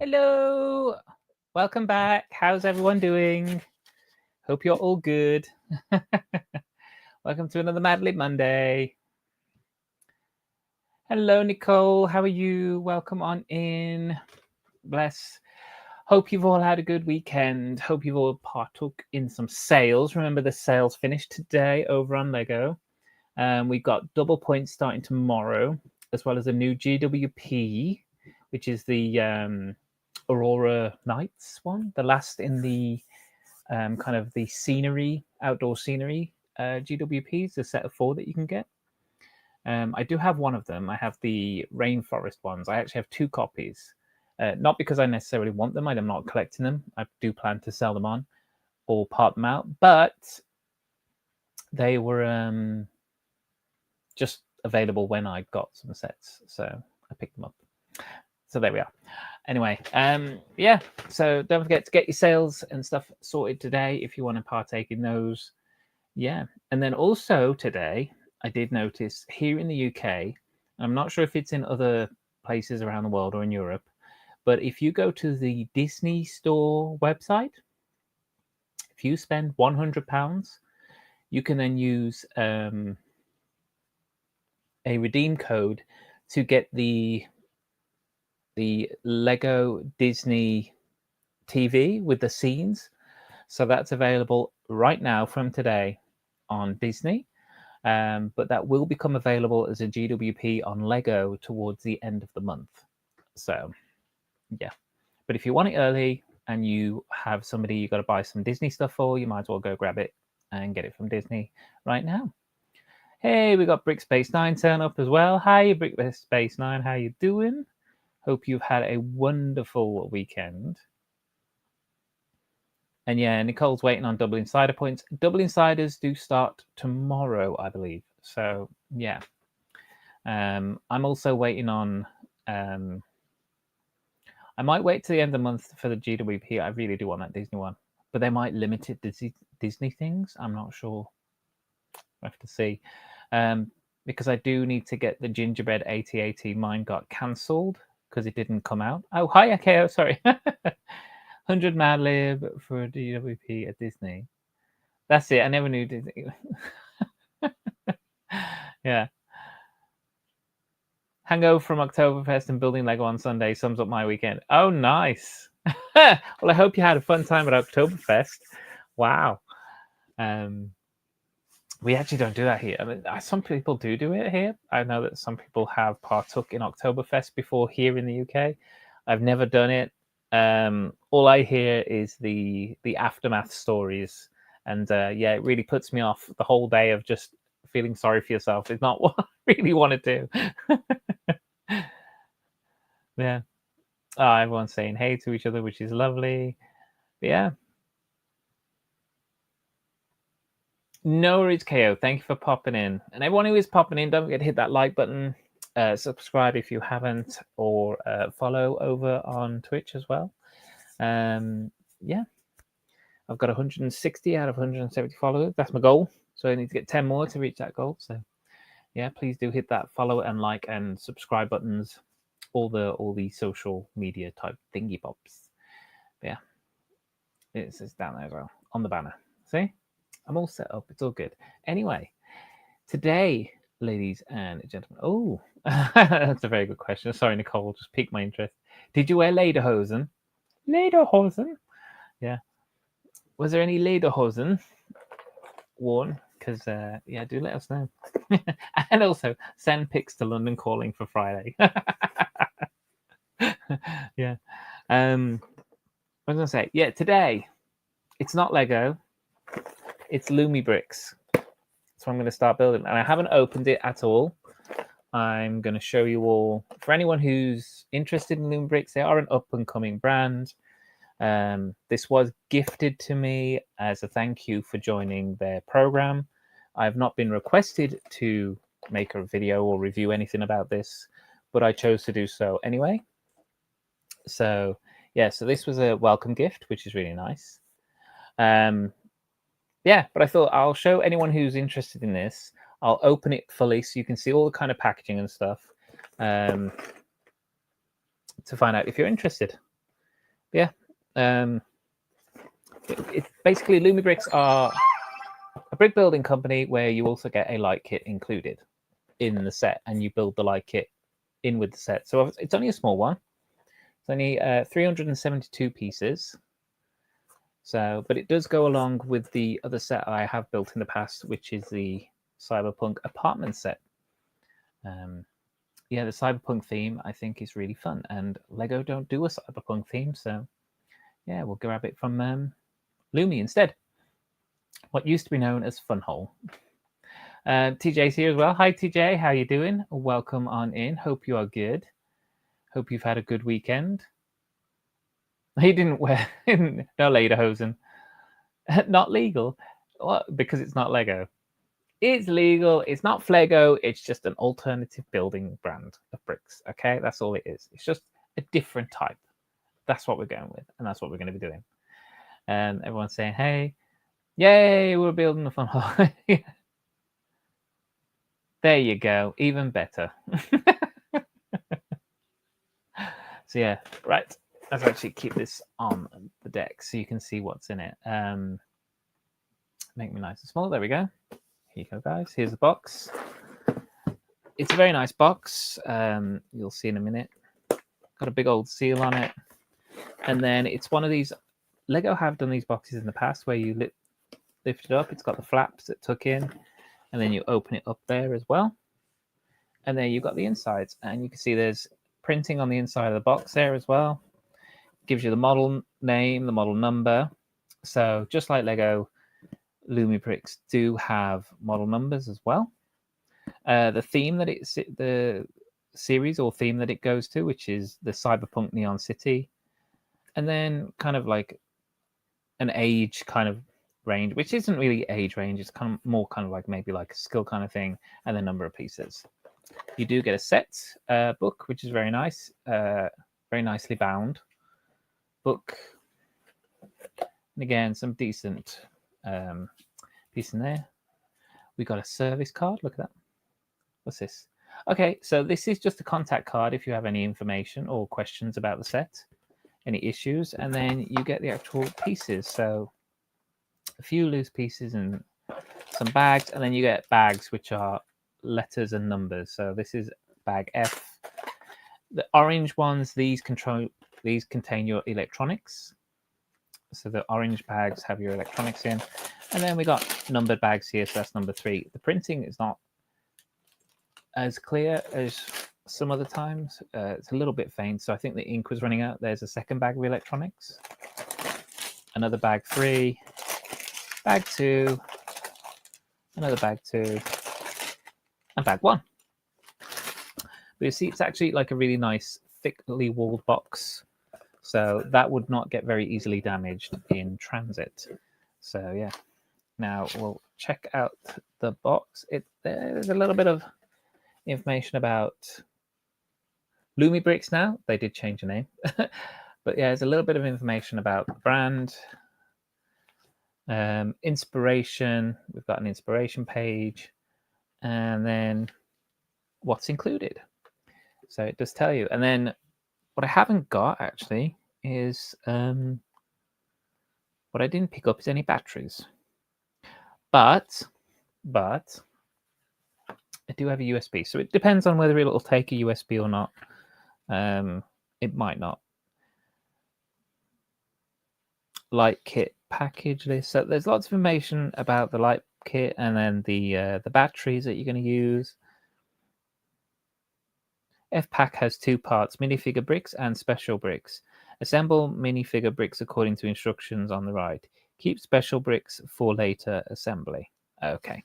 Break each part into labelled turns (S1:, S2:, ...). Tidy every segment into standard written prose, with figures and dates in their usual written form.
S1: Hello, welcome back. How's everyone doing? Hope you're all good. Welcome to another MADLIB Monday. Hello, Nicole. How are you? Welcome on in. Bless. Hope you've all had a good weekend. Hope you've all partook in some sales. Remember, the sales finished today over on Lego. We've got double points starting tomorrow, as well as a new GWP, which is the Aurora Nights one, the last in the kind of the scenery, outdoor scenery GWPs, a set of 4 that you can get. I do have one of them. I have the rainforest ones. I actually have 2 copies. Not because I necessarily want them. I'm not collecting them. I do plan to sell them on or part them out, but they were just available when I got some sets, so I picked them up. So there we are. Anyway, yeah, so don't forget to get your sales and stuff sorted today if you want to partake in those. Yeah, and then also today, I did notice here in the UK, I'm not sure if it's in other places around the world or in Europe, but if you go to the Disney Store website, if you spend £100, you can then use a redeem code to get the Lego Disney TV with the scenes. So that's available right now from today on Disney. But that will become available as a GWP on Lego towards the end of the month. So, yeah. But if you want it early and you have somebody you got to buy some Disney stuff for, you might as well go grab it and get it from Disney right now. Hey, we got Brick Space 9 turn up as well. Hi, Brick Space 9. How you doing? Hope you've had a wonderful weekend. And yeah, Nicole's waiting on double insider points. Double insiders do start tomorrow, I believe. So yeah, I'm also waiting on. I might wait to the end of the month for the GWP. I really do want that Disney one, but they might limit it to Disney things. I'm not sure. I have to see, because I do need to get the Gingerbread 8080. Mine got cancelled because it didn't come out. Oh, hi, AKO. Sorry. 100 MADLIB for DWP at Disney. That's it. I never knew Disney. Yeah. Hangover from Oktoberfest and building Lego on Sunday sums up my weekend. Oh, nice. Well, I hope you had a fun time at Oktoberfest. Wow. We actually don't do that here. I mean, some people do it here. I know that some people have partook in Oktoberfest before here in the UK. I've never done it. All I hear is the aftermath stories, and yeah, it really puts me off the whole day of just feeling sorry for yourself. It's not what I really want to do. Yeah. Oh, everyone's saying hey to each other, which is lovely. But yeah. No worries, KO. Thank you for popping in. And everyone who is popping in, don't forget to hit that like button, subscribe if you haven't, or follow over on Twitch as well. Yeah. I've got 160 out of 170 followers. That's my goal. So I need to get 10 more to reach that goal. So yeah, please do hit that follow and like and subscribe buttons, all the social media type thingy bobs. But yeah, it's down there as well on the banner. See, I'm all set up. It's all good. Anyway, today, ladies and gentlemen. Oh, that's a very good question. Sorry, Nicole, just piqued my interest. Did you wear lederhosen? Lederhosen? Yeah. Was there any lederhosen worn? Because yeah, do let us know. And also send pics to London Calling for Friday. Yeah. I was gonna say, yeah, today it's not Lego, it's Lumibricks. So I'm gonna start building, and I haven't opened it at all. I'm gonna show you all. For anyone who's interested in Lumibricks, they are an up and coming brand. This was gifted to me as a thank you for joining their program. I've not been requested to make a video or review anything about this, but I chose to do so anyway. So yeah, so this was a welcome gift, which is really nice. Yeah, but I thought I'll show anyone who's interested in this. I'll open it fully so you can see all the kind of packaging and stuff, to find out if you're interested. Yeah. Basically, Lumibricks are a brick building company where you also get a light kit included in the set, and you build the light kit in with the set. So it's only a small one. It's only 372 pieces. So, but it does go along with the other set I have built in the past, which is the Cyberpunk apartment set. Yeah, the Cyberpunk theme I think is really fun, and Lego don't do a Cyberpunk theme, so yeah, we'll grab it from Lumi instead. What used to be known as Funhole. TJ's here as well. Hi TJ, how you doing? Welcome on in. Hope you are good. Hope you've had a good weekend. He didn't wear no lederhosen. Not legal. Well, because it's not Lego. It's legal. It's not Flego. It's just an alternative building brand of bricks. Okay, that's all it is. It's just a different type. That's what we're going with, and that's what we're going to be doing. And everyone's saying, "Hey, yay, we're building a fun hall." There you go. Even better. So yeah, right. Let's actually keep this on the deck so you can see what's in it. Make me nice and small. There we go. Here you go, guys. Here's the box. It's a very nice box. You'll see in a minute. Got a big old seal on it. And then it's one of these. Lego have done these boxes in the past where you lift it up. It's got the flaps that tuck in. And then you open it up there as well. And then you've got the insides. And you can see there's printing on the inside of the box there as well. Gives you the model name, the model number. So just like Lego, Lumibricks do have model numbers as well. The theme that the series or theme that it goes to, which is the Cyberpunk Neon City, and then kind of like an age kind of range, which isn't really age range. It's kind of more kind of like maybe like a skill kind of thing, and the number of pieces. You do get a set book, which is very nice, very nicely bound book, and again some decent piece in there. We got a service card. Look at that. What's this? Okay, so this is just a contact card if you have any information or questions about the set, any issues, and then you get the actual pieces. So a few loose pieces and some bags, and then you get bags which are letters and numbers. So this is bag F. The orange ones, these contain your electronics. So the orange bags have your electronics in, and then we got numbered bags here. So that's number 3. The printing is not as clear as some other times. It's a little bit faint, so I think the ink was running out. There's a second bag of electronics, another bag 3, bag 2, another bag 2, and bag 1. But you see, it's actually like a really nice thickly walled box, so that would not get very easily damaged in transit. So yeah, now we'll check out the box. There's a little bit of information about Lumibricks now. They did change the name. But yeah, there's a little bit of information about the brand. Inspiration. We've got an inspiration page. And then what's included. So it does tell you. And then what I haven't got actually is what I didn't pick up is any batteries. But I do have a USB, so it depends on whether it'll take a USB or not. It might not. Light kit package list. So there's lots of information about the light kit, and then the batteries that you're going to use. F-Pack has 2 parts: minifigure bricks and special bricks. Assemble minifigure bricks according to instructions on the right. Keep special bricks for later assembly. Okay.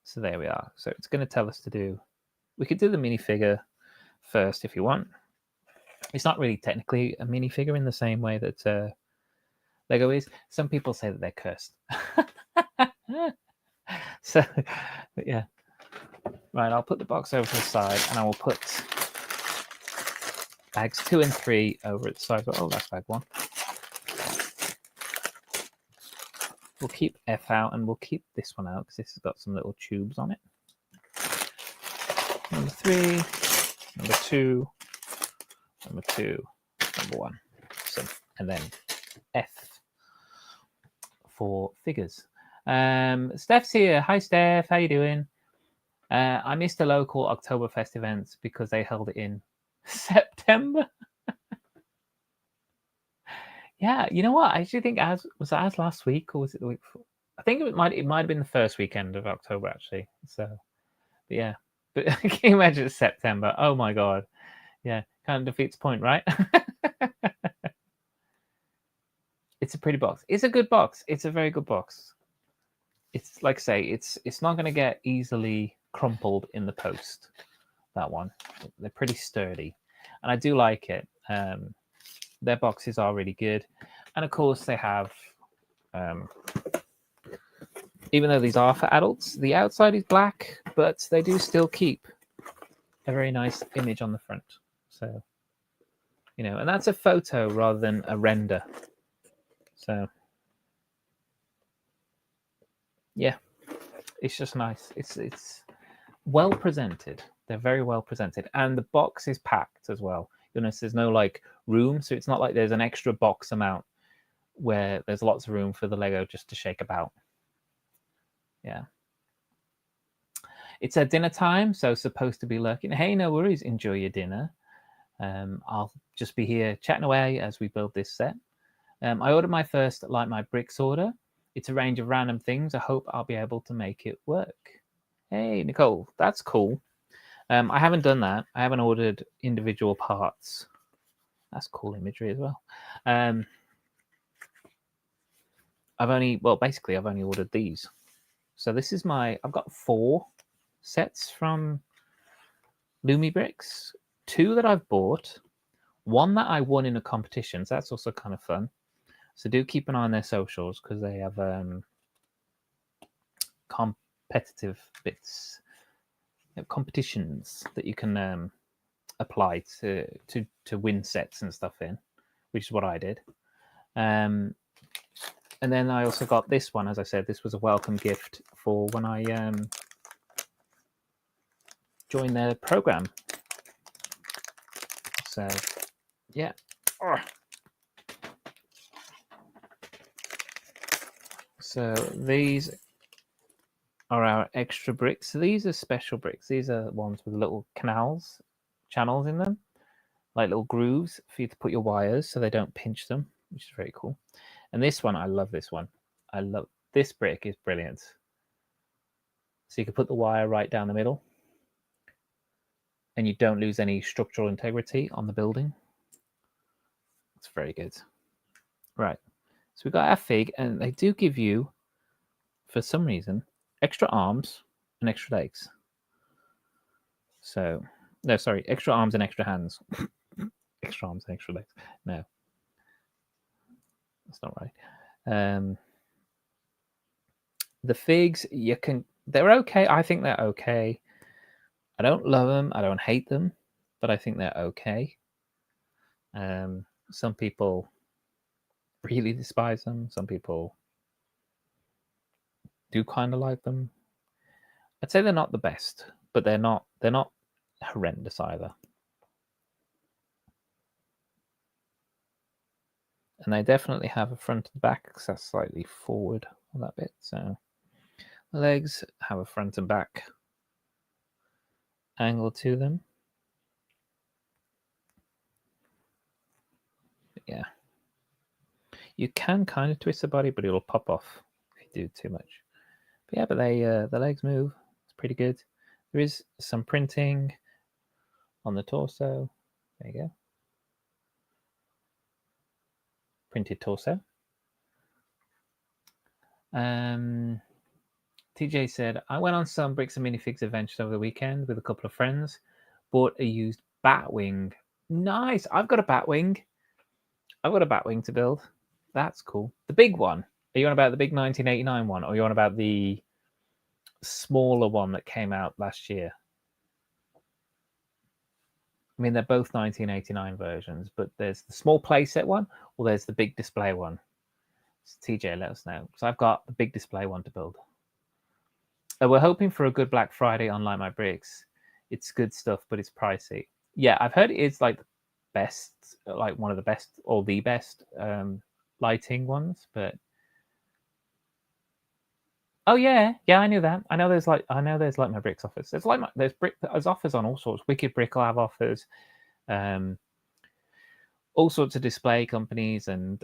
S1: So there we are. So it's going to tell us to do. We could do the minifigure first if you want. It's not really technically a minifigure in the same way that Lego is. Some people say that they're cursed. So, yeah. Right, I'll put the box over to the side, and I will put bags 2 and 3 over at the side. Oh, that's bag 1. We'll keep F out, and we'll keep this one out because this has got some little tubes on it. Number 3, number 2, number 2, number 1. So, and then F for figures. Steph's here. Hi, Steph. How you doing? I missed the local Oktoberfest events because they held it in September. Yeah, you know what? I actually think was that last week or was it the week before? I think it might have been the first weekend of October actually. So, but yeah. But can you imagine it's September? Oh my god. Yeah, kind of defeats the point, right? It's a pretty box. It's a good box. It's a very good box. It's like I say, it's not going to get easily crumpled in the post. That one, they're pretty sturdy, and I do like it. Their boxes are really good, and of course they have. Even though these are for adults, the outside is black, but they do still keep a very nice image on the front. So, you know, and that's a photo rather than a render. So, yeah, it's just nice. It's well presented. They're very well presented, and the box is packed as well. You'll notice there's no like room, so it's not like there's an extra box amount where there's lots of room for the Lego just to shake about. Yeah. It's at dinner time, so supposed to be lurking. Hey, no worries. Enjoy your dinner. I'll just be here chatting away as we build this set. I ordered my first Light My Bricks order. It's a range of random things. I hope I'll be able to make it work. Hey, Nicole, that's cool. I haven't done that. I haven't ordered individual parts. That's cool imagery as well. I've only ordered these. So this is I've got 4 sets from Lumibricks, 2 that I've bought, 1 that I won in a competition. So that's also kind of fun. So do keep an eye on their socials because they have competitive bits, competitions that you can apply to win sets and stuff in, which is what I did. And then I also got this one. As I said, this was a welcome gift for when I joined their program. So, yeah. So these are our extra bricks. So these are special bricks. These are ones with little channels in them, like little grooves for you to put your wires so they don't pinch them, which is very cool. And this one, I love this one. I love this brick, is brilliant. So you can put the wire right down the middle and you don't lose any structural integrity on the building. It's very good. Right. So we've got our fig, and they do give you, for some reason, extra arms and extra legs. So, no, sorry, extra arms and extra hands. Extra arms and extra legs. No. That's not right. The figs, they're okay. I think they're okay. I don't love them. I don't hate them, but I think they're okay. Some people really despise them. Some people do kind of like them. I'd say they're not the best, but they're not horrendous either. And they definitely have a front and back, because that's slightly forward on that bit. So the legs have a front and back angle to them. But yeah. You can kind of twist the body, but it'll pop off if you do too much. But yeah, but the legs move. It's pretty good. There is some printing on the torso. There you go. Printed torso. TJ said, I went on some bricks and minifigs adventures over the weekend with a couple of friends. Bought a used Batwing. Nice. I've got a Batwing. I've got a Batwing to build. That's cool. The big one. Are you on about the big 1989 one, or are you on about the smaller one that came out last year? I mean, they're both 1989 versions, but there's the small playset one, or there's the big display one. So TJ, let us know. So I've got the big display one to build. We're hoping for a good Black Friday on Light My Bricks. It's good stuff, but it's pricey. Yeah, I've heard it's like the best, like one of the best or the best lighting ones. But oh yeah, I knew that. I know there's like my bricks offers. There's offers on all sorts. Wicked Brick will have offers. All sorts of display companies and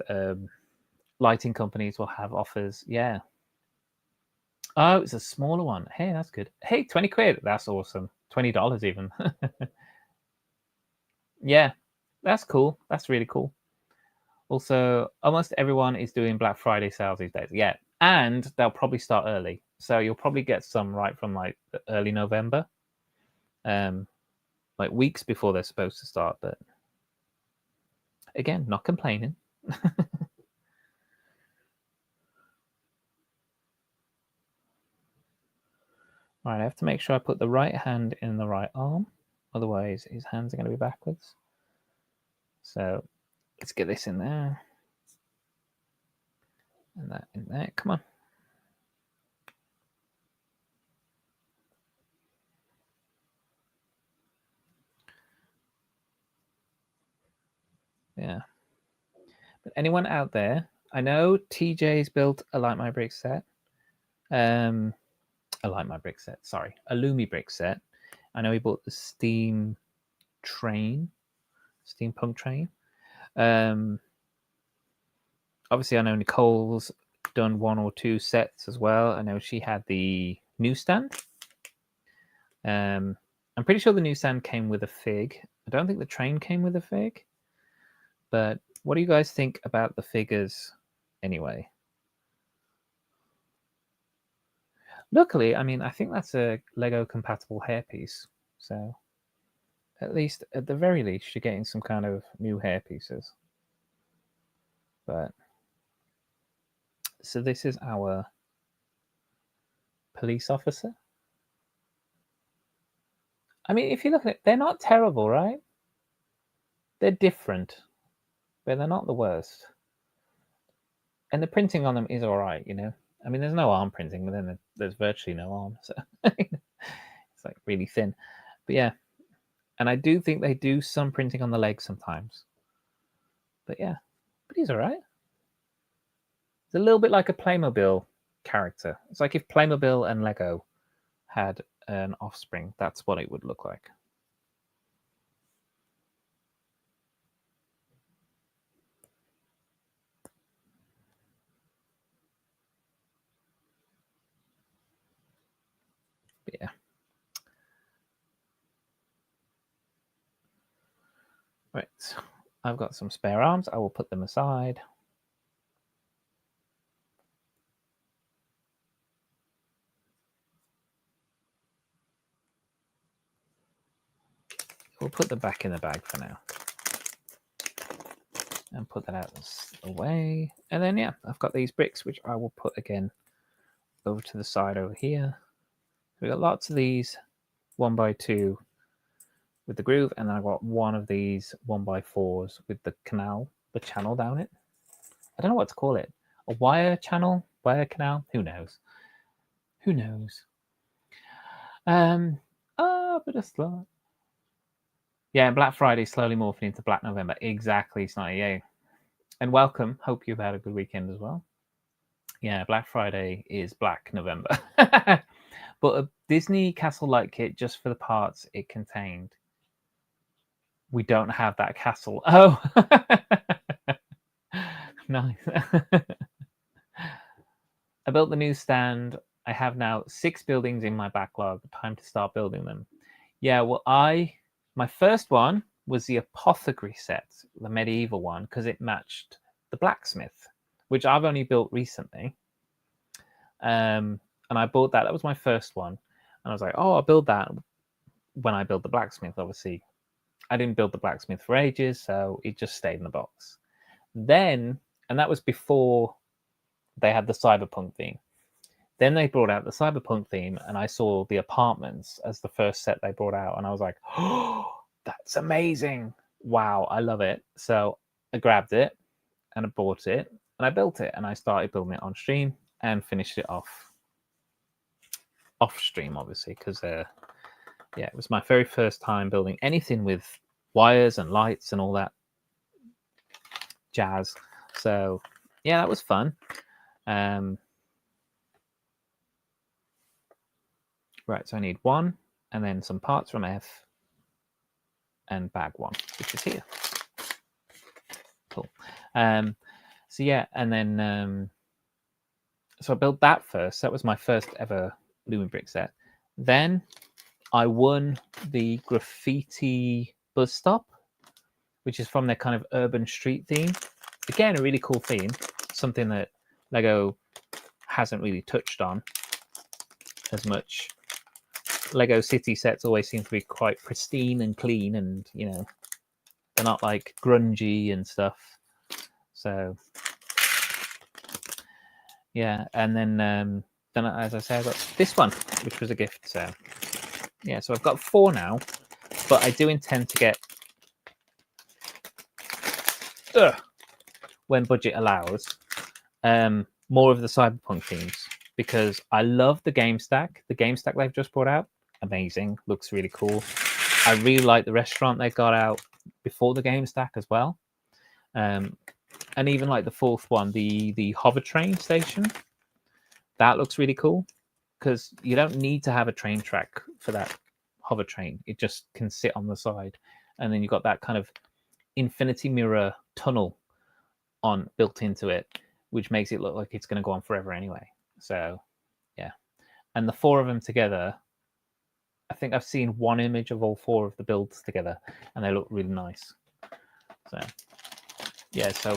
S1: lighting companies will have offers. Yeah. Oh, it's a smaller one. Hey, that's good. Hey, 20 quid. That's awesome. $20 even. Yeah, that's cool. That's really cool. Also, almost everyone is doing Black Friday sales these days. Yeah, and they'll probably start early. So you'll probably get some right from like early November, like weeks before they're supposed to start. But again, not complaining. All right, I have to make sure I put the right hand in the right arm. Otherwise, his hands are going to be backwards. So let's get this in there. And that in there. Come on. Yeah. But anyone out there? I know TJ's built a Light My Brick set. A Lumibricks set. I know he bought the steampunk train. Obviously, I know Nicole's done 1 or 2 sets as well. I know she had the newsstand. I'm pretty sure the newsstand came with a fig. I don't think the train came with a fig. But what do you guys think about the figures anyway? Luckily, I mean, I think that's a Lego compatible hairpiece. So at the very least, you're getting some kind of new hairpieces. But so this is our police officer. I mean, if you look at it, they're not terrible, right? They're different, but they're not the worst. And the printing on them is all right, you know. I mean, there's no arm printing, but then there's virtually no arm, so it's like really thin. But yeah, and I do think they do some printing on the legs sometimes. But yeah, but he's all right. It's a little bit like a Playmobil character. It's like if Playmobil and Lego had an offspring, that's what it would look like. But yeah. Right. I've got some spare arms. I will put them aside. We'll put them back in the bag for now. And put that out away. And then, yeah, I've got these bricks, which I will put again over to the side over here. We've got lots of these 1x2 with the groove, and then I've got one of these 1x4s with the channel down it. I don't know what to call it. A wire channel? Wire canal? Who knows? Who knows? But a slot. Yeah, Black Friday slowly morphing into Black November. Exactly, Snotty. Yeah. And welcome. Hope you've had a good weekend as well. Yeah, Black Friday is Black November. But a Disney castle light kit just for the parts it contained. We don't have that castle. Oh, nice. I built the new stand. I have now 6 buildings in my backlog. Time to start building them. Yeah, well, my first one was the apothecary set, the medieval one, because it matched the blacksmith, which I've only built recently. And I bought that. That was my first one. And I was like, oh, I'll build that when I build the blacksmith. Obviously, I didn't build the blacksmith for ages, so it just stayed in the box. Then, and that was before they had the cyberpunk theme. Then they brought out the cyberpunk theme, and I saw the apartments as the first set they brought out, and I was like, oh, that's amazing. Wow, I love it. So I grabbed it, and I bought it, and I built it, and I started building it on stream and finished it off stream, obviously, because yeah, it was my very first time building anything with wires and lights and all that jazz. So yeah, that was fun. Right, so I need 1 and then some parts from F and bag 1, which is here. Cool. So yeah, and then so I built that first. That was my first ever Lumibricks set. Then I won the graffiti bus stop, which is from their kind of urban street theme. Again, a really cool theme, something that Lego hasn't really touched on as much. Lego City sets always seem to be quite pristine and clean, and you know, they're not like grungy and stuff. So yeah, and then as I say, I got this one, which was a gift. So yeah, so I've got 4 now, but I do intend to get when budget allows more of the cyberpunk themes, because I love the game stack. The game stack they've just brought out, amazing, looks really cool. I really like the restaurant they got out before the game stack as well. And even like the 4th one, the hover train station, that looks really cool, because you don't need to have a train track for that hover train. It just can sit on the side, and then you've got that kind of infinity mirror tunnel built into it, which makes it look like it's going to go on forever anyway. So yeah, and the 4 of them together, I think I've seen one image of all 4 of the builds together, and they look really nice. So yeah, so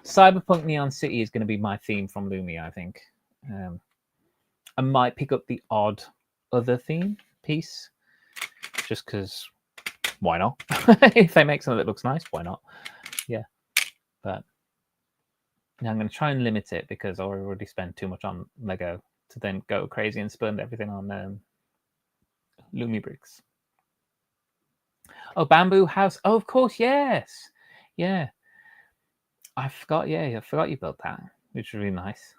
S1: Cyberpunk Neon City is going to be my theme from Lumi, I think. I might pick up the odd other theme piece, just because why not? If they make something that looks nice, why not? Yeah, but now I'm going to try and limit it, because I already spent too much on Lego to then go crazy and spend everything on Lumibricks. Oh, Bamboo House. Oh, of course, yes. Yeah. I forgot you built that, which is really nice.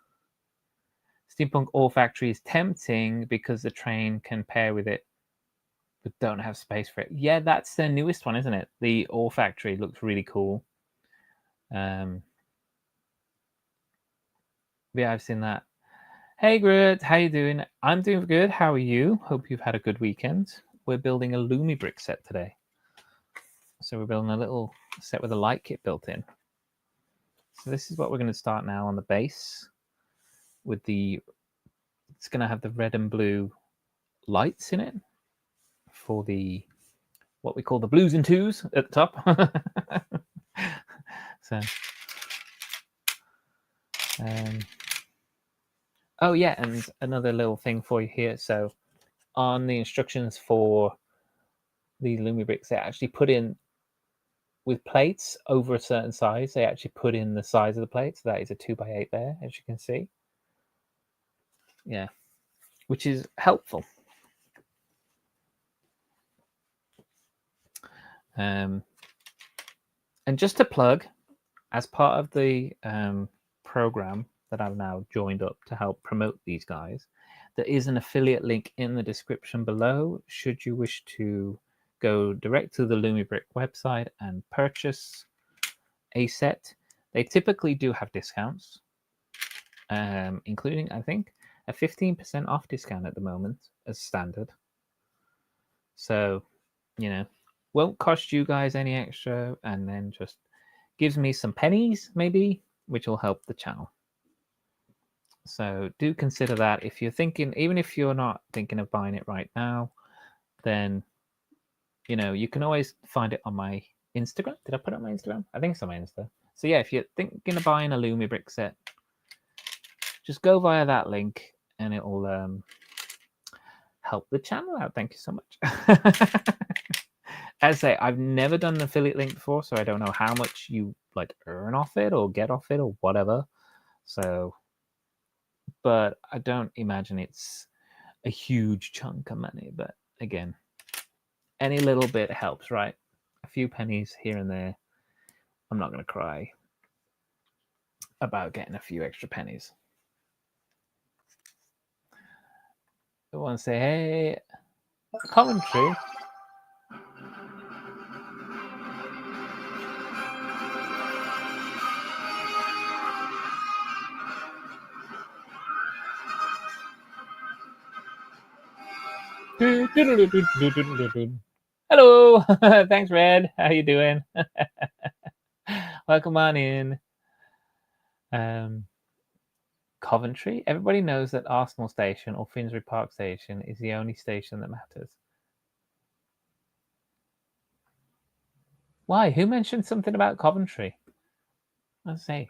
S1: Steampunk Ore Factory is tempting because the train can pair with it, but don't have space for it. Yeah, that's the newest one, isn't it? The Ore Factory looks really cool. Yeah, I've seen that. Hey, Grit, how you doing? I'm doing good. How are you? Hope you've had a good weekend. We're building a Lumibrick set today. So we're building a little set with a light kit built in. So this is what we're going to start now on the base with it's going to have the red and blue lights in it for what we call the blues and twos at the top. So, oh yeah, and another little thing for you here. So on the instructions for the Lumibricks, they actually put in, with plates over a certain size, they actually put in the size of the plate. So that is a 2x8 there, as you can see. Yeah, which is helpful. And just to plug, as part of the program that I've now joined up to help promote these guys, there is an affiliate link in the description below should you wish to go direct to the Lumibrick website and purchase a set. They typically do have discounts, including, I think, a 15% off discount at the moment as standard. So, you know, won't cost you guys any extra, and then just gives me some pennies, maybe, which will help the channel. So do consider that if you're thinking, even if you're not thinking of buying it right now, then, you know, you can always find it on my Instagram. Did I put it on my Instagram? I think it's on my Insta. So yeah, if you're thinking of buying a Lumibrick set, just go via that link and it will help the channel out. Thank you so much. As I say, I've never done an affiliate link before, so I don't know how much you like earn off it or get off it or whatever. So, but I don't imagine it's a huge chunk of money. But again, any little bit helps, right? A few pennies here and there. I'm not going to cry about getting a few extra pennies. I want to say, hey, commentary. Hello. Thanks, Red. How you doing? Welcome on in. Coventry. Everybody knows that Arsenal Station or Finsbury Park Station is the only station that matters. Why? Who mentioned something about Coventry? I say,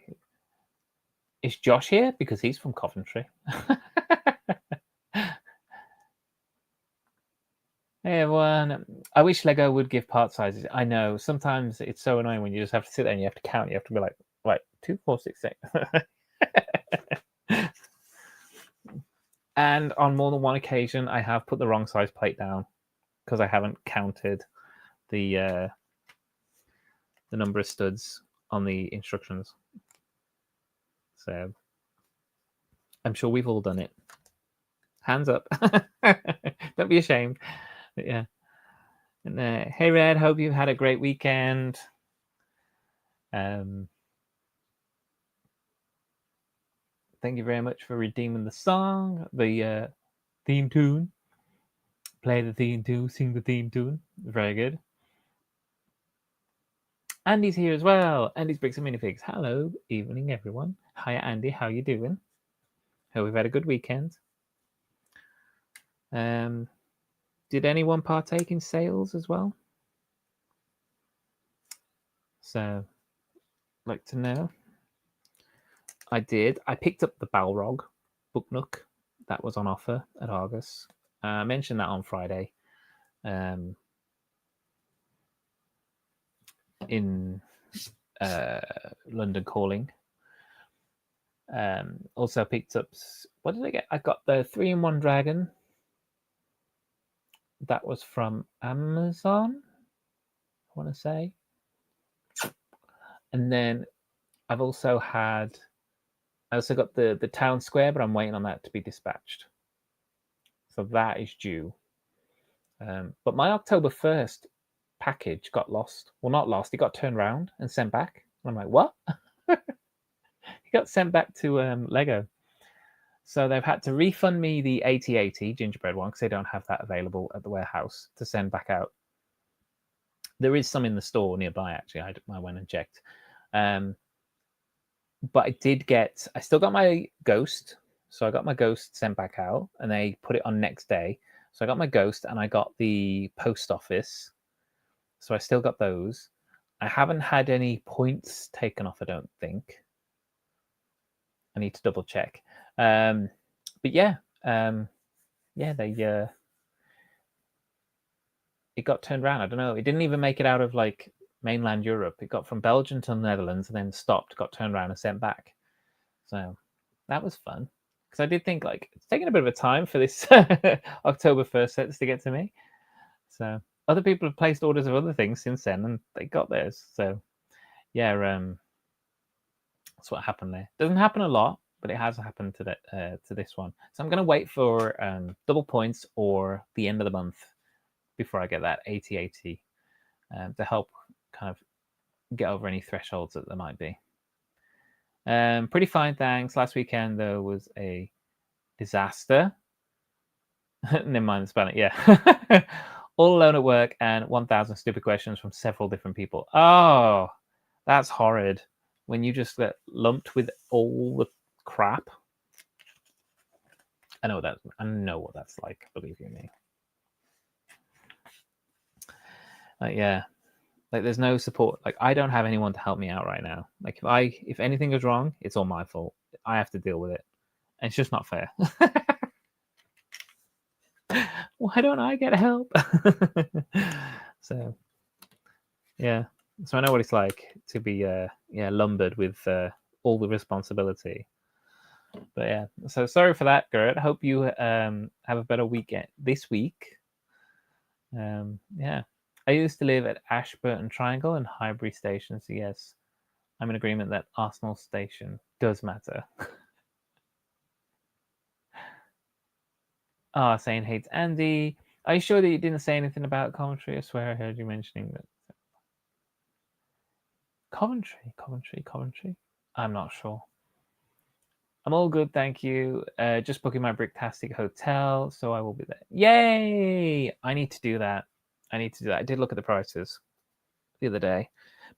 S1: is Josh here? Because he's from Coventry. Hey everyone. I wish Lego would give part sizes. I know. Sometimes it's so annoying when you just have to sit there and you have to count. You have to be like, right, 2, 4, 6, 8. And on more than one occasion, I have put the wrong size plate down because I haven't counted the number of studs on the instructions. So I'm sure we've all done it. Hands up. Don't be ashamed. But yeah. And, hey Red, hope you've had a great weekend. Thank you very much for redeeming the song, the theme tune. Play the theme tune, sing the theme tune. Very good. Andy's here as well. Andy's Bricks and Minifigs. Hello, evening everyone. Hiya Andy, how you doing? Hope we've had a good weekend. Did anyone partake in sales as well? So, I'd like to know. I did. I picked up the Balrog Book Nook that was on offer at Argus. I mentioned that on Friday. In London Calling. Also picked up. What did I get? I got the 3-in-1 Dragon. That was from Amazon, I want to say. And then I've also had. I also got the Town Square, but I'm waiting on that to be dispatched. So that is due. But my October 1st package got lost. Well, not lost. It got turned around and sent back. And I'm like, what? It got sent back to Lego. So they've had to refund me the 8080 gingerbread one because they don't have that available at the warehouse to send back out. There is some in the store nearby, actually. I went and checked. But I still got my Ghost. So I got my Ghost sent back out and they put it on next day. So I got my Ghost and I got the post office. So I still got those. I haven't had any points taken off, I don't think. I need to double check. But yeah, it got turned around. I don't know. It didn't even make it out of like mainland Europe. It got from Belgium to the Netherlands and then stopped, got turned around and sent back. So that was fun. Because I did think like it's taking a bit of a time for this October 1st sets to get to me. So other people have placed orders of other things since then and they got theirs. So yeah, that's what happened there. Doesn't happen a lot, but it has happened to this one. So I'm going to wait for double points or the end of the month before I get that 8080 to help kind of get over any thresholds that there might be. Pretty fine, thanks. Last weekend, though, was a disaster. Never mind the spelling, yeah. All alone at work and 1,000 stupid questions from several different people. Oh, that's horrid. When you just get lumped with all the crap. I know what that's like, believe you me. Yeah. Like there's no support. Like I don't have anyone to help me out right now. Like if anything goes wrong, it's all my fault. I have to deal with it. And it's just not fair. Why don't I get help? So yeah. So I know what it's like to be lumbered with all the responsibility. But yeah. So sorry for that, Gert. Hope you have a better weekend this week. Yeah. I used to live at Ashburton Triangle and Highbury Station, so yes, I'm in agreement that Arsenal Station does matter. Saying hates Andy. Are you sure that you didn't say anything about Coventry? I swear I heard you mentioning that. Coventry. I'm not sure. I'm all good, thank you. Just booking my Bricktastic hotel, so I will be there. Yay! I need to do that. I did look at the prices the other day.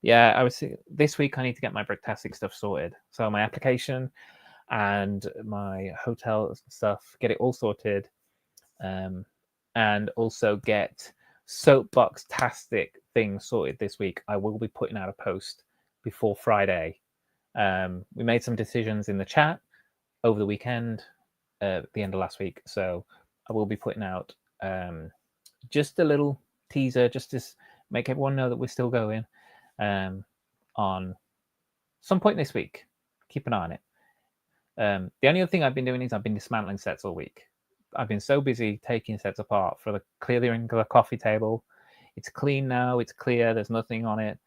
S1: Yeah, this week I need to get my Bricktastic stuff sorted. So my application and my hotel stuff, get it all sorted, and also get Soapbox-tastic things sorted this week. I will be putting out a post before Friday. We made some decisions in the chat over the weekend, at the end of last week. So I will be putting out just a little teaser, just to make everyone know that we're still going, on some point this week. Keep an eye on it. The only other thing I've been doing is I've been dismantling sets all week. I've been so busy taking sets apart for the clearing the coffee table. It's clean now. It's clear. There's nothing on it.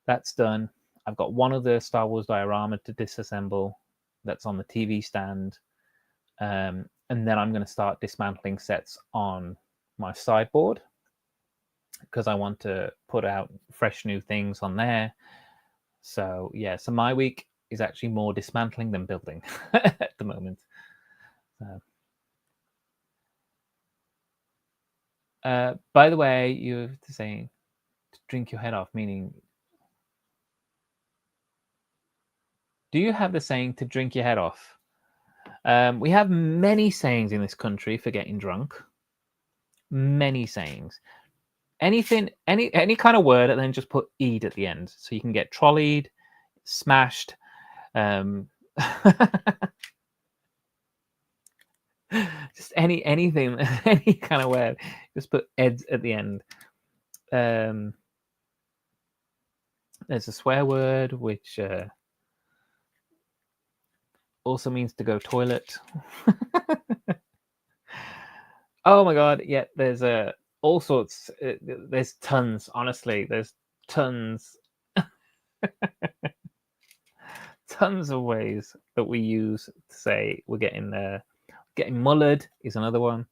S1: That's done. I've got one of the Star Wars diorama to disassemble that's on the TV stand. And then I'm going to start dismantling sets on my sideboard because I want to put out fresh new things on there. So yeah, so my week is actually more dismantling than building at the moment. By the way, you have to say to drink your head off, meaning, do you have the saying to drink your head off? We have many sayings in this country for getting drunk. Many sayings. Anything, any kind of word, and then just put "ed" at the end, so you can get trolleyed, smashed. Just anything, any kind of word. Just put "ed" at the end. There's a swear word which also means to go toilet. Oh my god! Yeah, there's all sorts. There's tons. Honestly, there's tons. Tons of ways that we use to say we're getting there. Getting mullered is another one.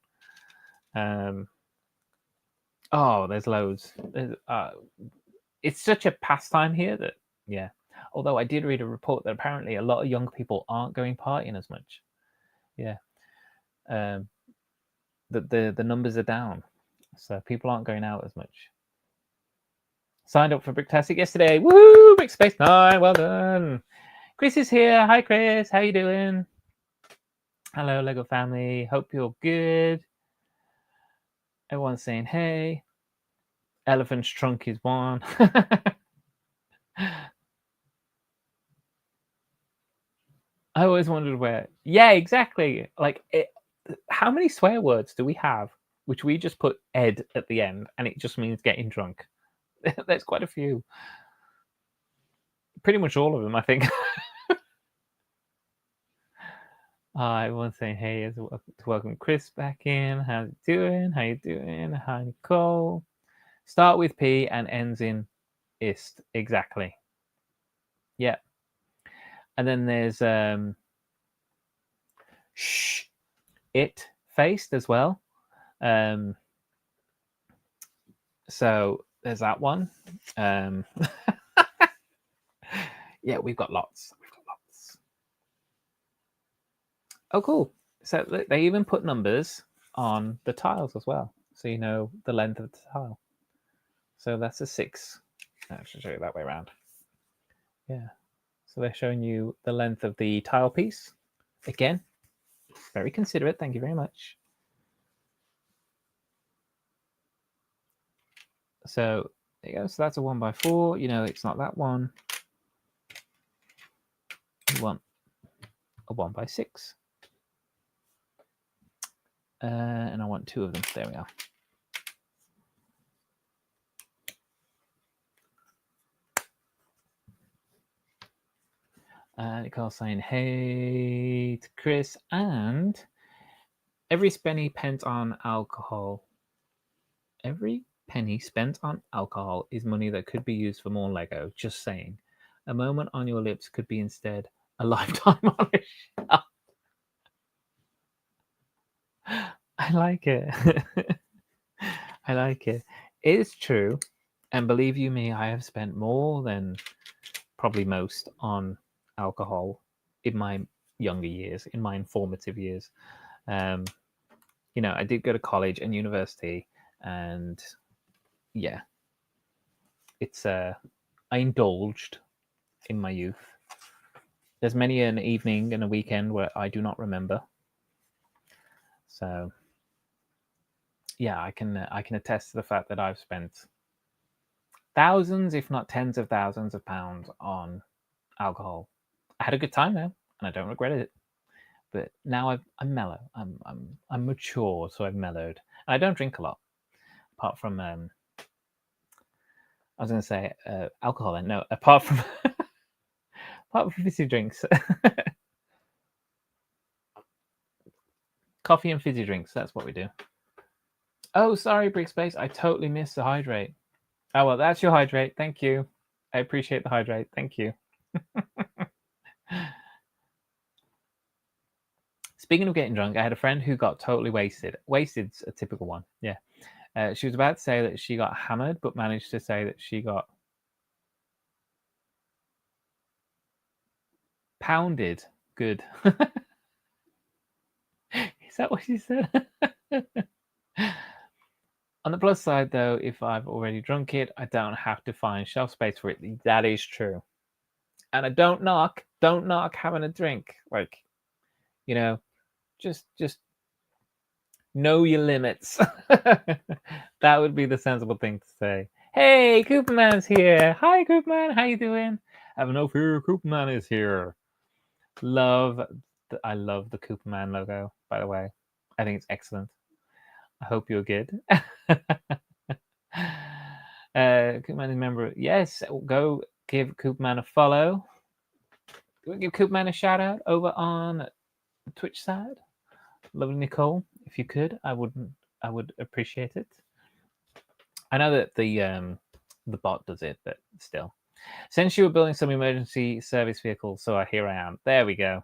S1: Oh, there's loads. It's such a pastime here that, yeah. Although I did read a report that apparently a lot of young people aren't going partying as much. Yeah. The numbers are down, so people aren't going out as much. Signed up for Bricktastic yesterday. Woo! Brickspace 9, well done. Chris is here. Hi, Chris. How you doing? Hello, Lego family. Hope you're good. Everyone's saying hey. Elephant's trunk is one. I always wondered where. Yeah, exactly. Like, how many swear words do we have which we just put "ed" at the end, and it just means getting drunk? There's quite a few. Pretty much all of them, I think. Everyone's saying hey, to welcome Chris back in. How's it doing? How you doing? Hi, Nicole. Start with P and ends in ist. Exactly. Yeah. And then there's shh, it faced as well. So there's that one. Yeah, we've got lots. Oh, cool. So they even put numbers on the tiles as well, so you know the length of the tile. So that's a 6. I should show you that way around. Yeah. So they're showing you the length of the tile piece. Again, very considerate. Thank you very much. So there you go. So that's a 1x4. You know, it's not that one. You want a 1x6. And I want 2 of them. There we are. Nicole's saying hey to Chris, and every penny spent on alcohol. Every penny spent on alcohol is money that could be used for more Lego. Just saying. A moment on your lips could be instead a lifetime on a shelf. I like it. I like it. It is true. And believe you me, I have spent more than probably most on alcohol in my younger years, in my informative years. You know, I did go to college and university, and yeah, it's I indulged in my youth. There's many an evening and a weekend where I do not remember. So yeah, I can attest to the fact that I've spent thousands, if not tens of thousands of pounds on alcohol. I had a good time though, and I don't regret it. But now I'm mellow. I'm mature, so I've mellowed. And I don't drink a lot, apart from I was going to say alcohol. And no, apart from apart from fizzy drinks, coffee and fizzy drinks. That's what we do. Oh, sorry, Brickspace. I totally missed the hydrate. Oh well, that's your hydrate. Thank you. I appreciate the hydrate. Thank you. Speaking of getting drunk, I had a friend who got totally wasted. Wasted's a typical one. Yeah. She was about to say that she got hammered, but managed to say that she got pounded. Good. Is that what she said? On the plus side, though, if I've already drunk it, I don't have to find shelf space for it. That is true. And I don't knock having a drink. Like, you know, just know your limits. That would be the sensible thing to say. Hey, Cooperman's here. Hi, Cooperman. How you doing? Have no fear, Cooperman is here. I love the Cooperman logo, by the way. I think it's excellent. I hope you're good. Cooperman is a member. Yes, go give Cooperman a follow. Give Cooperman a shout out over on the Twitch side. Lovely Nicole, if you could, I would appreciate it. I know that the bot does it, but still. Since you were building some emergency service vehicles, so here I am. There we go.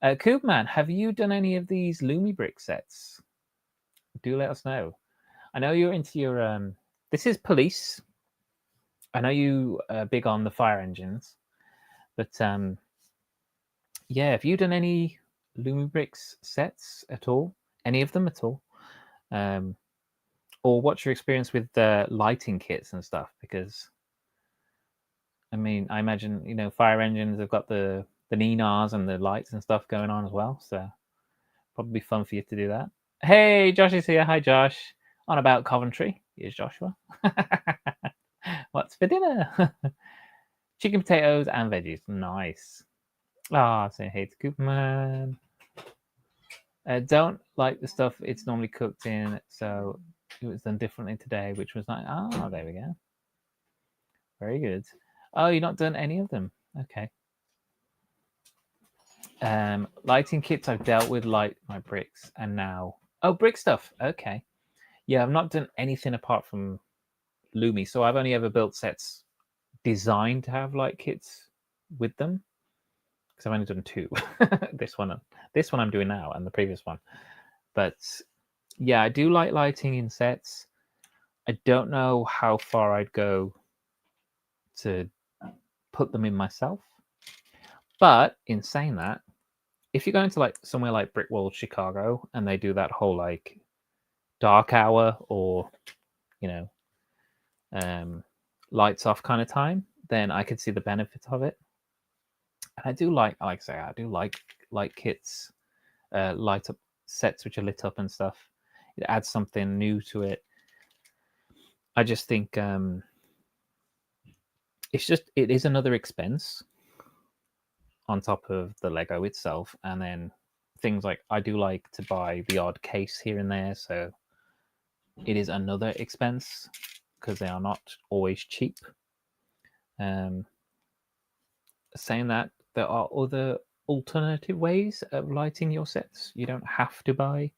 S1: Koopman, have you done any of these Lumibricks sets? Do let us know. I know you're into your this is police. I know you are big on the fire engines, but yeah, have you done any Lumibricks sets at all? Any of them at all? Or what's your experience with the lighting kits and stuff? Because I mean, I imagine, you know, fire engines have got the Ninars and the lights and stuff going on as well. So probably fun for you to do that. Hey, Josh is here. Hi, Josh. On about Coventry. Here's Joshua. What's for dinner? Chicken, potatoes, and veggies. Nice. Ah, say hey to Cooperman. Don't like the stuff it's normally cooked in, so it was done differently today, which was like, oh, there we go. Very good. Oh, you've not done any of them. Okay. Lighting kits I've dealt with, like my bricks, and now brick stuff. Okay. Yeah, I've not done anything apart from Lumi, so I've only ever built sets designed to have light kits with them, because I've only done two. this one I'm doing now, and the previous one. But yeah, I do like lighting in sets. I don't know how far I'd go to put them in myself. But in saying that, if you're going to like somewhere like Brickwall Chicago and they do that whole like dark hour or, you know, lights off kind of time, then I could see the benefit of it. And I do like I say, I do like light kits, light up sets which are lit up and stuff. It adds something new to it. I just think it is another expense on top of the Lego itself, and then things like I do like to buy the odd case here and there, so it is another expense because they are not always cheap. Saying that, there are other alternative ways of lighting your sets. You don't have to buy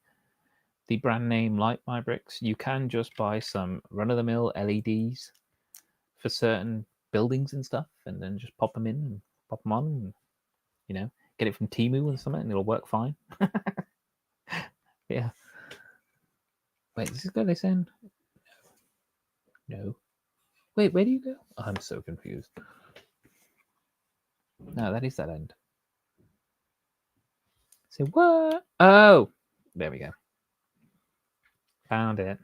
S1: the brand name Light My Bricks. You can just buy some run-of-the-mill LEDs for certain buildings and stuff, and then just pop them in and pop them on, and, you know, get it from Temu or something, and it'll work fine. Yeah. Wait, does this go this end? No. Wait, where do you go? Oh, I'm so confused. No, that is that end. Say what? Oh, there we go. Found it.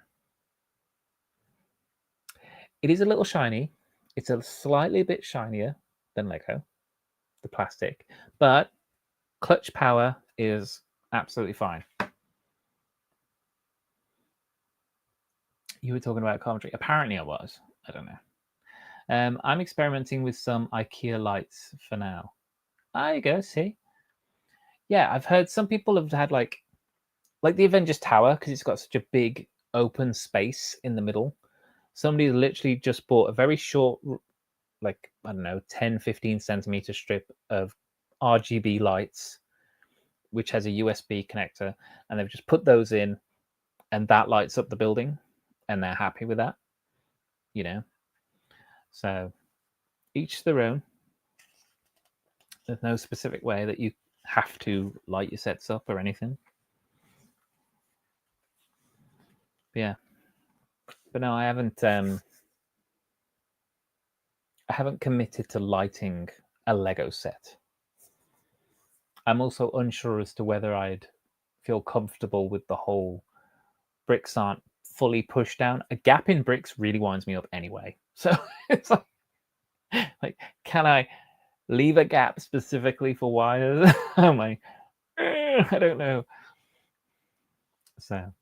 S1: It is a little shiny. It's a slightly bit shinier than Lego, the plastic, but clutch power is absolutely fine. You were talking about commentary. Apparently I was. I don't know. I'm experimenting with some IKEA lights for now. There you go, see? Yeah, I've heard some people have had like the Avengers Tower, because it's got such a big open space in the middle. Somebody literally just bought a very short, like, I don't know, 10, 15 centimeter strip of RGB lights, which has a USB connector, and they've just put those in, and that lights up the building, and they're happy with that, you know. So each their own. There's no specific way that you have to light your sets up or anything. But yeah, but no, I haven't committed to lighting a Lego set. I'm also unsure as to whether I'd feel comfortable with the whole bricks aren't fully pushed down. A gap in bricks really winds me up anyway. So it's like, can I leave a gap specifically for wires? I'm like, I don't know. So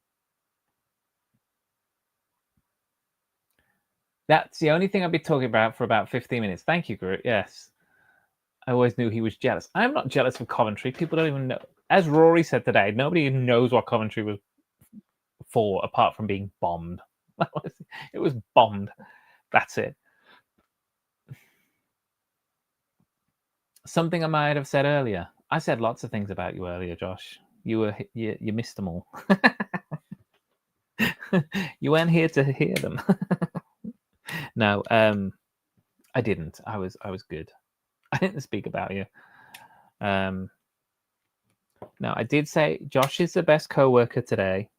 S1: that's the only thing I'll be talking about for about 15 minutes. Thank you, Groot. Yes. I always knew he was jealous. I'm not jealous of Coventry. People don't even know. As Rory said today, nobody even knows what Coventry was for apart from being bombed. It was bombed. That's it. Something I might have said earlier. I said lots of things about you earlier, Josh. You missed them all. You weren't here to hear them. No, I didn't. I was good. I didn't speak about you. No, I did say Josh is the best co-worker today.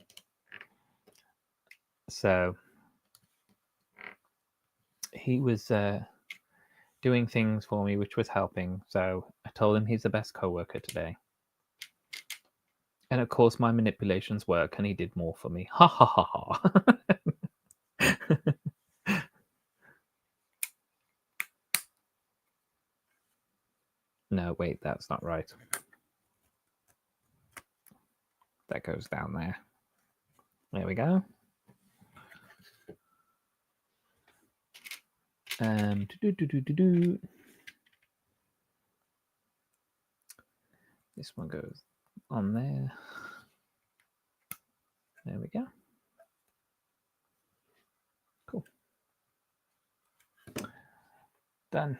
S1: So he was doing things for me, which was helping. So I told him he's the best co-worker today. And of course, my manipulations work, and he did more for me. Ha ha ha ha. No, wait, that's not right. That goes down there. There we go. This one goes on there. There we go. Cool. Done.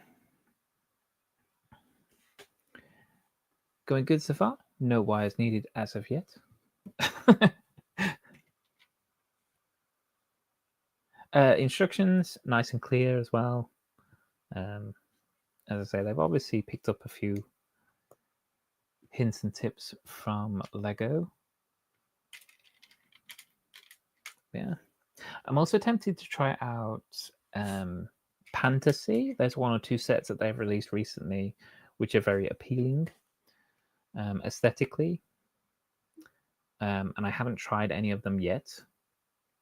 S1: Going good so far? No wires needed as of yet. Instructions, nice and clear as well. As I say, they've obviously picked up a few hints and tips from Lego. Yeah. I'm also tempted to try out Fantasy. There's one or two sets that they've released recently which are very appealing aesthetically. And I haven't tried any of them yet.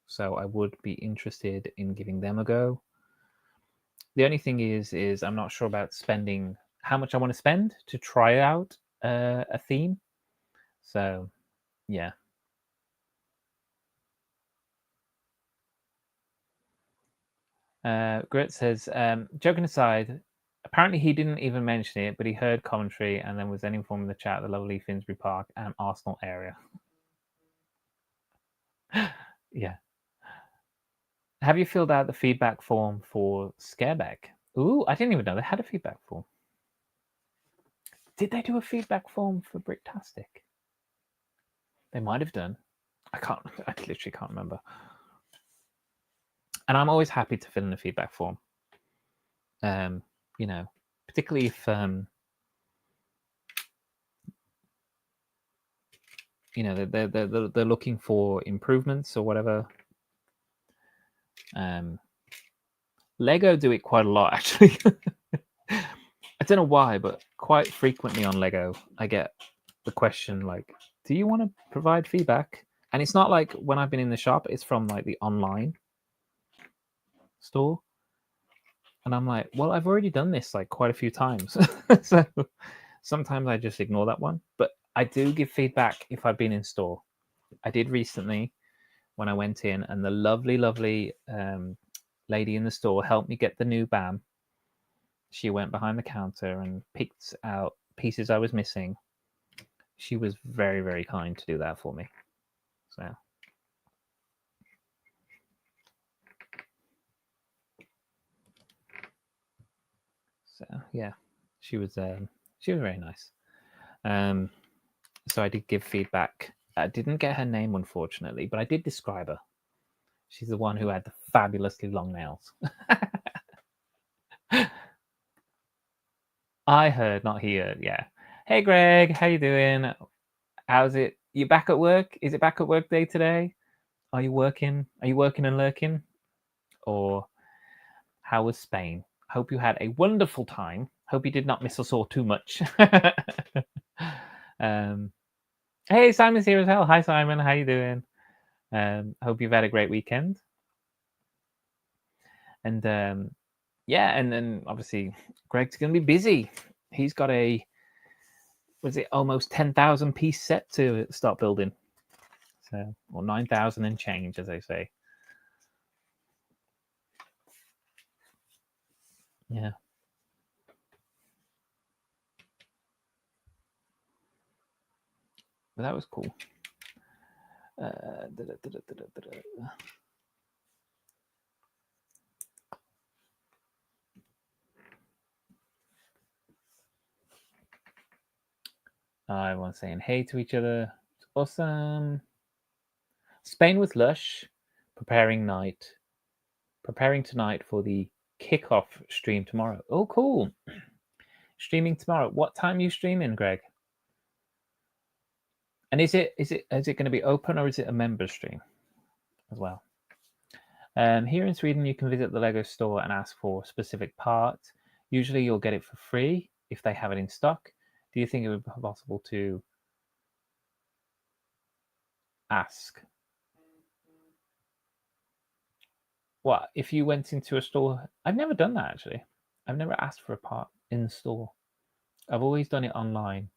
S1: So I would be interested in giving them a go. The only thing is I'm not sure about spending how much I want to spend to try out a theme. So, yeah. Grit says, joking aside, apparently he didn't even mention it, but he heard commentary and then was then informed in the chat the lovely Finsbury Park and Arsenal area. Yeah. Have you filled out the feedback form for Scareback? Ooh, I didn't even know they had a feedback form. Did they do a feedback form for Bricktastic? They might have done. I literally can't remember. And I'm always happy to fill in a feedback form. You know, particularly if you know they're looking for improvements or whatever. Lego do it quite a lot, actually. I don't know why, but quite frequently on Lego, I get the question like, do you want to provide feedback? And it's not like when I've been in the shop, it's from like the online store. And I'm like, well, I've already done this like quite a few times. So sometimes I just ignore that one. But I do give feedback if I've been in store. I did recently when I went in, and the lovely lady in the store helped me get the new BAM. She went behind the counter and picked out pieces I was missing. She was very, very kind to do that for me. So yeah, she was very nice. So I did give feedback. I didn't get her name, unfortunately, but I did describe her. She's the one who had the fabulously long nails. I heard, not he heard. Yeah. Hey, Greg, how you doing? How's it? You back at work? Is it back at work day today? Are you working? Are you working and lurking? Or how was Spain? Hope you had a wonderful time. Hope you did not miss us all too much. Hey, Simon's here as well. Hi, Simon. How you doing? Hope you've had a great weekend. And yeah, and then obviously Greg's going to be busy. He's got a, was it almost 10,000 piece set to start building? So, or 9,000 and change, as they say. Yeah. But that was cool. Everyone's saying hey to each other. It's awesome. Spain was lush. Preparing tonight for the kickoff stream tomorrow. Oh, cool. Streaming tomorrow. What time are you streaming, Greg? And is it going to be open, or is it a member stream as well? Here in Sweden, you can visit the Lego store and ask for specific parts. Usually you'll get it for free if they have it in stock. Do you think it would be possible to ask? What, if you went into a store? I've never done that, actually. I've never asked for a part in the store. I've always done it online.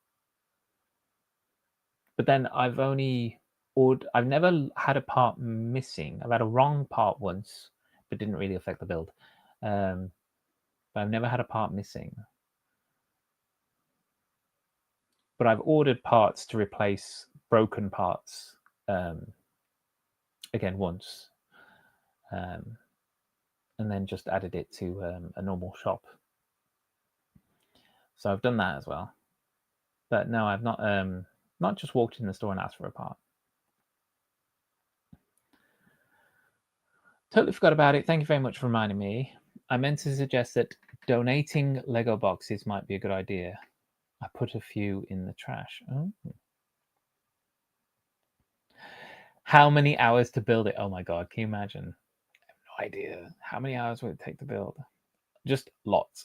S1: But then I've never had a part missing. I've had a wrong part once, but didn't really affect the build. But I've never had a part missing. But I've ordered parts to replace broken parts again once. And then just added it to a normal shop. So I've done that as well. But no, I've not just walked in the store and asked for a part. Totally forgot about it. Thank you very much for reminding me. I meant to suggest that donating Lego boxes might be a good idea. I put a few in the trash. Oh. How many hours to build it? Oh my God, can you imagine? I have no idea. How many hours would it take to build? Just lots.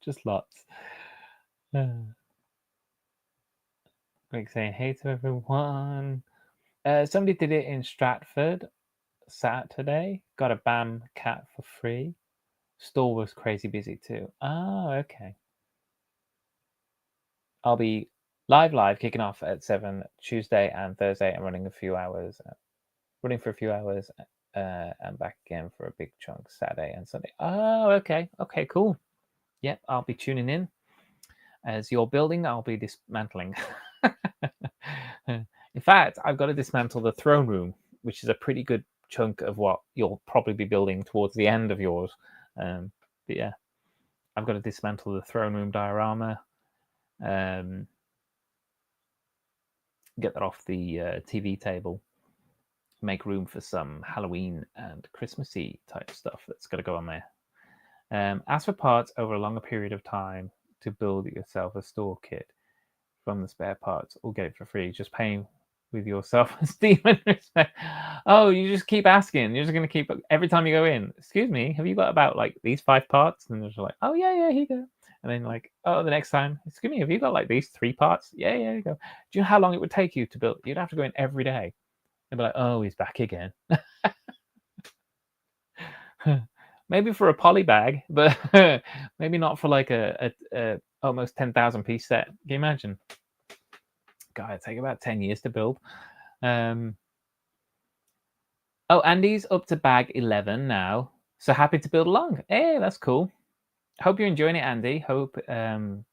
S1: Just lots. Greg saying hey to everyone. Somebody did it in Stratford Saturday. Got a BAM cat for free. Store was crazy busy too. Oh, okay. I'll be live kicking off at 7 Tuesday and Thursday and running for a few hours and back again for a big chunk Saturday and Sunday. Oh, okay, cool. Yep, I'll be tuning in. As you're building, I'll be dismantling. In fact, I've got to dismantle the throne room, which is a pretty good chunk of what you'll probably be building towards the end of yours. But yeah, I've got to dismantle the throne room diorama, get that off the TV table, make room for some Halloween and Christmassy type stuff that's got to go on there. Ask for parts over a longer period of time to build yourself a store kit from the spare parts, or get it for free. Just pay with your self-esteem and respect. Oh, you just keep asking. You're just going to keep, every time you go in, excuse me, have you got about like these 5 parts? And they're just like, oh yeah, here you go. And then like, oh, the next time, excuse me, have you got like these 3 parts? Yeah, you go. Do you know how long it would take you to build? You'd have to go in every day. They'd be like, oh, he's back again. Maybe for a poly bag, but maybe not for like a almost 10,000 piece set. Can you imagine? God, it'd take about 10 years to build. Oh, Andy's up to bag 11 now. So happy to build along. Hey, that's cool. Hope you're enjoying it, Andy. Hope you're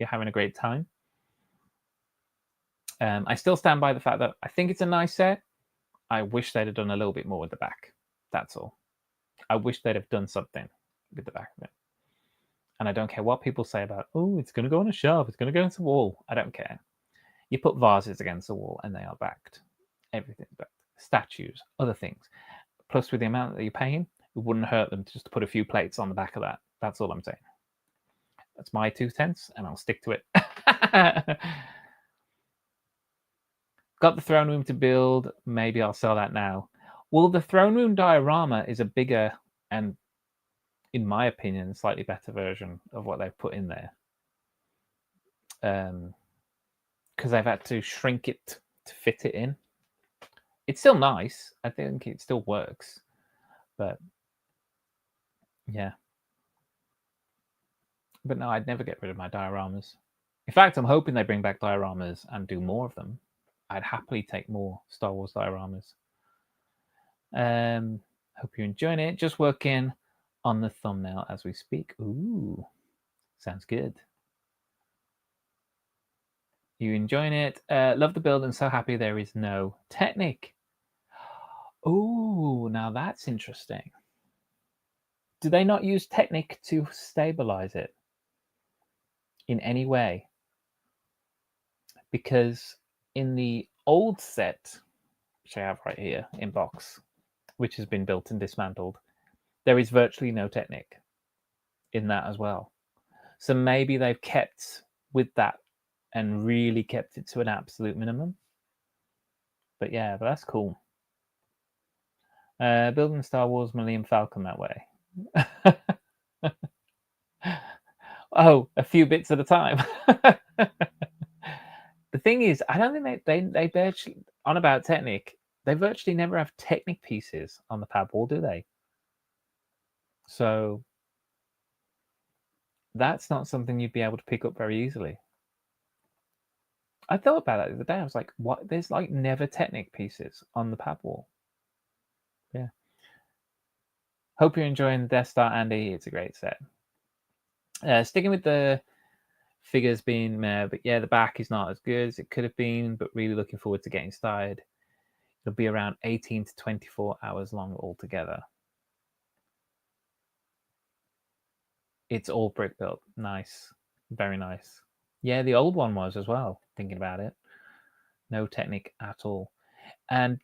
S1: having a great time. I still stand by the fact that I think it's a nice set. I wish they'd have done a little bit more with the back. That's all. I wish they'd have done something with the back of it. And I don't care what people say about, oh, it's going to go on a shelf. It's going to go into the wall. I don't care. You put vases against the wall and they are backed. Everything's backed. Statues, other things. Plus, with the amount that you're paying, it wouldn't hurt them just to put a few plates on the back of that. That's all I'm saying. That's my 2 cents, and I'll stick to it. Got the throne room to build. Maybe I'll sell that now. Well, the throne room diorama is a bigger and, in my opinion, slightly better version of what they've put in there. Because they've had to shrink it to fit it in. It's still nice. I think it still works. But, yeah. But no, I'd never get rid of my dioramas. In fact, I'm hoping they bring back dioramas and do more of them. I'd happily take more Star Wars dioramas. Hope you're enjoying it. Just working on the thumbnail as we speak. Ooh, sounds good. You enjoying it? Love the build and so happy there is no Technic. Ooh, now that's interesting. Do they not use Technic to stabilize it in any way? Because in the old set, which I have right here in box, which has been built and dismantled, there is virtually no Technic in that as well. So maybe they've kept with that and really kept it to an absolute minimum. But yeah, but that's cool. Building Star Wars Millennium Falcon that way. Oh, a few bits at a time. The thing is, I don't think they virtually, on about Technic, they virtually never have Technic pieces on the pad wall, do they? So that's not something you'd be able to pick up very easily. I thought about that the other day. I was like, what? There's like never Technic pieces on the pad wall. Yeah. Hope you're enjoying Death Star, Andy. It's a great set. Sticking with the figures being meh, but yeah, the back is not as good as it could have been, but really looking forward to getting started. It'll be around 18 to 24 hours long altogether. It's all brick built. Nice. Very nice. Yeah, the old one was as well, thinking about it. No Technic at all. And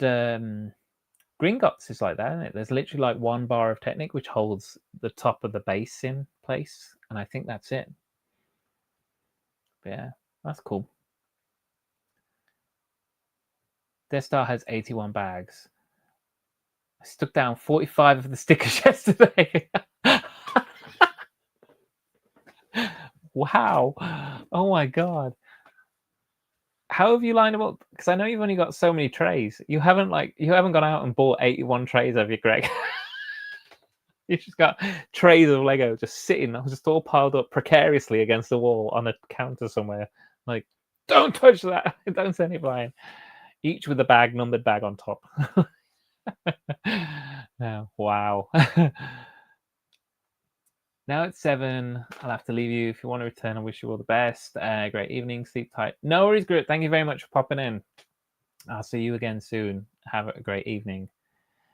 S1: Gringotts is like that, isn't it? There's literally like 1 bar of Technic, which holds the top of the base in place. And I think that's it. But yeah, that's cool. Death Star has 81 bags. I stuck down 45 of the stickers yesterday. Wow. Oh my God. How have you lined them up? Because I know you've only got so many trays. You haven't gone out and bought 81 trays, have you, Greg? You've just got trays of Lego just sitting, just all piled up precariously against the wall on a counter somewhere. Like, don't touch that. Don't send it flying. Each with a bag, numbered bag on top. Wow. Now it's 7. I'll have to leave you. If you want to return, I wish you all the best. Great evening. Sleep tight. No worries, Grit. Thank you very much for popping in. I'll see you again soon. Have a great evening.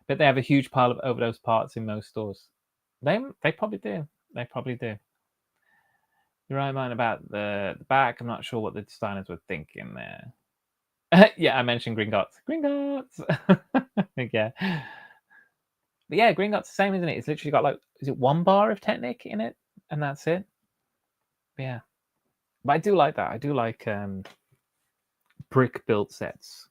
S1: But they have a huge pile of overdose parts in most stores. They probably do. They probably do. You're right, man, about the back. I'm not sure what the designers were thinking there. Yeah, I mentioned Gringotts. Gringotts! Yeah. But yeah, Gringotts the same, isn't it? It's literally got like, is it 1 bar of Technic in it? And that's it. But yeah. But I do like that. I do like brick built sets.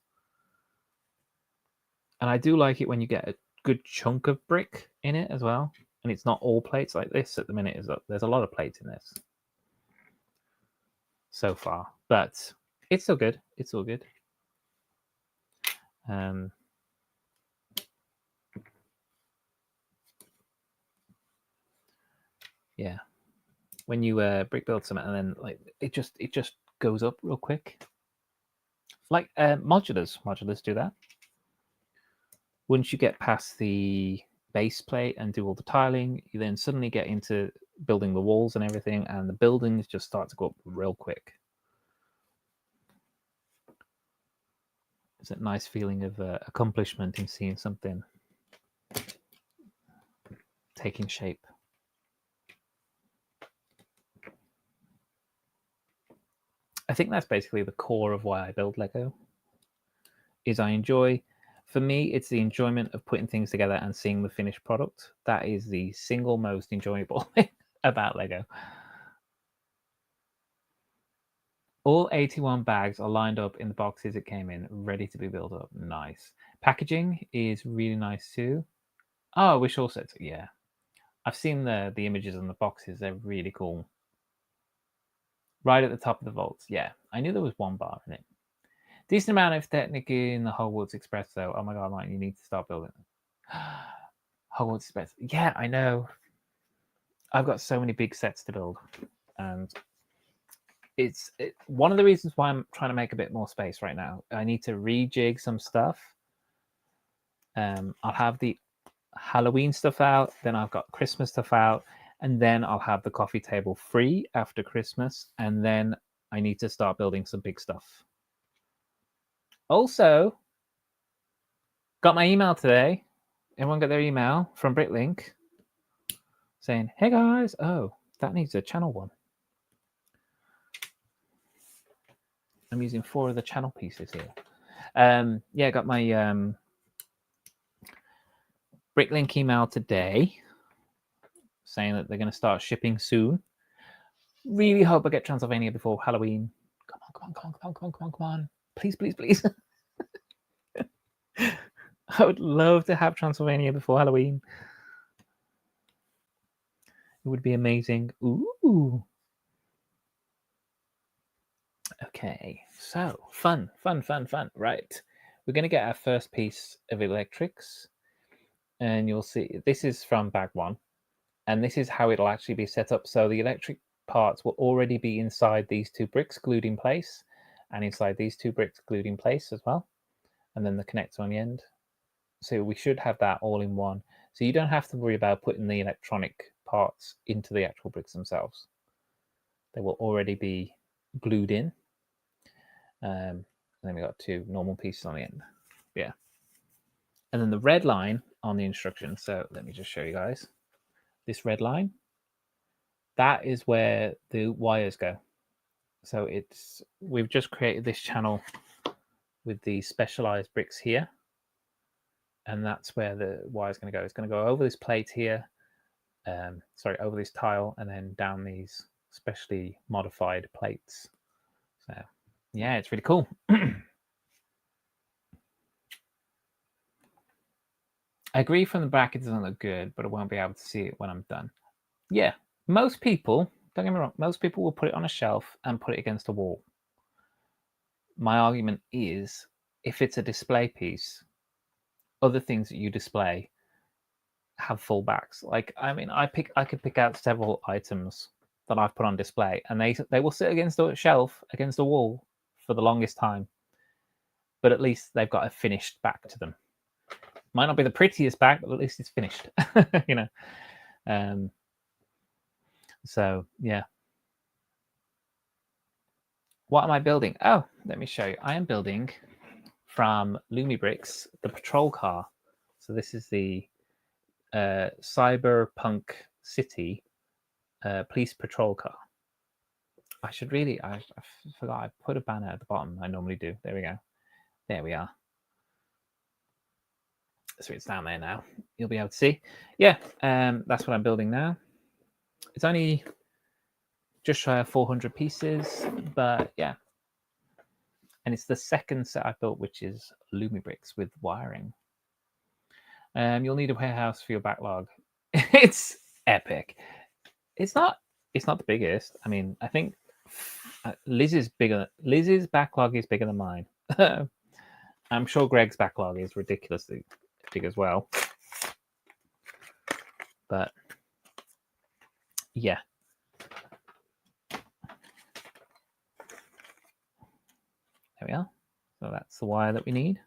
S1: And I do like it when you get a good chunk of brick in it as well. And it's not all plates like this at the minute. There's a lot of plates in this. so far, but it's still good. It's all good. Yeah, when you brick build something and then like it just goes up real quick. Like modulars do that. Once you get past the base plate and do all the tiling, you then suddenly get into building the walls and everything, and the buildings just start to go up real quick. It's a nice feeling of accomplishment in seeing something taking shape. I think that's basically the core of why I build Lego. Is I enjoy, for me, it's the enjoyment of putting things together and seeing the finished product. That is the single most enjoyable thing about Lego. All 81 bags are lined up in the boxes it came in, ready to be built up. Nice. Packaging is really nice too. Oh, wish all sets. Yeah. I've seen the images on the boxes. They're really cool. Right at the top of the vaults. Yeah. I knew there was one bar in it. Decent amount of Technic in the Hogwarts Express, though. Oh my god, Mike, you need to start building it. Hogwarts Express. Yeah, I know. I've got so many big sets to build. And it's one of the reasons why I'm trying to make a bit more space right now. I need to rejig some stuff. I'll have the Halloween stuff out, then I've got Christmas stuff out, and then I'll have the coffee table free after Christmas, and then I need to start building some big stuff. Also, got my email today. Everyone got their email from Bricklink saying, hey guys, oh, that needs a channel one. I'm using 4 of the channel pieces here. Yeah, got my Bricklink email today saying that they're going to start shipping soon. Really hope I get Transylvania before Halloween. Come on. Please. I would love to have Transylvania before Halloween. It would be amazing. Ooh. Okay, so fun. Right. We're going to get our first piece of electrics. And you'll see, this is from bag 1. And this is how it'll actually be set up. So the electric parts will already be inside these 2 bricks glued in place. And inside these 2 bricks glued in place as well. And then the connector on the end. So we should have that all in one. So you don't have to worry about putting the electronic parts into the actual bricks themselves. They will already be glued in. And then we got 2 normal pieces on the end. Yeah. And then the red line on the instructions. So let me just show you guys. This red line, that is where the wires go. So we've just created this channel with the specialized bricks here. And that's where the wire is going to go. It's going to go over this plate here, over this tile, and then down these specially modified plates. So, yeah, it's really cool. I agree from the back it doesn't look good, but I won't be able to see it when I'm done. Yeah, most people, don't get me wrong, most people will put it on a shelf and put it against a wall. My argument is, if it's a display piece, other things that you display have full backs. Like, I mean, I could pick out several items that I've put on display, and they will sit against a shelf, against a wall for the longest time. But at least they've got a finished back to them. Might not be the prettiest back, but at least it's finished. You know. So yeah. What am I building? Oh, let me show you. I am building from Lumibricks the patrol car. So this is the Cyberpunk City police patrol car. I forgot I put a banner at the bottom. I normally do. There we go. There we are. So it's down there now. You'll be able to see. Yeah, that's what I'm building now. It's only just shy of 400 pieces, but yeah. And it's the second set I've built, which is Lumibricks with wiring. You'll need a warehouse for your backlog. It's epic. It's not the biggest. I mean, I think Liz's backlog is bigger than mine. I'm sure Greg's backlog is ridiculously big as well. But yeah. There we are. So that's the wire that we need.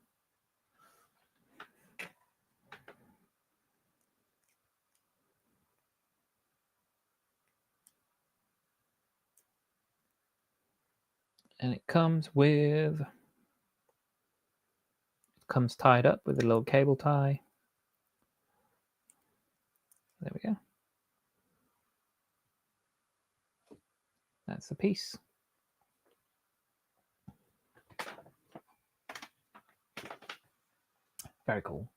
S1: And it comes tied up with a little cable tie. There we go. That's the piece. Very cool.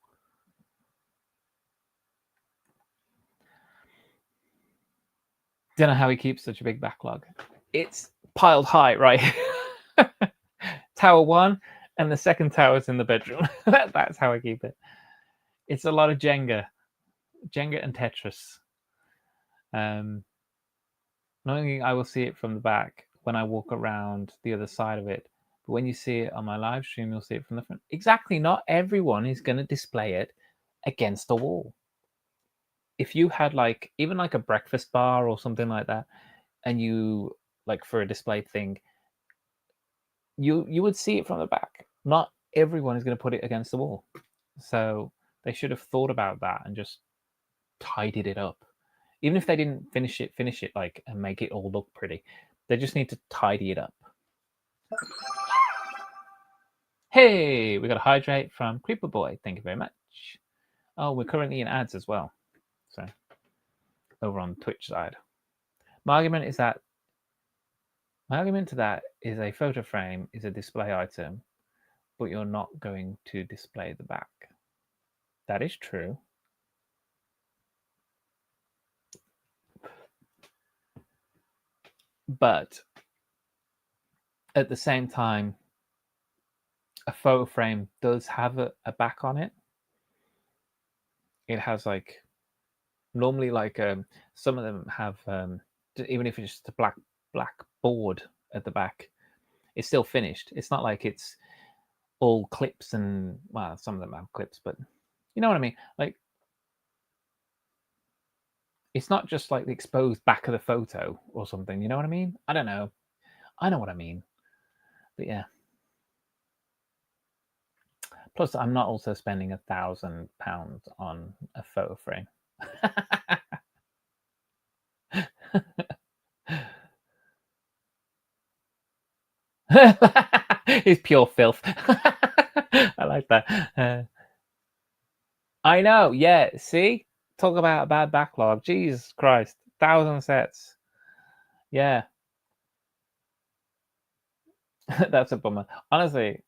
S1: Don't know how he keeps such a big backlog. It's piled high, right? Tower 1 and the second tower's in the bedroom. That's how I keep it. It's a lot of Jenga and Tetris. Knowing I will see it from the back when I walk around the other side of it. But when you see it on my live stream, you'll see it from the front. Exactly. Not everyone is going to display it against the wall. If you had like even like a breakfast bar or something like that, and you like for a display thing, you would see it from the back. Not everyone is going to put it against the wall. So they should have thought about that and just tidied it up. Even if they didn't finish it like and make it all look pretty. They just need to tidy it up. Hey, we got a hydrate from Creeper Boy. Thank you very much. Oh, we're currently in ads as well. So over on the Twitch side. My argument to that is a photo frame is a display item, but you're not going to display the back. That is true. But at the same time, a photo frame does have a back on it. It has like normally like some of them have even if it's just a black board at the back, it's still finished. It's not like it's all clips and well, some of them have clips, but you know what I mean. Like it's not just like the exposed back of the photo or something. You know what I mean? I don't know. I know what I mean. But yeah. Plus, I'm not also spending £1,000 on a photo frame. It's pure filth. I like that. I know. Yeah. See, talk about a bad backlog. Jesus Christ, 1,000 sets. Yeah. That's a bummer. Honestly,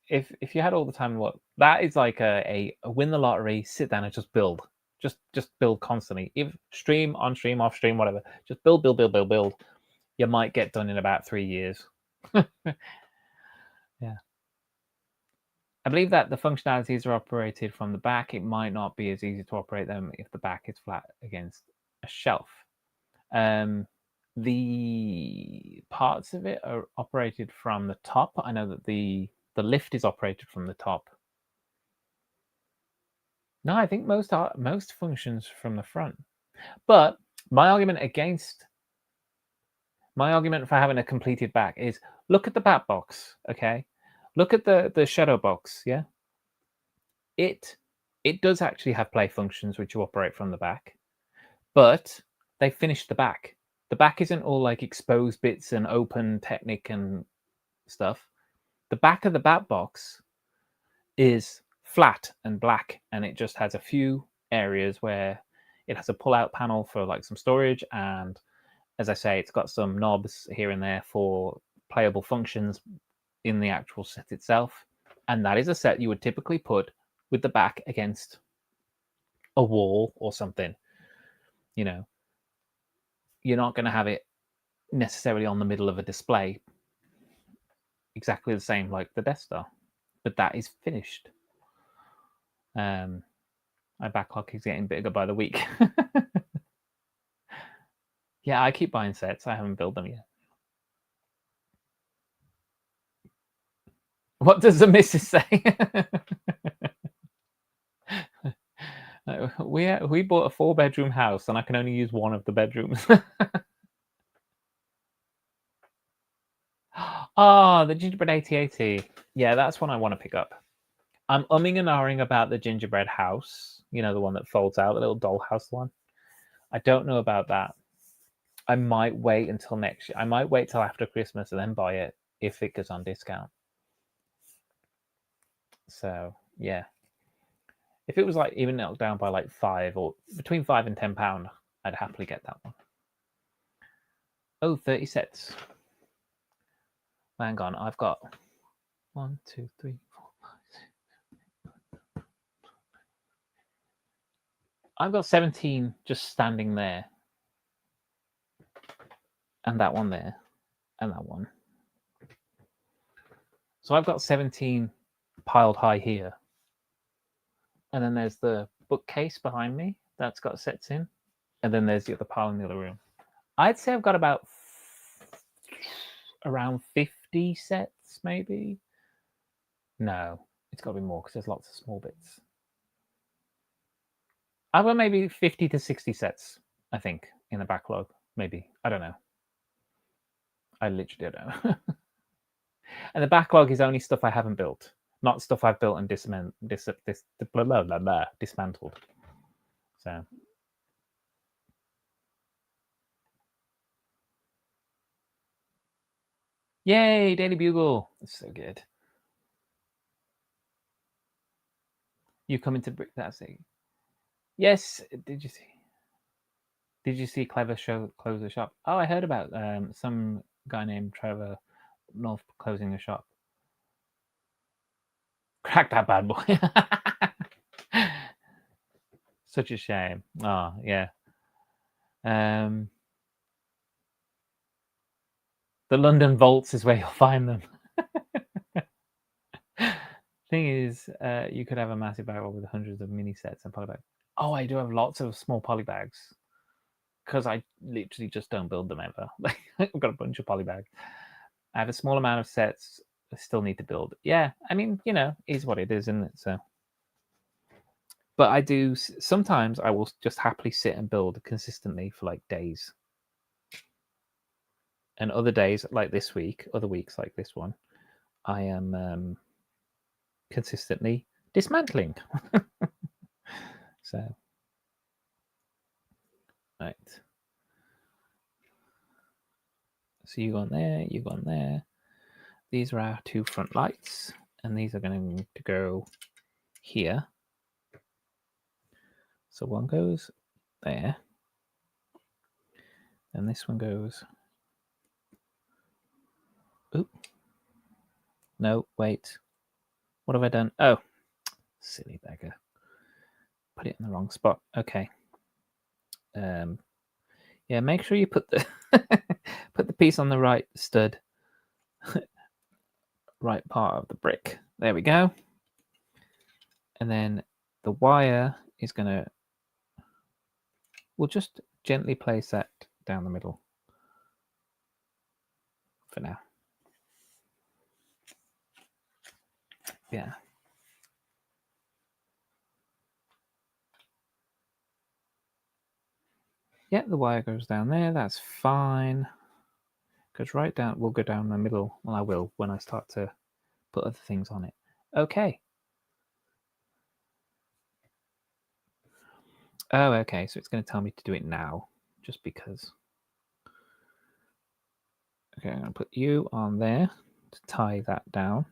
S1: if you had all the time, what that is like a win the lottery, sit down and just build. Just build constantly. If stream, on stream, off stream, whatever. Just build. You might get done in about 3 years. Yeah. I believe that the functionalities are operated from the back. It might not be as easy to operate them if the back is flat against a shelf. The parts of it are operated from the top. I know that the lift is operated from the top. No, I think most functions from the front. But my argument for having a completed back is look at the back box, okay? Look at the shadow box, yeah? It does actually have play functions which you operate from the back, but they finished the back. The back isn't all like exposed bits and open technic and stuff. The back of the back box is flat and black, and it just has a few areas where it has a pull-out panel for like some storage, and as I say, it's got some knobs here and there for playable functions in the actual set itself. And that is a set you would typically put with the back against a wall or something. You know, you're not going to have it necessarily on the middle of a display exactly the same like the Death Star, but that is finished. My backlog is getting bigger by the week. Yeah, I keep buying sets. I haven't built them yet. What does the missus say? We bought a 4-bedroom house and I can only use one of the bedrooms. Oh, the gingerbread 8080. Yeah, that's one I want to pick up. I'm umming and ahhing about the gingerbread house. You know, the one that folds out, the little dollhouse one. I don't know about that. I might wait until next year. I might wait till after Christmas and then buy it if it goes on discount. So, yeah. If it was like even knocked down by like £5 or between £5 and £10, I'd happily get that one. Oh, 30 sets. Hang on, I've got 1, 2, 3, 4, 5, 6. I've got 17 just standing there. And that one there. And that one. So I've got 17 piled high here. And then there's the bookcase behind me that's got sets in. And then there's the other pile in the other room. I'd say I've got about around 50 sets, maybe. No, it's got to be more because there's lots of small bits. I've got maybe 50 to 60 sets, I think, in the backlog. Maybe. I don't know. I literally don't know. And the backlog is only stuff I haven't built, not stuff I've built and dismantled. So. Yay, Daily Bugle. It's so good. You come into Brick, that's it. Yes, did you see Clever close the shop? Oh, I heard about some guy named Trevor North closing the shop. Crack that bad boy. Such a shame. Oh, yeah. The London vaults is where you'll find them. Thing is, you could have a massive bag with hundreds of mini sets and polybags. Oh, I do have lots of small polybags because I literally just don't build them ever. I've got a bunch of polybags. I have a small amount of sets I still need to build. Yeah, I mean, you know, is what it is, isn't it? So, but I do sometimes I will just happily sit and build consistently for like days. And other days, like this week, other weeks like this one, I am consistently dismantling. So, right. So you go on there, you go on there. These are our 2 front lights, and these are going to go here. So one goes there, and this one goes. Oop. No, wait. What have I done? Oh, silly beggar. Put it in the wrong spot. Okay. Yeah, make sure you put the put the piece on the right stud, right part of the brick. There we go. And then the wire is gonna. We'll just gently place that down the middle for now. Yeah. Yeah, the wire goes down there. That's fine. Goes right down. We'll go down the middle. Well, I will when I start to put other things on it. Okay. Oh, okay. So it's going to tell me to do it now, just because. Okay, I'm going to put you on there to tie that down.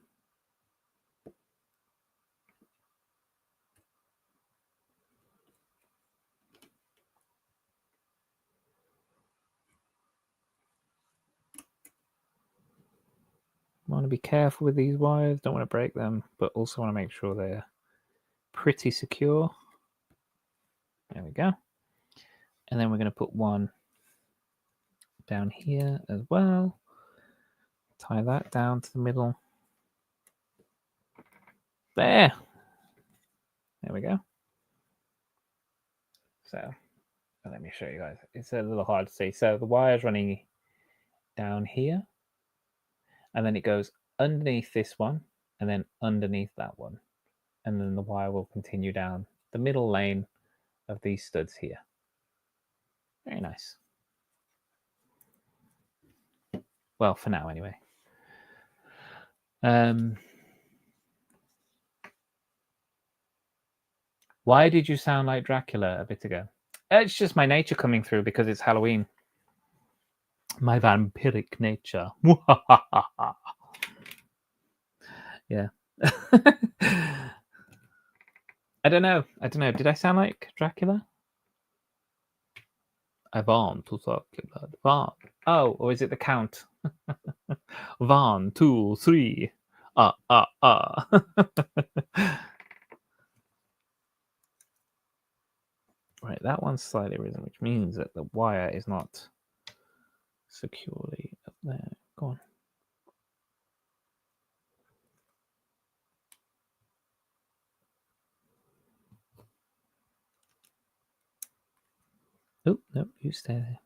S1: Want to be careful with these wires, don't want to break them, but also want to make sure they're pretty secure. There we go. And then we're going to put one down here as well. Tie that down to the middle. There. There we go. So let me show you guys. It's a little hard to see. So the wire's running down here. And then it goes underneath this one and then underneath that one. And then the wire will continue down the middle lane of these studs here. Very nice. Well, for now anyway. Why did you sound like Dracula a bit ago? It's just my nature coming through because it's Halloween. My vampiric nature. Yeah. I don't know. Did I sound like Dracula? I want to talk about Van. Oh, or is it the count? 1, 2, 3. Right, that one's slightly risen, which means that the wire is not securely up there. Go on. Oh, no, you stay there.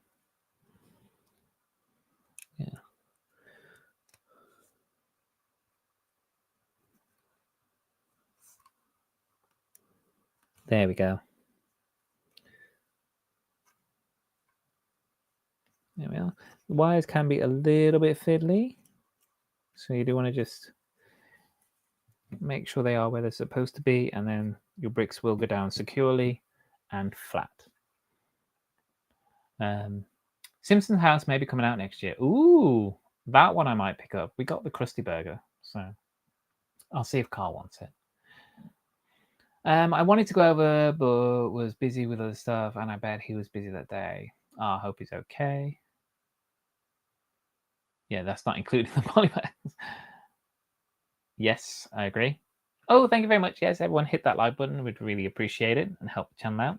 S1: Yeah. There we go. There we are. The wires can be a little bit fiddly, so you do want to just make sure they are where they're supposed to be, and then your bricks will go down securely and flat. Simpsons House may be coming out next year. Ooh, that one I might pick up. We got the Krusty Burger, so I'll see if Carl wants it. I wanted to go over, but was busy with other stuff, and I bet he was busy that day. I hope he's okay. Yeah, that's not including the polybags. Yes, I agree. Oh, thank you very much. Yes, everyone hit that like button. We'd really appreciate it and help the channel out.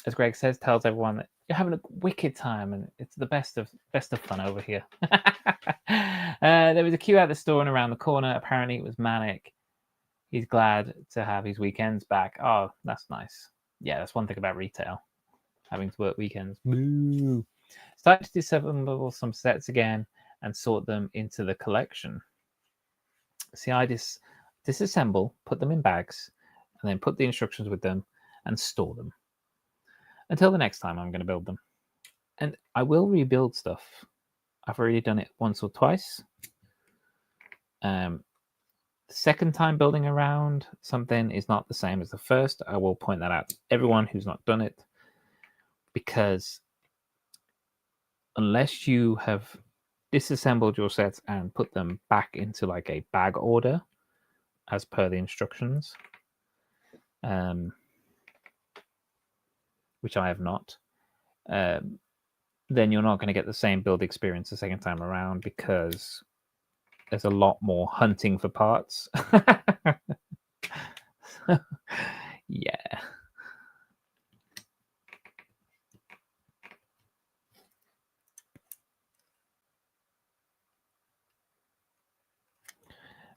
S1: As Greg says, tells everyone that you're having a wicked time and it's the best of fun over here. There was a queue at the store and around the corner. Apparently it was manic. He's glad to have his weekends back. Oh, that's nice. Yeah, that's one thing about retail. Having to work weekends. Boo. Started to disassemble some sets again and sort them into the collection. See, I disassemble, put them in bags, and then put the instructions with them and store them. Until the next time I'm going to build them. And I will rebuild stuff. I've already done it once or twice. The second time building around something is not the same as the first. I will point that out to everyone who's not done it. Because unless you have disassembled your sets and put them back into like a bag order as per the instructions, which I have not, then you're not going to get the same build experience the second time around because there's a lot more hunting for parts. Yeah.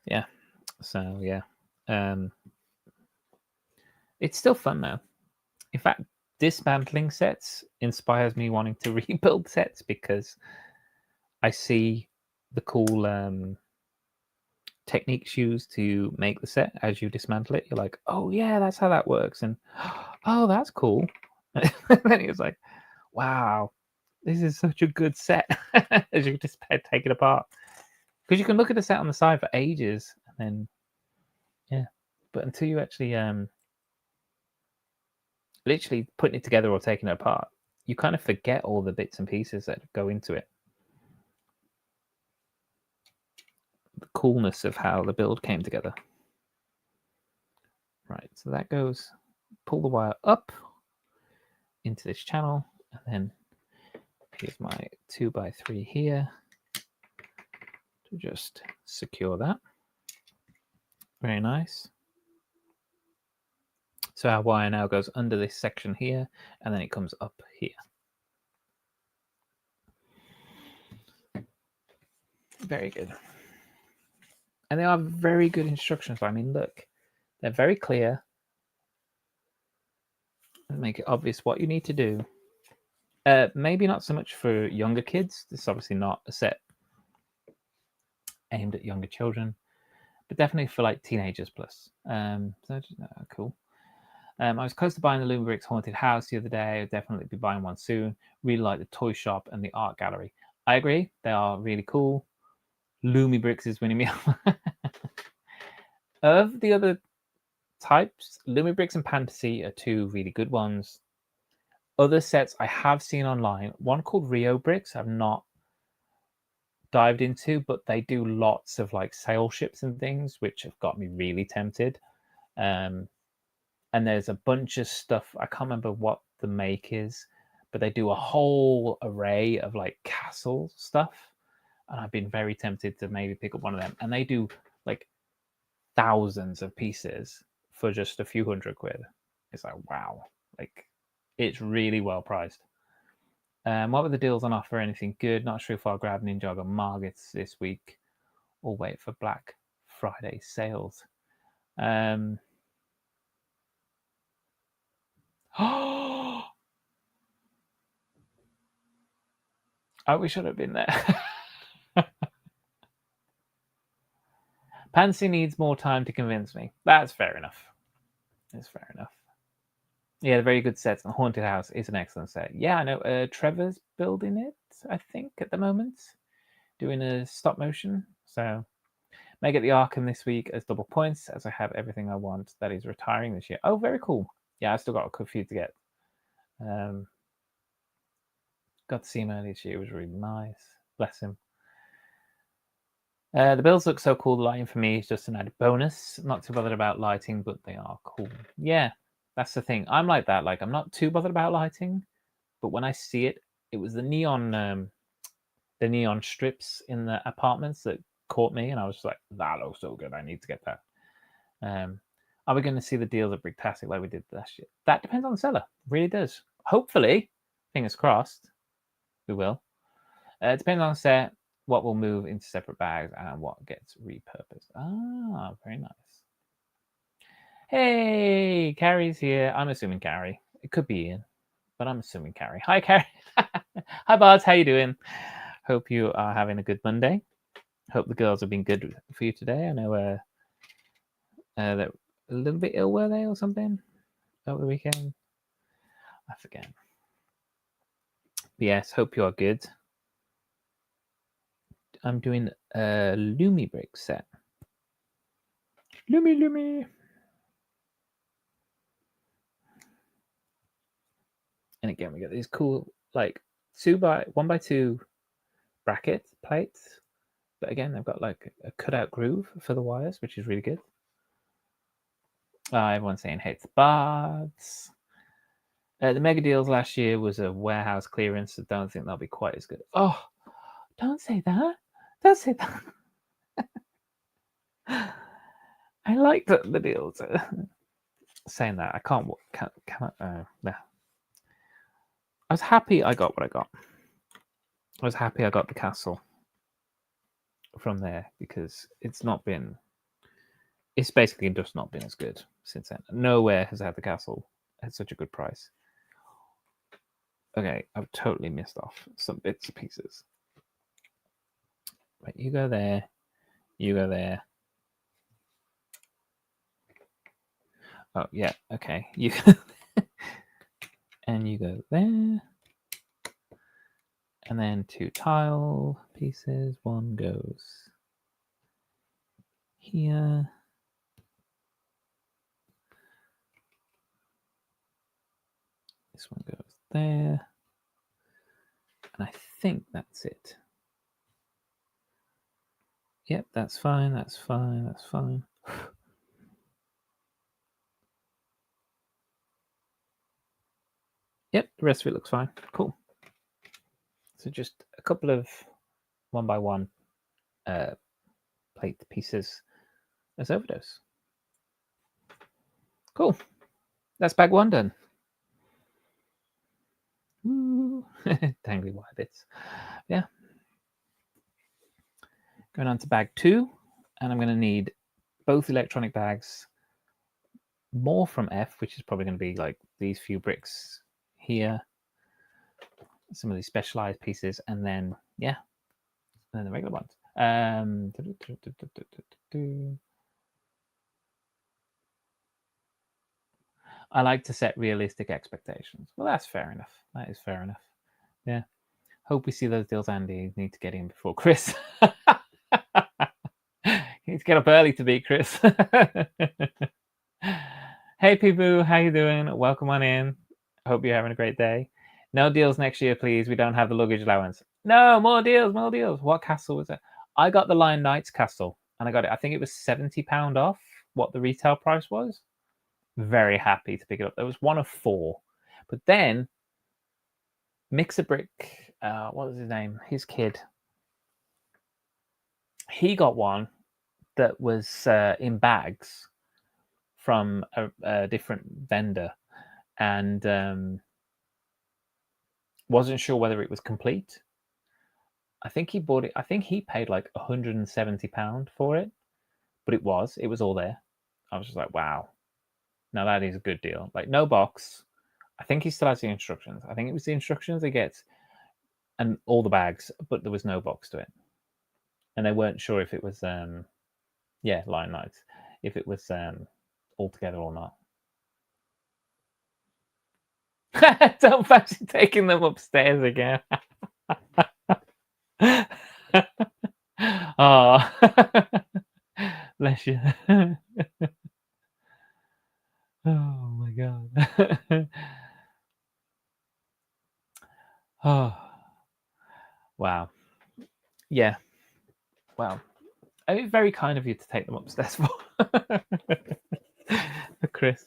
S1: Yeah. So, yeah. It's still fun now. In fact, dismantling sets inspires me wanting to rebuild sets because I see the cool techniques used to make the set as you dismantle it. You're like, oh yeah, that's how that works, and oh, that's cool. And then he was like, wow, this is such a good set as you just take it apart, because you can look at the set on the side for ages and then yeah, but until you actually literally putting it together or taking it apart, you kind of forget all the bits and pieces that go into it. The coolness of how the build came together. Right, so that goes, pull the wire up into this channel, and then here's my 2x3 here to just secure that. Very nice. So our wire now goes under this section here, and then it comes up here. Very good. And they are very good instructions. I mean, look, they're very clear. And make it obvious what you need to do. Maybe not so much for younger kids. This is obviously not a set aimed at younger children. but definitely for like teenagers plus. Cool. I was close to buying the Lumibricks haunted house the other day. I'll definitely be buying one soon. Really like the toy shop and the art gallery. I agree. They are really cool. Lumibricks is winning me over. Of the other types, Lumibricks and Fantasy are two really good ones. Other sets I have seen online, one called Rio Bricks, I've not dived into, but they do lots of like sail ships and things, which have got me really tempted. And there's a bunch of stuff. I can't remember what the make is, but they do a whole array of like castle stuff. And I've been very tempted to maybe pick up one of them. And they do like thousands of pieces for just a few £100. It's like, wow, like it's really well priced. What were the deals on offer? Anything good? Not sure if I'll grab Ninjago or Margits this week or wait for Black Friday sales. I wish I'd have been there. Pansy needs more time to convince me. That's fair enough. That's fair enough. Yeah, the very good sets. And Haunted House is an excellent set. Yeah, I know. Trevor's building it, I think, at the moment. Doing a stop motion. So may get the Arkham this week as double points, as I have everything I want that is retiring this year. Oh, very cool. Yeah, I still got a few to get. Got to see him earlier this year. It was really nice. Bless him. The builds look so cool. The lighting for me is just an added bonus. Not too bothered about lighting, but they are cool. Yeah, that's the thing. I'm like that. Like, I'm not too bothered about lighting, but when I see it, it was the neon strips in the apartments that caught me, and I was just like, that looks so good. I need to get that. Are we going to see the deals at Bricktastic like we did last year? That depends on the seller. It really does. Hopefully, fingers crossed, we will. It depends on the set, what will move into separate bags, and what gets repurposed. Ah, very nice. Hey, Carrie's here. I'm assuming Carrie. It could be Ian, but I'm assuming Carrie. Hi, Carrie. Hi, Bart. How you doing? Hope you are having a good Monday. Hope the girls have been good for you today. I know they're a little bit ill, were they, or something over the weekend? I forget. But yes, hope you are good. I'm doing a Lumibricks set. Lumi. And again, we got these cool, like 1x2 bracket plates. But again, they've got like a cutout groove for the wires, which is really good. Everyone's saying hates bards. The mega deals last year was a warehouse clearance, so don't think they'll be quite as good. Oh, don't say that. Don't say that. I like the deals. Saying that, I can't. I was happy I got what I got. I was happy I got the castle from there because it's basically just not been as good since then. Nowhere has had the castle at such a good price. Okay, I've totally missed off some bits and pieces. Right, you go there. You go there. Oh, yeah, okay. You go and you go there. And then 2 tile pieces. One goes here. This one goes there. And I think that's it. Yep, that's fine. That's fine. That's fine. Yep, the rest of it looks fine. Cool. So just a couple of 1x1 plate pieces as overdose. Cool. That's bag 1 done. Tangly wire bits. Yeah. Going on to bag 2, and I'm going to need both electronic bags, more from F, which is probably going to be like these few bricks here, some of these specialized pieces, and then, yeah, and then the regular ones. I like to set realistic expectations. Well, that's fair enough. That is fair enough. Yeah. Hope we see those deals, Andy. You need to get in before Chris. You need to get up early to beat Chris. Hey, Peeboo, how you doing? Welcome on in. Hope you're having a great day. No deals next year, please. We don't have the luggage allowance. No, more deals, more deals. What castle was it? I got the Lion Knights castle, and I got it. I think it was £70 off what the retail price was. Very happy to pick it up. There was one of 4, but then Mixabrick, what was his name? His kid. He got one that was in bags from a different vendor, and wasn't sure whether it was complete. I think he bought it. I think he paid like £170 for it, but it was all there. I was just like, wow, now that is a good deal. Like, no box. I think he still has the instructions. I think it was the instructions they get and all the bags, but there was no box to it. And they weren't sure if it was, Lion Knights, if it was all together or not. Don't fancy taking them upstairs again. Oh, bless you. Oh my God. Oh, wow. Yeah. Wow. I mean, very kind of you to take them upstairs for Chris.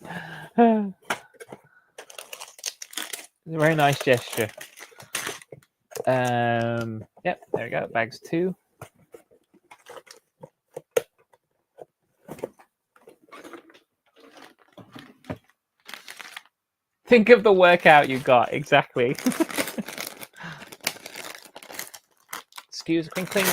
S1: It's a very nice gesture. Yep, there we go. Bags 2. Think of the workout you got, exactly. Excuse me, cling.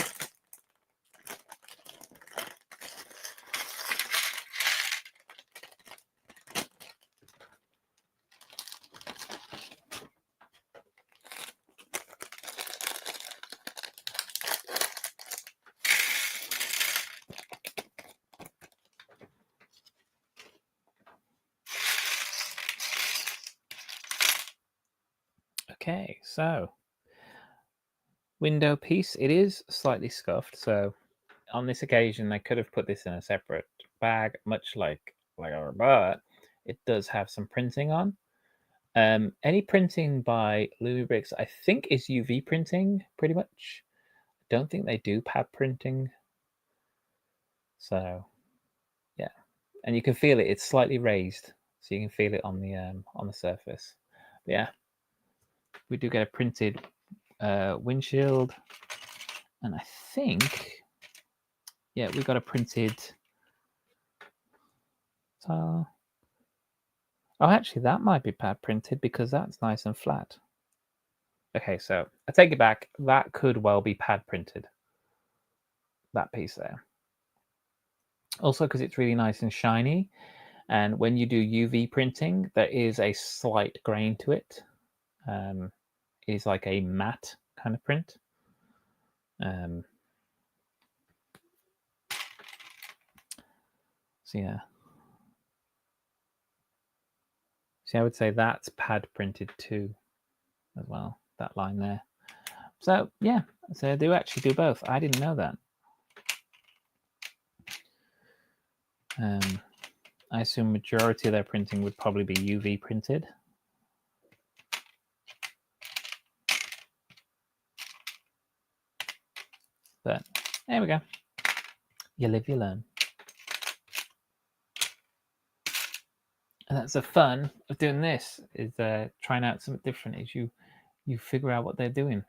S1: Okay, so window piece. It is slightly scuffed, so on this occasion I could have put this in a separate bag, much like our, but it does have some printing on. Any printing by Lumibricks, I think, is UV printing pretty much. I don't think they do pad printing. So yeah, and you can feel it. It's slightly raised, so you can feel it on the surface. But yeah, we do get a printed windshield, and I think, yeah, we got a printed tile. Oh, actually, that might be pad printed because that's nice and flat. Okay, so I take it back. That could well be pad printed. That piece there. Also, because it's really nice and shiny, and when you do UV printing, there is a slight grain to it. It is like a matte kind of print. So yeah. See, I would say that's pad printed too, as well. That line there. So yeah, so they do actually do both. I didn't know that. I assume majority of their printing would probably be UV printed. But there we go. You live, you learn. And that's the fun of doing this, is trying out something different, is you figure out what they're doing.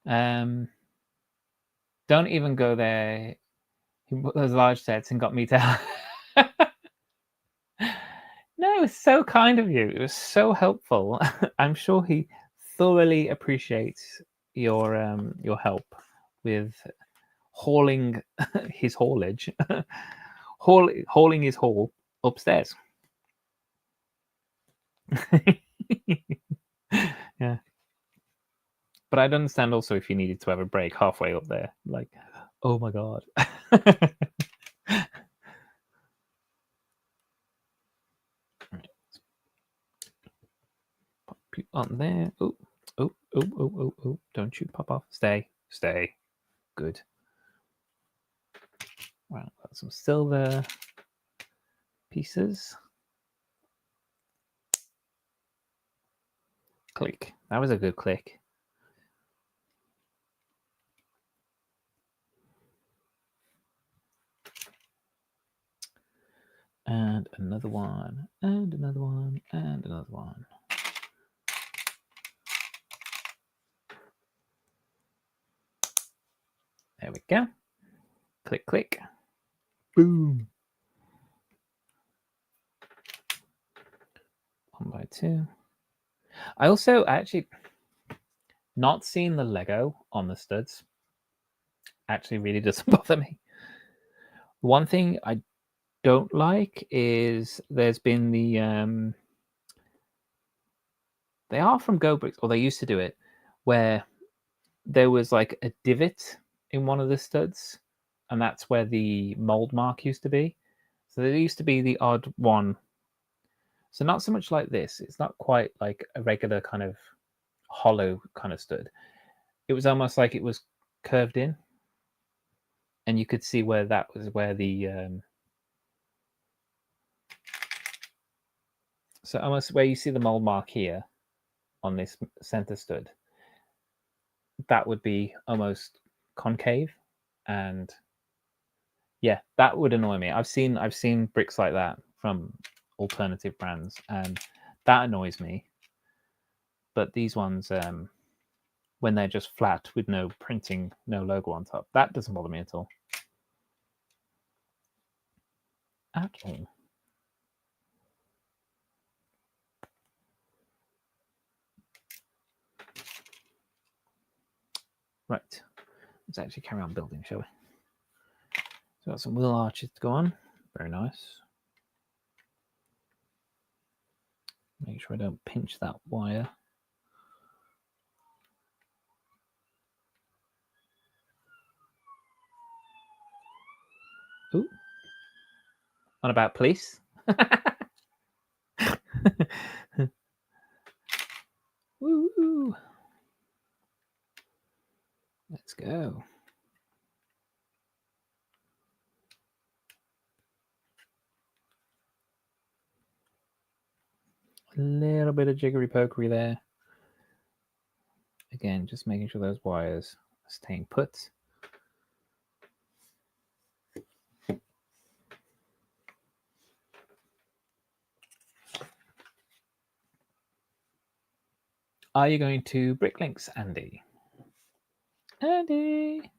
S1: Don't even go there. He bought those large sets and got me to No, it was so kind of you. It was so helpful. I'm sure he thoroughly appreciates your help with hauling his haulage, hauling his haul upstairs. Yeah. But I'd understand also if you needed to have a break halfway up there. Like, oh my God. on there. Oh, oh, oh, oh, oh, oh. Don't you pop off. Stay, stay. Good. Right, got some silver pieces. Click. That was a good click. And another one, and another one, and another one. There we go. Click, click. Boom. 1 by 2. I also actually not seeing the Lego on the studs actually really doesn't bother me. One thing I don't like is there's been the they are from GoBricks, or they used to do it, where there was like a divot in one of the studs, and that's where the mold mark used to be. So there used to be the odd one. So not so much like this. It's not quite like a regular kind of hollow kind of stud. It was almost like it was curved in, and you could see where that was where the so almost where you see the mold mark here on this center stud, that would be almost concave, and yeah, that would annoy me. I've seen bricks like that from alternative brands, and that annoys me. But these ones, when they're just flat with no printing, no logo on top, that doesn't bother me at all. At all. Right, let's actually carry on building, shall we? So got some wheel arches to go on. Very nice. Make sure I don't pinch that wire. Ooh. On about police. Woo! Let's go. A little bit of jiggery pokery there. Again, just making sure those wires are staying put. Are you going to Bricklinks, Andy? Andy!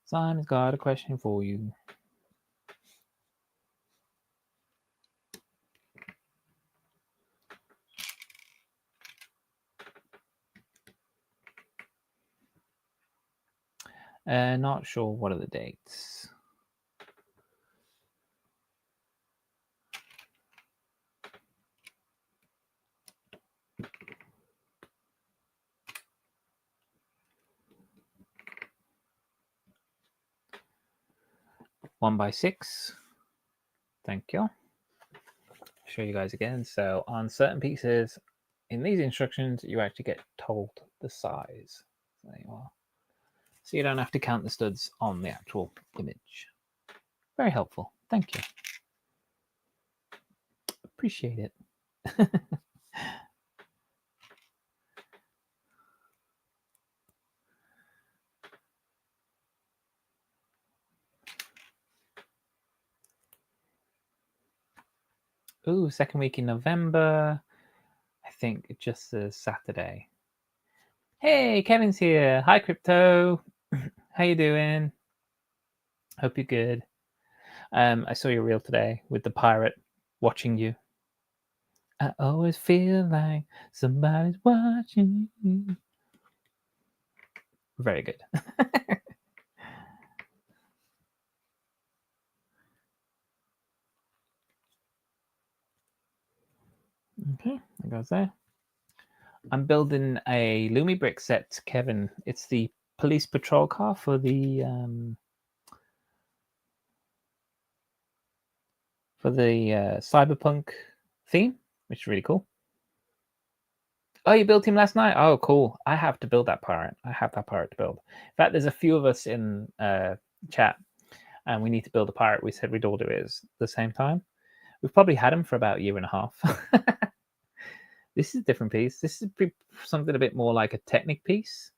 S1: Simon's got a question for you. Not sure what are the dates. One by 6. Thank you. Show you guys again. So on certain pieces in these instructions, you actually get told the size. There you are. So you don't have to count the studs on the actual image. Very helpful. Thank you. Appreciate it. Ooh, second week in November. I think it just says Saturday. Hey, Kevin's here. Hi, Crypto. How you doing? Hope you're good. I saw your reel today with the pirate watching you. I always feel like somebody's watching you. Very good. Okay, that goes there. I'm building a Lumibricks set, Kevin. It's the police patrol car for the Cyberpunk theme, which is really cool. Oh, you built him last night? Oh, cool. I have to build that pirate. I have that pirate to build. In fact, there's a few of us in chat, and we need to build a pirate. We said we'd all do it at the same time. We've probably had him for about a year and a half. This is a different piece. This is something a bit more like a Technic piece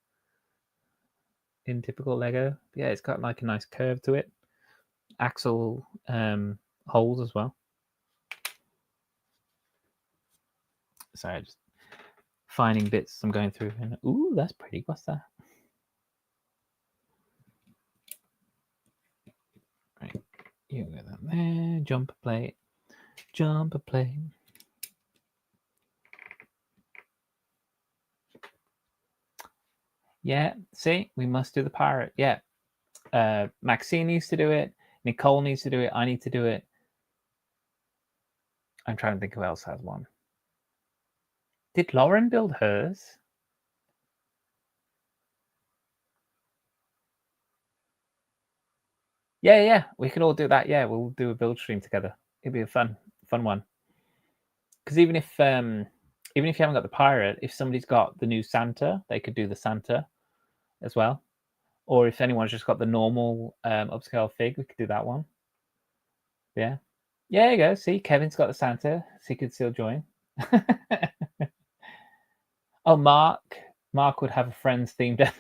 S1: in typical Lego. Yeah, it's got like a nice curve to it. Axle holes as well. Sorry, just finding bits I'm going through. And ooh, that's pretty. What's that? Right, you get that there. Jumper plate. Jumper plate. Yeah, see, we must do the pirate. Yeah. Maxine needs to do it. Nicole needs to do it. I need to do it. I'm trying to think who else has one. Did Lauren build hers? Yeah, we can all do that. Yeah, we'll do a build stream together. It'd be a fun one. Because even if you haven't got the pirate, if somebody's got the new Santa, they could do the Santa as well. Or if anyone's just got the normal upscale fig, we could do that one. Yeah. Yeah, there you go. See, Kevin's got the Santa, so he could still join. Oh, Mark would have a Friends themed.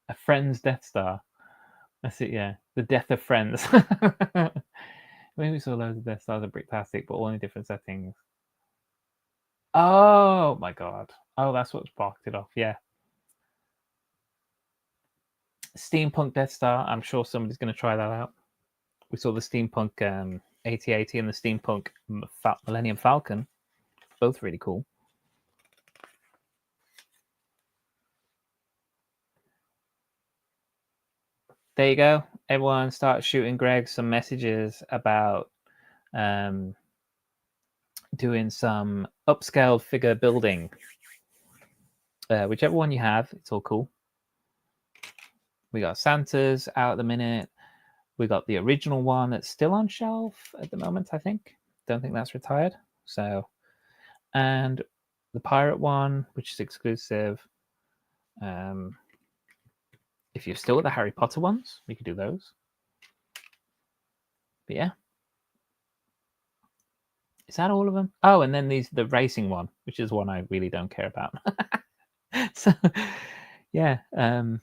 S1: A Friends Death Star. That's it. Yeah, the death of Friends. Maybe we saw loads of Death Stars of brick plastic, but all in different settings. Oh my god. Oh, that's what sparked it off. Yeah. Steampunk Death Star. I'm sure somebody's going to try that out. We saw the Steampunk AT-AT and the Steampunk Millennium Falcon. Both really cool. There you go. Everyone start shooting Greg some messages about doing some upscaled figure building. Whichever one you have, it's all cool. We got Santa's out at the minute. We got the original one that's still on shelf at the moment, I think. Don't think that's retired. So, and the pirate one, which is exclusive. If you're still with the Harry Potter ones, we could do those. But yeah. Is that all of them? Oh, and then the racing one, which is one I really don't care about. So, yeah, the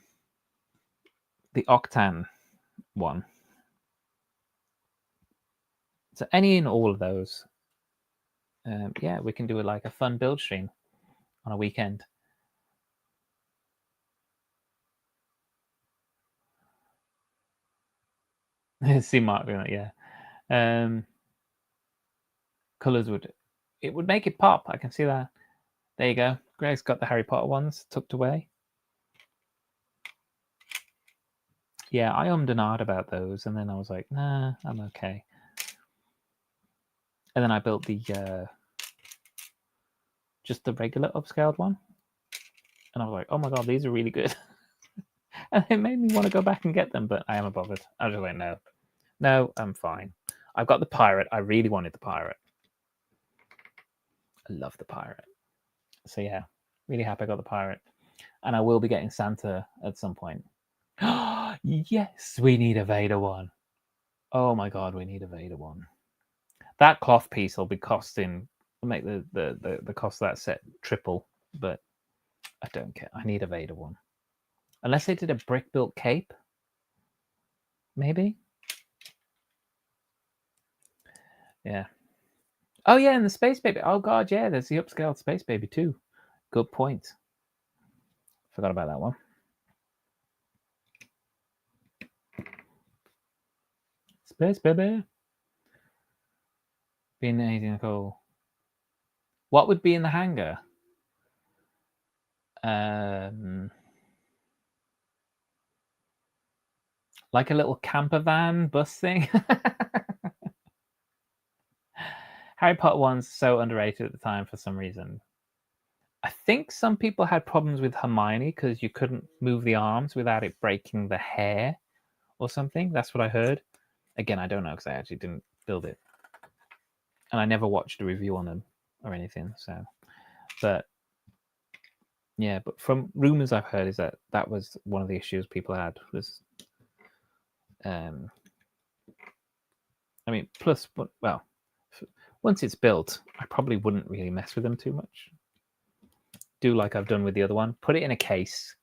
S1: Octan one. So any and all of those, yeah, we can do like a fun build stream on a weekend. See Mark doing that, yeah. Colors would make it pop. I can see that. There you go. Greg's got the Harry Potter ones tucked away. Yeah, I ummed and ahed about those, and then I was like, nah, I'm okay. And then I built the just the regular upscaled one, and I was like, oh my god, these are really good. And it made me want to go back and get them, but I haven't bothered. I was just like, no, I'm fine. I've got the pirate. I really wanted the pirate. I love the pirate. So yeah, really happy I got the pirate. And I will be getting Santa at some point. Yes, we need a Vader one. Oh my god, we need a Vader one. That cloth piece will be costing, make the cost of that set triple, but I don't care. I need a Vader one. Unless they did a brick built cape. Maybe. Yeah. Oh yeah, and the Space Baby. Oh god, yeah, there's the upscaled Space Baby too. Good point. Forgot about that one. Space Baby. Being anything cool. What would be in the hangar? Like a little camper van bus thing. Harry Potter one's so underrated at the time for some reason. I think some people had problems with Hermione because you couldn't move the arms without it breaking the hair or something. That's what I heard. Again, I don't know because I actually didn't build it, and I never watched a review on them or anything. So, but yeah, but from rumors I've heard is that that was one of the issues people had was, I mean, plus, well, once it's built, I probably wouldn't really mess with them too much. Do like I've done with the other one, put it in a case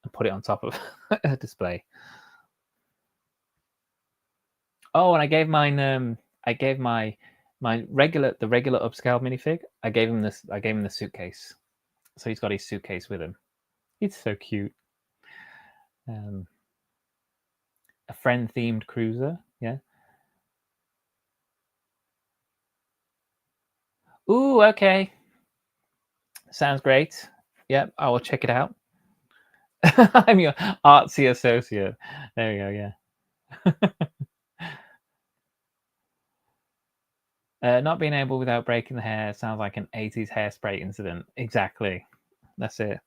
S1: and put it on top of a display. Oh, and I gave mine. I gave my regular upscale minifig. I gave him this. I gave him the suitcase, so he's got his suitcase with him. It's so cute. A friend themed cruiser. Yeah. Ooh, okay. Sounds great. Yep, I will check it out. I'm your artsy associate. There we go. Yeah. Not being able without breaking the hair sounds like an 80s hairspray incident. Exactly. That's it.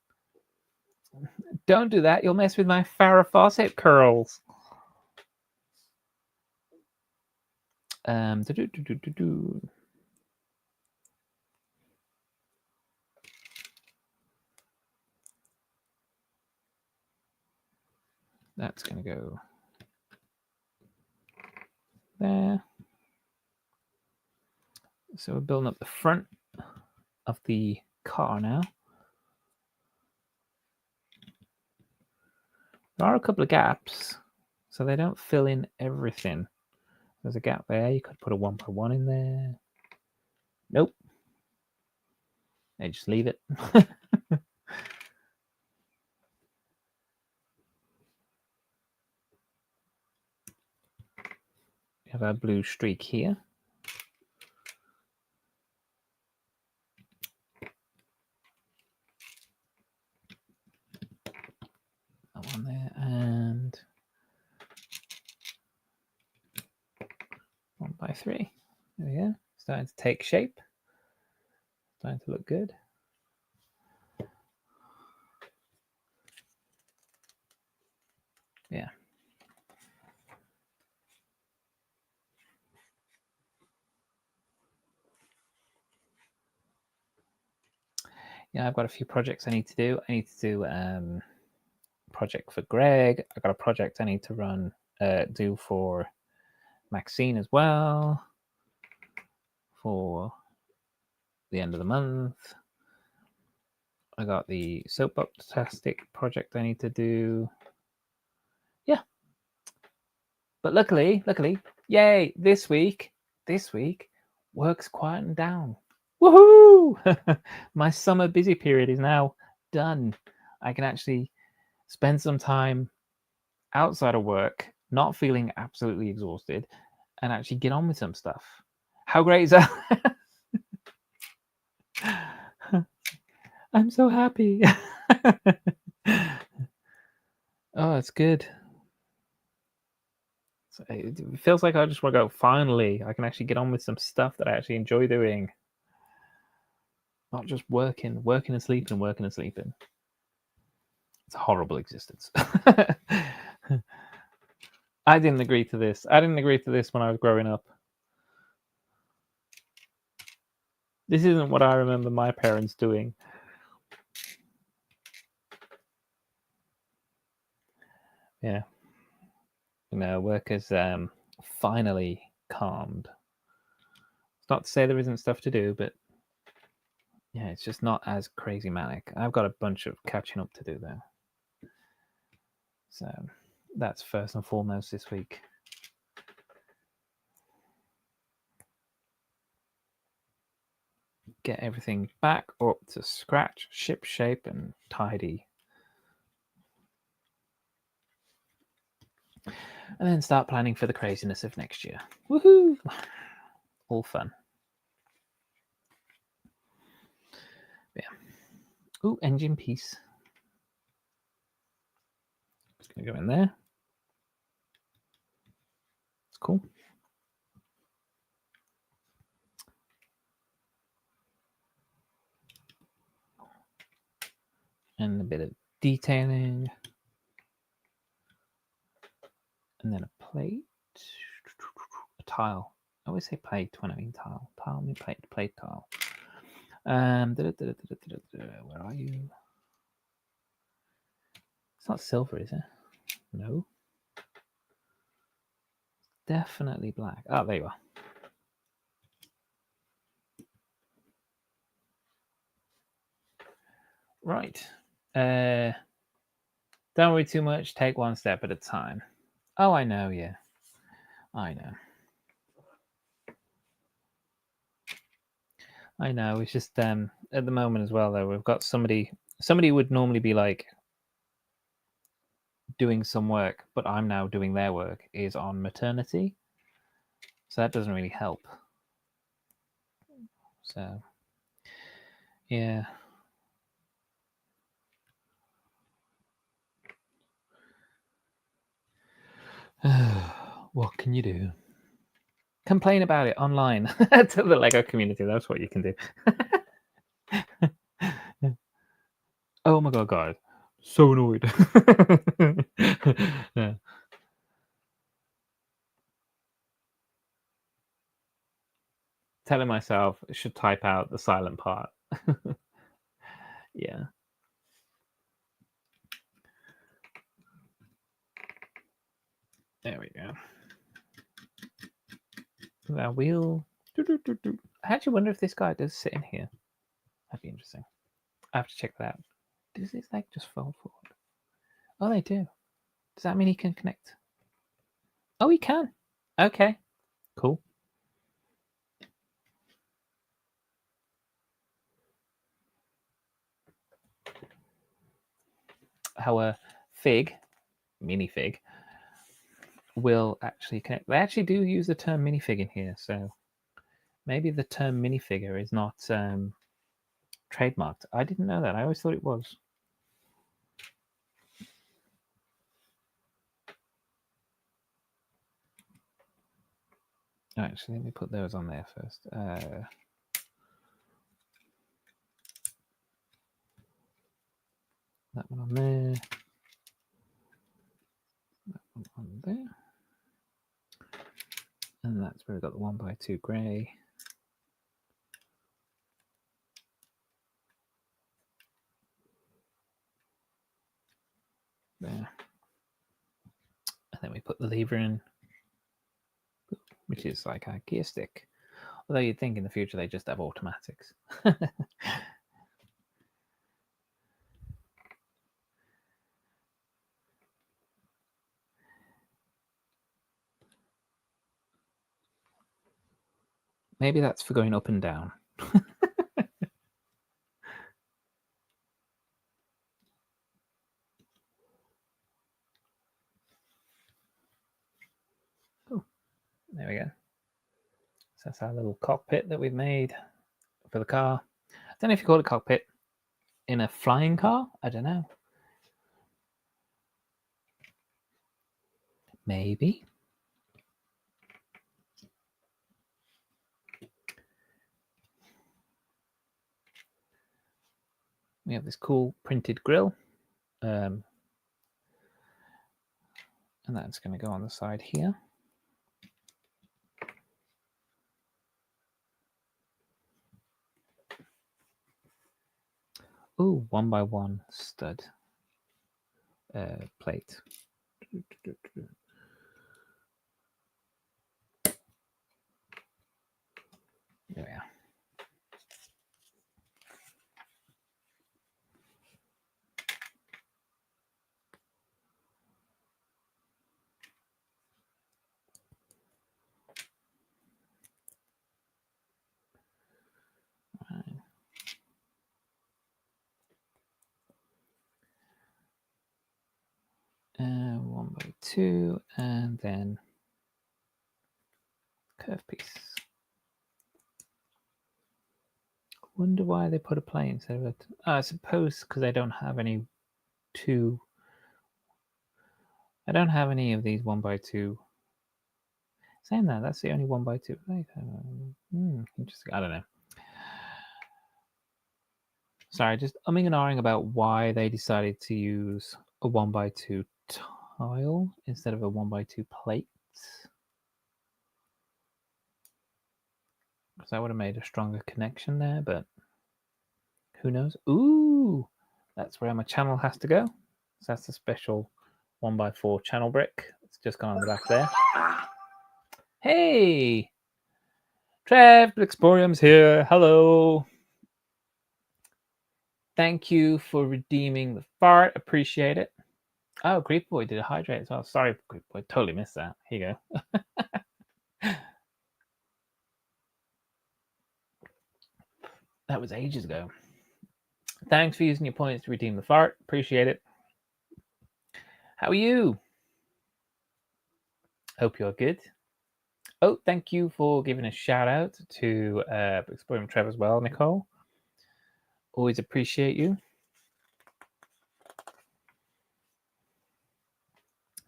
S1: Don't do that. You'll mess with my Farrah Fawcett curls. That's going to go there. So we're building up the front of the car now. There are a couple of gaps, so they don't fill in everything. There's a gap there. You could put a 1x1 in there. Nope. They just leave it. We have our blue streak here. That one there, and 1x3. There we go. Starting to take shape. Starting to look good. Yeah. Yeah, I've got a few projects I need to do. I need to do project for Greg. I got a project I need to run do for Maxine as well for the end of the month. I got the Soapbox-tastic project I need to do. Yeah. But luckily, yay, this week, work's quieting down. Woohoo! My summer busy period is now done. I can actually spend some time outside of work, not feeling absolutely exhausted, and actually get on with some stuff. How great is that? I'm so happy. Oh, it's good. So it feels like I just want to go, finally, I can actually get on with some stuff that I actually enjoy doing. Not just working and sleeping, working and sleeping. It's a horrible existence. I didn't agree to this. I didn't agree to this when I was growing up. This isn't what I remember my parents doing. Yeah. You know, work has finally calmed. It's not to say there isn't stuff to do, but yeah, it's just not as crazy manic. I've got a bunch of catching up to do though. So that's first and foremost this week. Get everything back up to scratch, ship shape, and tidy. And then start planning for the craziness of next year. Woohoo! All fun. Yeah. Ooh, engine piece. Just going to go in there. It's cool. And a bit of detailing. And then a plate. tile. I always say plate when I mean tile. Tile mean plate. Plate tile. Where are you? It's not silver, is it? No. Definitely black. Oh, there you are. Right. Don't worry too much. Take one step at a time. Oh, I know. Yeah, I know. I know. It's just at the moment as well, though, we've got somebody. Somebody would normally be like doing some work, but I'm now doing their work. Is on maternity, so that doesn't really help. So, yeah. What can you do? Complain about it online to the Lego community. That's what you can do. Oh my god, guys. So annoyed. Yeah. Telling myself I should type out the silent part. Yeah. There we go. That wheel. I actually wonder if this guy does sit in here. That'd be interesting. I have to check that out. Does his leg just fold forward? Oh, they do. Does that mean he can connect? Oh, he can. Okay. Cool. How a fig, minifig, will actually connect. They actually do use the term minifig in here, so maybe the term minifigure is not trademarked. I didn't know that. I always thought it was. Actually, let me put those on there first. That one on there. That one on there. And that's where we've got the 1x2 grey. There. And then we put the lever in, which is like a gear stick. Although you'd think in the future they just have automatics. Maybe that's for going up and down. Oh, there we go. So that's our little cockpit that we've made for the car. I don't know if you call it a cockpit in a flying car. I don't know. Maybe. We have this cool printed grill. And that's going to go on the side here. Ooh, 1x1 stud plate. There we are. Right. 1x2, and then curve piece. Wonder why they put a plate instead of it. I suppose because they don't have any two. I don't have any of these 1x2. Saying that, that's the only 1x2 plate. Interesting. I don't know. Sorry, just umming and ahhing about why they decided to use a 1x2 tile instead of a 1x2 plate. because that would have made a stronger connection there, but who knows? Ooh, that's where my channel has to go. So that's a special 1x4 channel brick. It's just gone on the back there. Hey, Trev, Blixporium's here. Hello. Thank you for redeeming the fart. Appreciate it. Oh, Creep Boy did a hydrate as well. Sorry, Creep Boy. Totally missed that. Here you go. That was ages ago. Thanks for using your points to redeem the fart. Appreciate it. How are you? Hope you're good. Oh, thank you for giving a shout out to Exploring Trev as well, Nicole. Always appreciate you.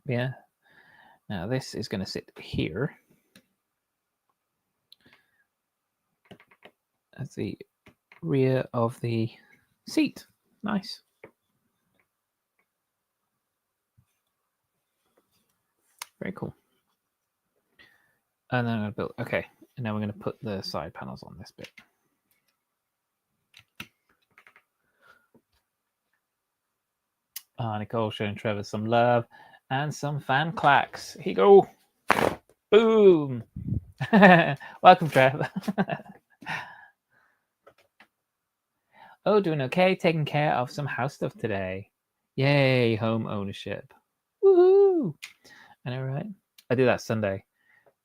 S1: Yeah. Now this is going to sit here as the rear of the seat. Nice. Very cool. And then I'm going to build. Okay. And now we're going to put the side panels on this bit. Nicole showing Trevor some love and some fan clacks. Here you go. Boom. Welcome, Trevor. Oh, doing okay. Taking care of some house stuff today. Yay, home ownership. Woohoo. I know, right? I did that Sunday.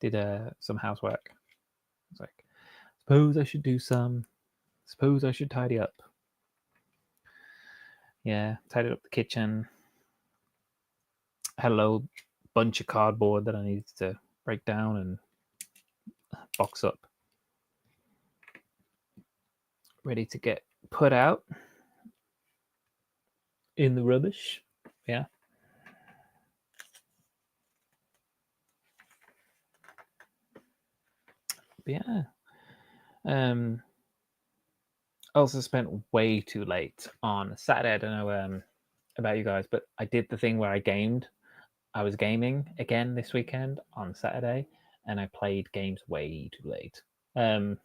S1: Did some housework. I was like, suppose I should do some. Suppose I should tidy up. Yeah, tidied up the kitchen. Had a little bunch of cardboard that I needed to break down and box up. Ready to get put out in the rubbish. Yeah. But yeah. Also spent way too late on Saturday. I don't know about you guys, but I did the thing where I gamed. I was gaming again this weekend on Saturday, and I played games way too late. I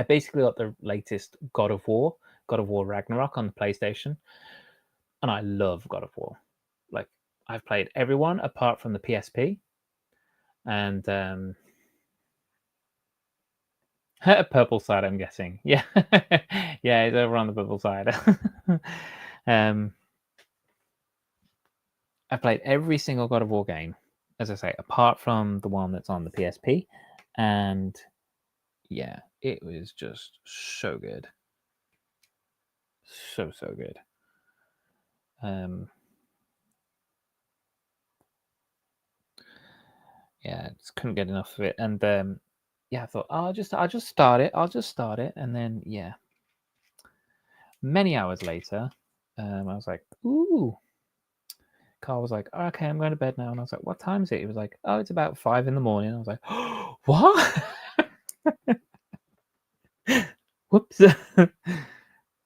S1: basically got the latest God of War Ragnarok on the PlayStation, and I love God of War. Like, I've played everyone apart from the PSP, and purple side, I'm guessing. Yeah, yeah, it's over on the purple side. I played every single God of War game, as I say, apart from the one that's on the PSP, and yeah, it was just so good, so good. Yeah, just couldn't get enough of it, and yeah, I thought, oh, I'll just start it. I'll just start it, and then yeah, many hours later, I was like, ooh. Carl was like, okay, I'm going to bed now. And I was like, what time is it? He was like, oh, it's about 5 a.m. I was like, oh, what? Whoops.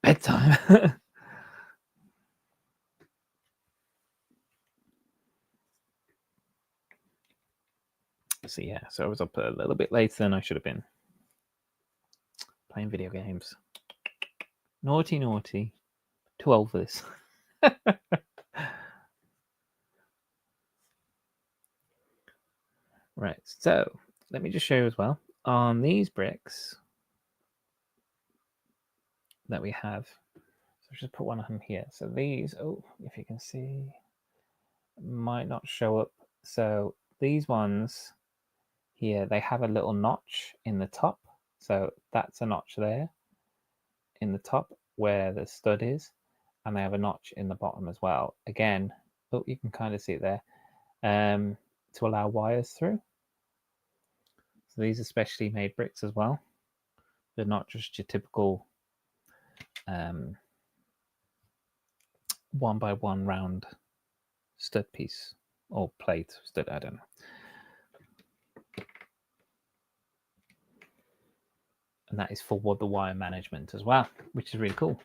S1: Bedtime. So yeah, so I was up a little bit later than I should have been. Playing video games. Naughty. Too old for this. Right, so let me just show you as well. On these bricks that we have, so just put one on here. So these, oh, if you can see, might not show up. So these ones here, they have a little notch in the top. So that's a notch there in the top where the stud is. And they have a notch in the bottom as well. Again, oh, you can kind of see it there, to allow wires through. So these are specially made bricks as well. They're not just your typical 1x1 round stud piece or plate stud, I don't know. And that is for the wire management as well, which is really cool.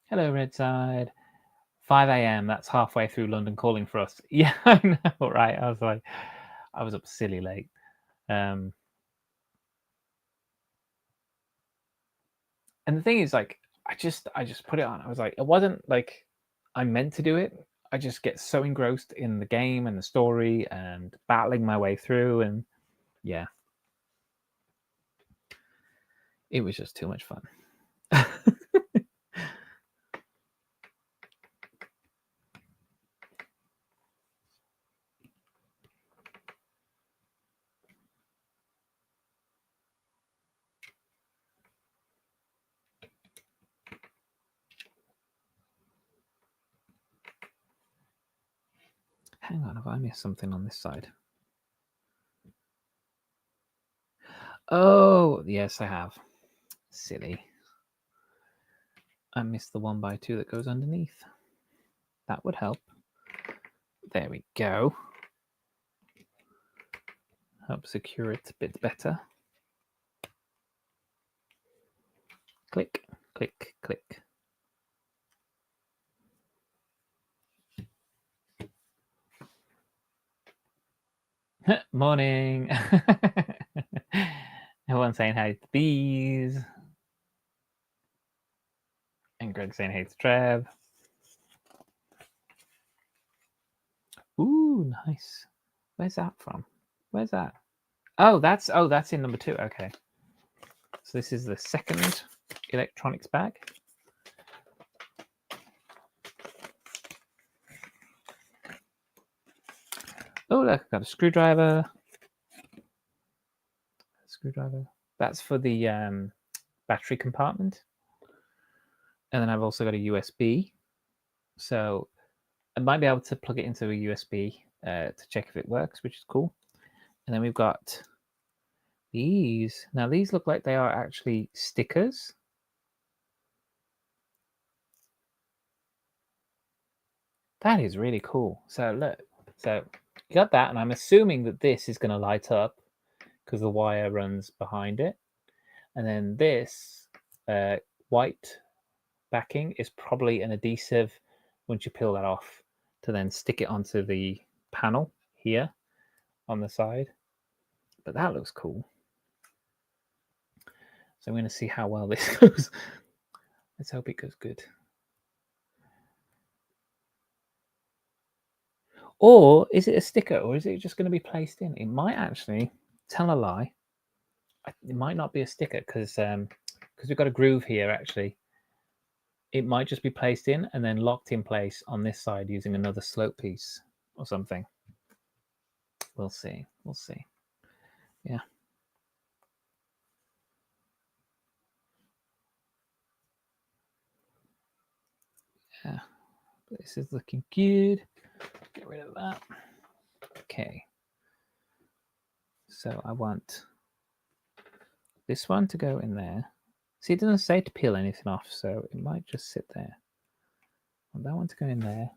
S1: Hello, Red Side. 5 a.m. That's halfway through London calling for us. Yeah, I know, right? I was like, I was up silly late. And the thing is, like, I just put it on. I was like, it wasn't like I meant to do it. I just get so engrossed in the game and the story and battling my way through, and yeah, it was just too much fun. Hang on, have I missed something on this side? Oh, yes, I have. Silly. I missed the 1x2 that goes underneath. That would help. There we go. Help secure it a bit better. Click, click, click. Morning. Everyone's saying hi to the bees. And Greg saying hey to Trev. Ooh, nice. Where's that from? Where's that? Oh, that's in number 2. Okay. So this is the second electronics bag. Oh, look, I've got a screwdriver. That's for the battery compartment. And then I've also got a USB. So I might be able to plug it into a USB to check if it works, which is cool. And then we've got these. Now, these look like they are actually stickers. That is really cool. So look, so you got that, and I'm assuming that this is going to light up because the wire runs behind it. And then this white backing is probably an adhesive once you peel that off to then stick it onto the panel here on the side. But that looks cool. So I'm going to see how well this goes. Let's hope it goes good. Or is it a sticker, or is it just going to be placed in? It might actually, tell a lie, it might not be a sticker because we've got a groove here actually. It might just be placed in and then locked in place on this side using another slope piece or something. We'll see. We'll see. Yeah. Yeah. This is looking good. Get rid of that. Okay. So I want this one to go in there. See, it doesn't say to peel anything off, so it might just sit there. I want that one to go in there.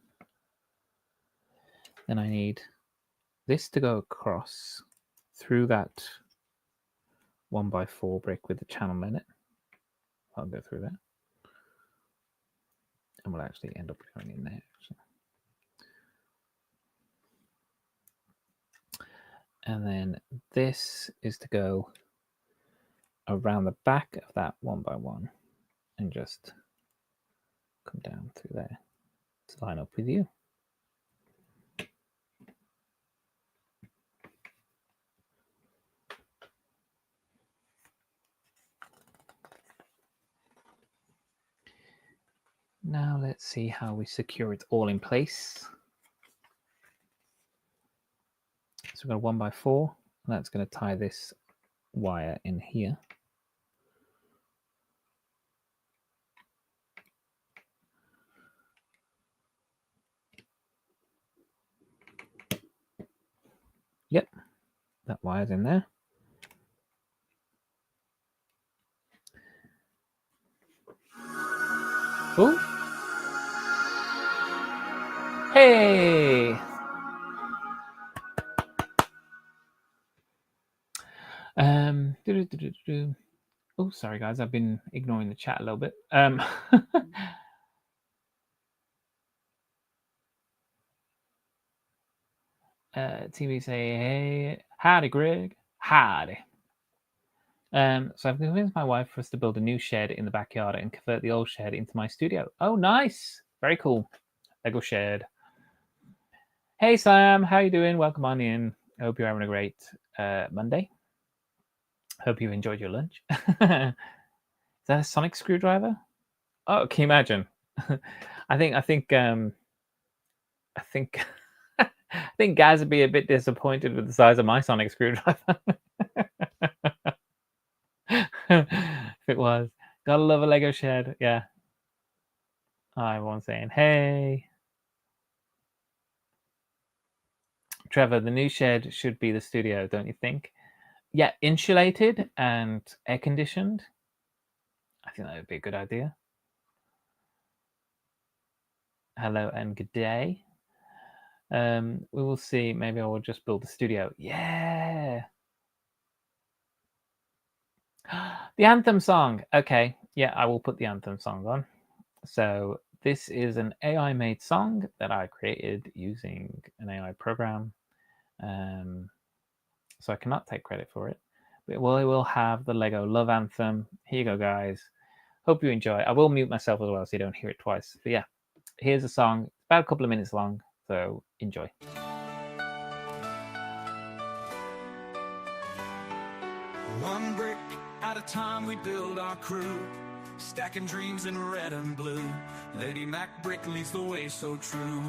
S1: Then I need this to go across through that 1x4 brick with the channel in it. I'll go through that. And we'll actually end up going in there. And then this is to go around the back of that 1x1 and just come down through there to line up with you. Now let's see how we secure it all in place. So we've got a 1x4, and that's going to tie this wire in here. Yep, that wire's in there. Oh, hey! Oh, sorry guys, I've been ignoring the chat a little bit. TV say, hey, howdy, Greg. Howdy. So I've convinced my wife for us to build a new shed in the backyard and convert the old shed into my studio. Oh, nice. Very cool. Lego shed. Hey, Sam. How you doing? Welcome on in. I hope you're having a great Monday. Hope you enjoyed your lunch. Is that a sonic screwdriver? Oh, can you imagine? I think I think Gaz would be a bit disappointed with the size of my sonic screwdriver. If it was. Gotta love a Lego shed. Yeah. Everyone's saying, hey. Trevor, the new shed should be the studio, don't you think? Yeah, insulated and air conditioned. I think that would be a good idea. Hello and good day. We will see. Maybe I will just build a studio. Yeah. The anthem song. Okay. Yeah, I will put the anthem song on. So this is an AI made song that I created using an AI program. So I cannot take credit for it. But we will have the Lego Love Anthem. Here you go, guys. Hope you enjoy. I will mute myself as well so you don't hear it twice. But yeah, here's a song. It's about a couple of minutes long. So enjoy.
S2: One brick at a time we build our crew, stacking dreams in red and blue. Lady Mac brick leads the way so true.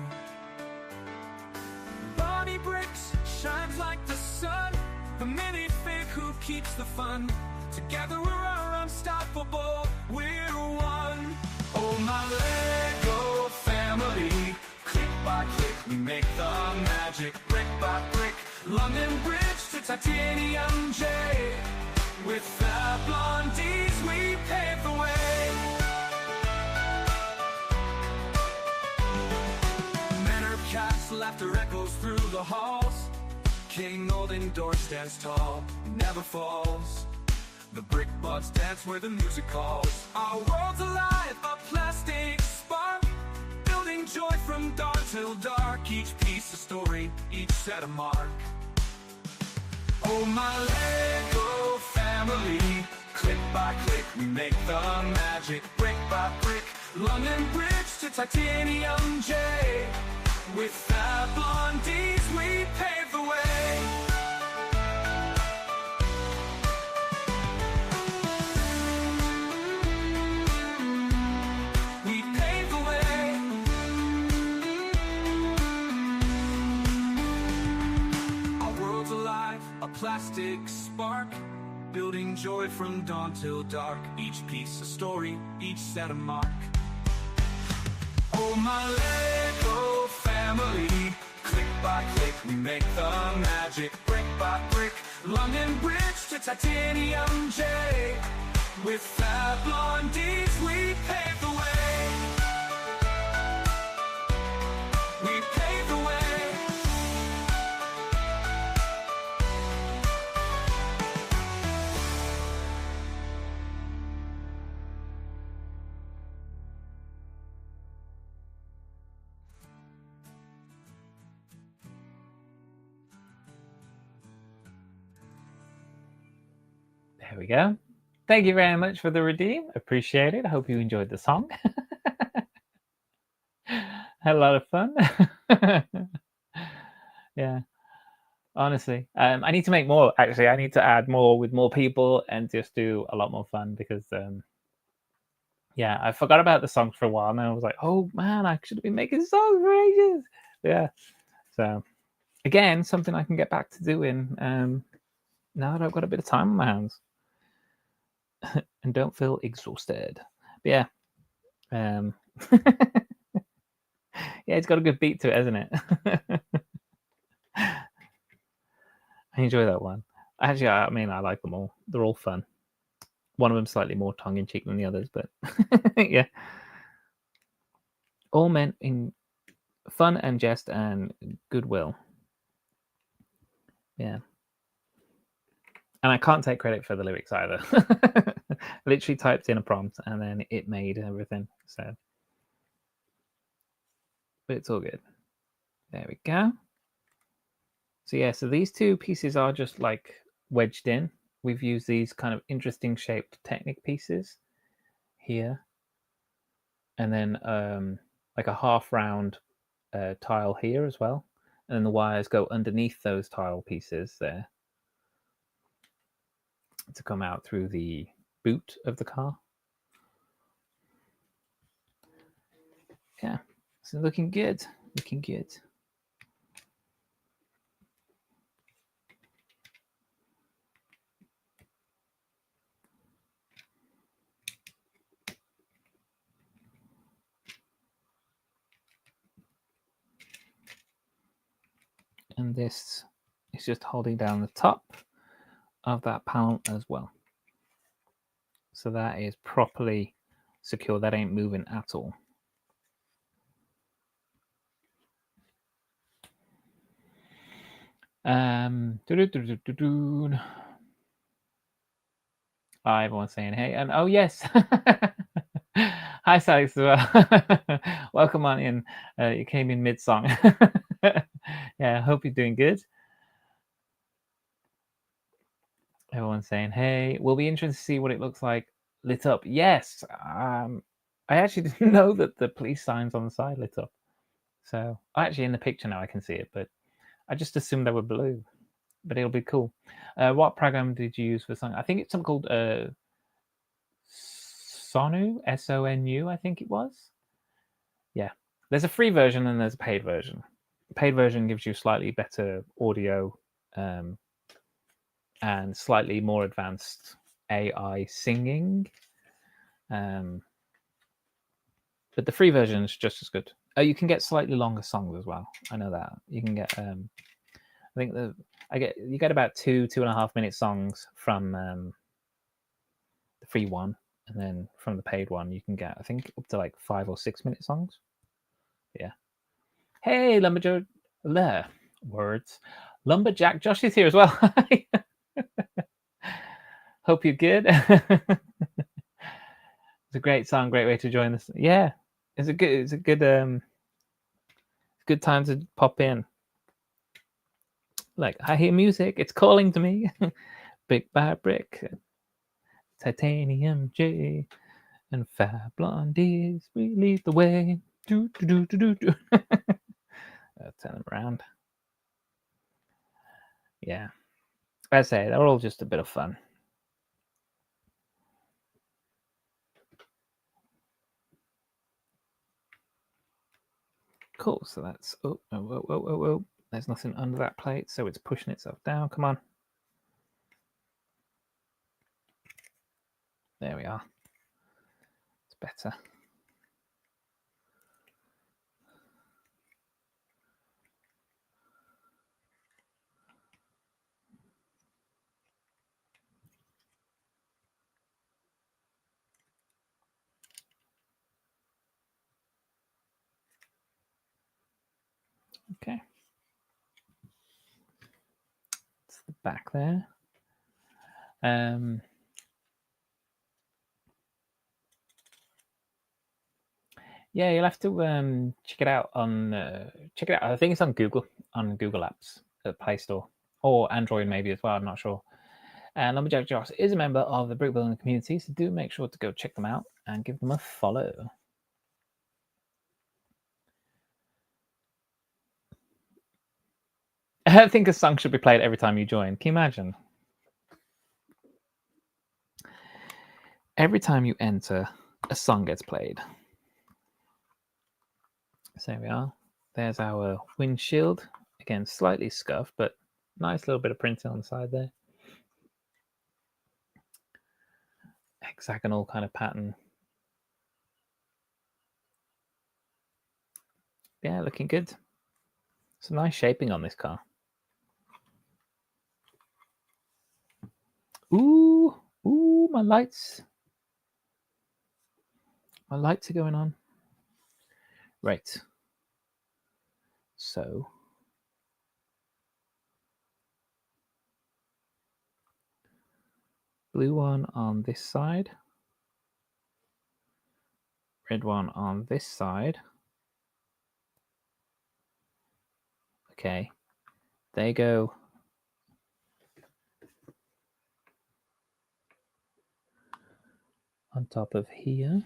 S2: Bonnie bricks shines like the sun, the minifig who keeps the fun. Together we're unstoppable, we're one. Oh my Lego family, click by click we make the magic. Brick by brick, London Bridge to Titanium J. With the blondies we pave the way. Manor cats, laughter echoes through the halls. King Olden door stands tall, never falls. The brick buds dance where the music calls. Our world's alive, a plastic spark, building joy from dawn till dark. Each piece a story, each set a mark. Oh my Lego family, click by click we make the magic. Brick by brick, London Bridge to Titanium J. With the blondies we pave the way. We pave the way. Our world's alive, a plastic spark, building joy from dawn till dark. Each piece a story, each set a mark. Oh my Lego family, click by click we make the magic. Brick by brick, London Bridge to Titanium J. With the blondies we pave the way. We pave the way.
S1: There we go. Thank you very much for the redeem. Appreciate it. I hope you enjoyed the song. Had a lot of fun. Yeah. Honestly, I need to make more. Actually, I need to add more with more people and just do a lot more fun because, yeah, I forgot about the songs for a while and I was like, oh man, I should have been making songs for ages. Yeah. So again, something I can get back to doing now that I've got a bit of time on my hands and don't feel exhausted. But yeah. Yeah, it's got a good beat to it, hasn't it? I enjoy that one. Actually, I mean, I like them all. They're all fun. One of them slightly more tongue-in-cheek than the others, but yeah. All meant in fun and jest and goodwill. Yeah. And I can't take credit for the lyrics either. Literally typed in a prompt and then it made everything. So, but it's all good. There we go. So yeah, so these two pieces are just like wedged in. We've used these kind of interesting shaped Technic pieces here, and then like a half round tile here as well, and then the wires go underneath those tile pieces there to come out through the boot of the car. Yeah, so looking good, looking good. And this is just holding down the top of that panel as well. So that is properly secure. That ain't moving at all. Everyone's saying hey, and oh yes. Hi Sally as well. Welcome on in. You came in mid-song. Yeah, I hope you're doing good. Everyone's saying hey. We'll be interested to see what it looks like lit up. Yes. I actually didn't know that the police signs on the side lit up. So actually in the picture now I can see it, but I just assumed they were blue. But it'll be cool. What program did you use for song? I think it's something called Sonu, SONU, I think it was. Yeah, there's a free version and there's a paid version. The paid version gives you slightly better audio and slightly more advanced AI singing. But the free version is just as good. You can get slightly longer songs as well. I know that. You can get, I think you get about 2.5 minute songs from the free one. And then from the paid one, you can get, I think, up to like 5 or 6 minute songs. Yeah. Hey, Lumberjack. Words. Lumberjack Josh is here as well. Hope you're good. It's a great song, great way to join this. Yeah. It's a good time to pop in. Like, I hear music, it's calling to me. Brick by brick. Titanium J. And Fab Blondies, we lead the way. Do do do do do do. Turn them around. Yeah, I say they're all just a bit of fun. Cool. So that's whoa. There's nothing under that plate, so it's pushing itself down. Come on. There we are. It's better. Okay. It's the back there. Yeah, you'll have to check it out on check it out. I think it's on Google Apps at Play Store or Android maybe as well. I'm not sure. And Lumberjack Josh is a member of the brick building community, so do make sure to go check them out and give them a follow. I think a song should be played every time you join. Can you imagine? Every time you enter, a song gets played. So there we are. There's our windshield. Again, slightly scuffed, but nice little bit of printing on the side there. Hexagonal kind of pattern. Yeah, looking good. Some nice shaping on this car. Ooh, my lights. My lights are going on. Right. So blue one on this side. Red one on this side. Okay. There you go. On top of here.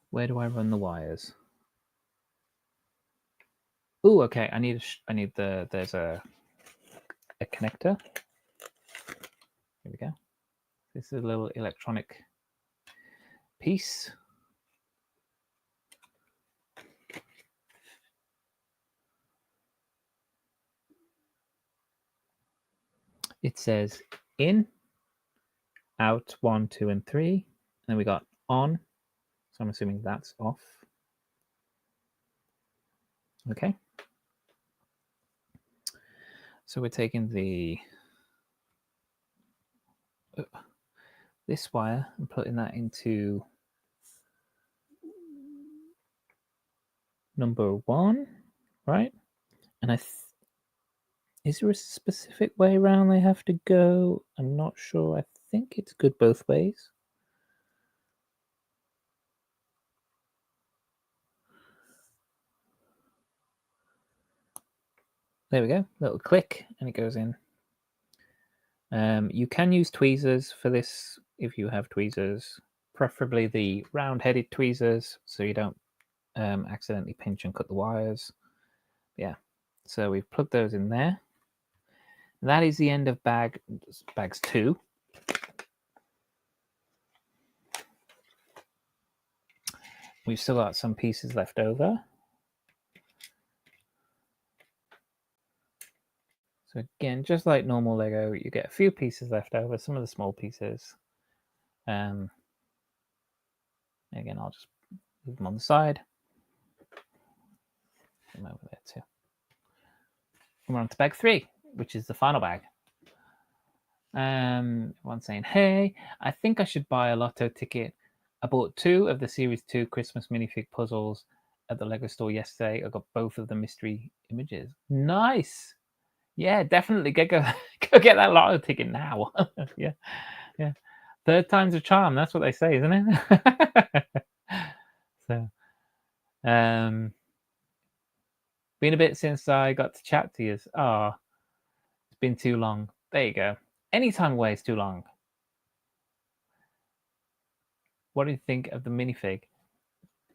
S1: Where do I run the wires? Oh, okay. I need there's a connector. Here we go. This is a little electronic piece. It says in, out, 1, 2, and 3. And then we got on. So I'm assuming that's off. Okay. So we're taking this wire and putting that into number 1, right? And is there a specific way around they have to go? I'm not sure. I think it's good both ways. There we go. Little click and it goes in. You can use tweezers for this if you have tweezers, preferably the round-headed tweezers, so you don't accidentally pinch and cut the wires. Yeah, so we've plugged those in there. And that is the end of bags 2. We've still got some pieces left over. So again, just like normal Lego, you get a few pieces left over, some of the small pieces. Again, I'll just leave them on the side. Put them over there too. And we're on to bag 3, which is the final bag. One saying, hey, I think I should buy a lotto ticket. I bought 2 of the Series 2 Christmas minifig puzzles at the Lego store yesterday. I got both of the mystery images. Nice. Yeah, definitely go get that lotto ticket now. Yeah. Third time's a charm. That's what they say, isn't it? So, been a bit since I got to chat to you. It's been too long. There you go. Any time away is too long. What do you think of the minifig?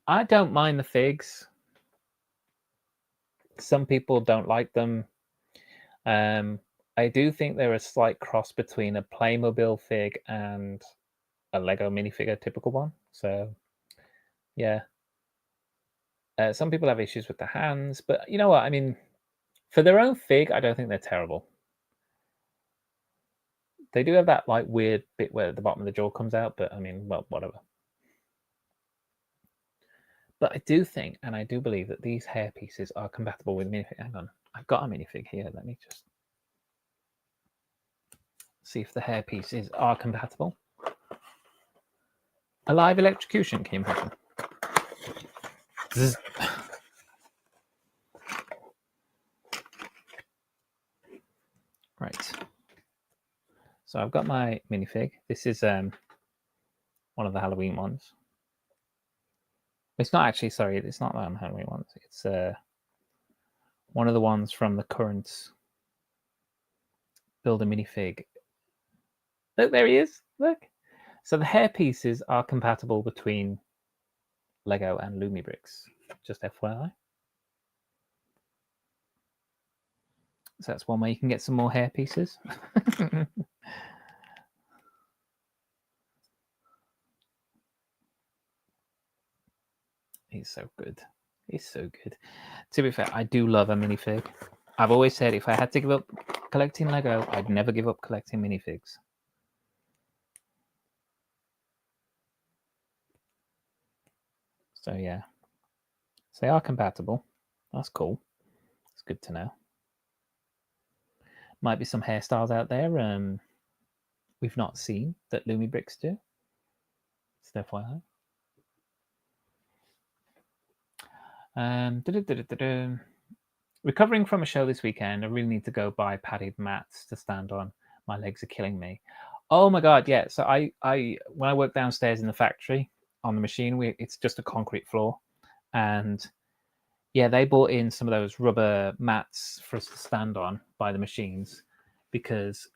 S1: I don't mind the figs. Some people don't like them. I do think they're a slight cross between a Playmobil fig and a Lego minifig, a typical one. So, yeah. Some people have issues with the hands, but you know what? I mean, for their own fig, I don't think they're terrible. They do have that like weird bit where the bottom of the jaw comes out, but I mean, well, whatever. But I do think, and I do believe that these hair pieces are compatible with minifig. Hang on, I've got a minifig here. Let me just see if the hair pieces are compatible. A live electrocution, can you imagine? Right. So I've got my minifig. This is one of the Halloween ones. It's not actually, sorry, it's not the Halloween ones. It's one of the ones from the current Build a Minifig. Look, there he is. Look. So the hair pieces are compatible between Lego and Lumibricks. Just FYI. So that's one way you can get some more hair pieces. He's so good. He's so good. To be fair, I do love a minifig. I've always said if I had to give up collecting Lego, I'd never give up collecting minifigs. So yeah. So they are compatible. That's cool. It's good to know. Might be some hairstyles out there we've not seen that Lumibricks do. Just FYI. Recovering from a show this weekend, I really need to go buy padded mats to stand on. My legs are killing me. Oh my god, yeah. So I when I work downstairs in the factory, on the machine. It's just a concrete floor, and yeah, they bought in some of those rubber mats for us to stand on by the machines, because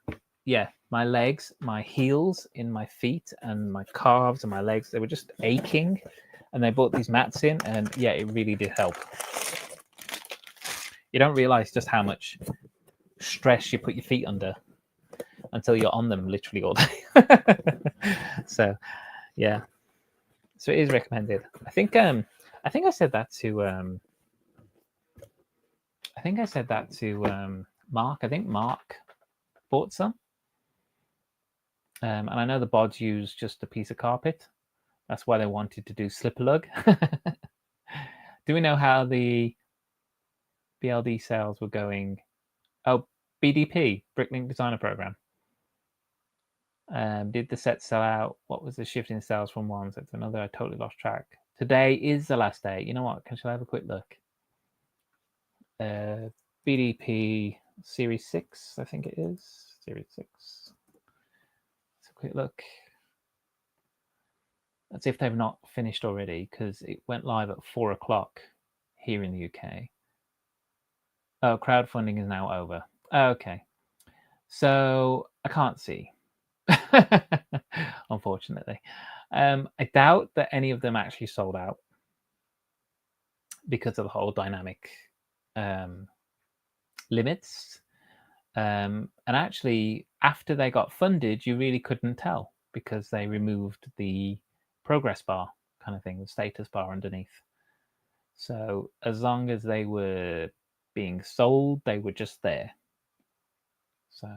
S1: yeah, my legs, my heels in my feet and my calves and my legs, they were just aching, and they brought these mats in, and yeah, it really did help. You don't realize just how much stress you put your feet under until you're on them literally all day. So yeah, so it is recommended. I think I said that to Mark. I think Mark bought some. And I know the Bods use just a piece of carpet. That's why they wanted to do slipper lug. Do we know how the BLD sales were going? Oh, BDP, Bricklink Designer Program. Did the set sell out? What was the shift in sales from one set to another? I totally lost track. Today is the last day. You know what? Shall I have a quick look? BDP Series 6, I think it is. Series 6. Let's have a quick look. Let's see if they've not finished already, because it went live at 4 o'clock here in the UK. Oh, crowdfunding is now over. Okay. So I can't see, unfortunately. I doubt that any of them actually sold out because of the whole dynamic limits. And actually, after they got funded, you really couldn't tell because they removed the progress bar kind of thing, the status bar underneath. So as long as they were being sold, they were just there. So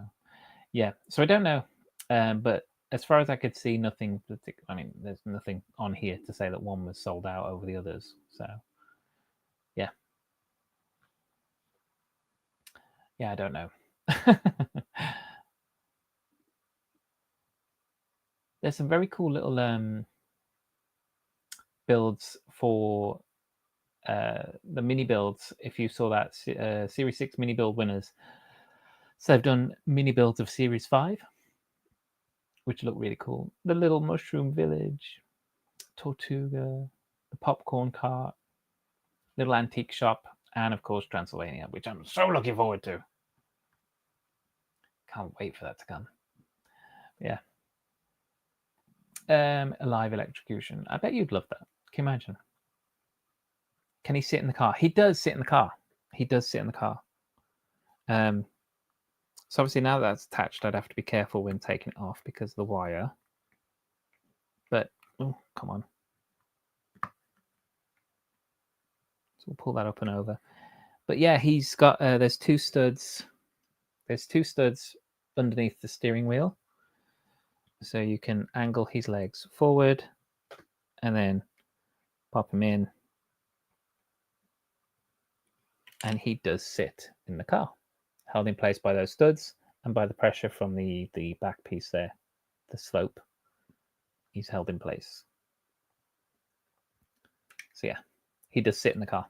S1: yeah, so I don't know, but as far as I could see, nothing particular. I mean, there's nothing on here to say that one was sold out over the others. So yeah, I don't know. There's some very cool little builds for the mini builds. If you saw that Series 6 mini build winners, so they've done mini builds of Series 5, which look really cool. The little mushroom village, Tortuga, the popcorn cart, little antique shop, and of course Transylvania, which I'm so looking forward to. Can't wait for that to come. Yeah. A live electrocution. I bet you'd love that. Can you imagine? Can he sit in the car? He does sit in the car. He does sit in the car. So obviously now that's attached, I'd have to be careful when taking it off because of the wire. But, oh, come on. So we'll pull that up and over. But yeah, he's got, there's two studs. There's two studs underneath the steering wheel. So you can angle his legs forward and then pop him in. And he does sit in the car, held in place by those studs and by the pressure from the back piece there, the slope. He's held in place. So yeah, he does sit in the car.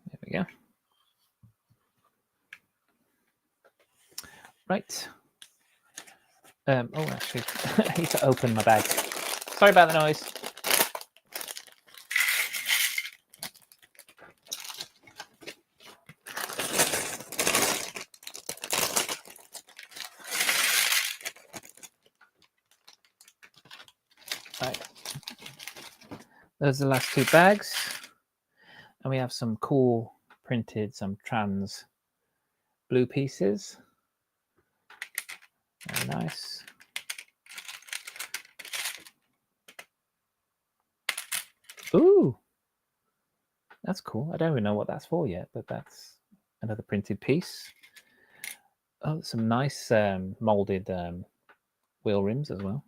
S1: There we go. Right. Oh, actually, I need to open my bag. Sorry about the noise. Right. Those are the last two bags. And we have some cool printed, some trans blue pieces. Very nice. Ooh, that's cool. I don't even know what that's for yet, but that's another printed piece. Oh, some nice molded wheel rims as well.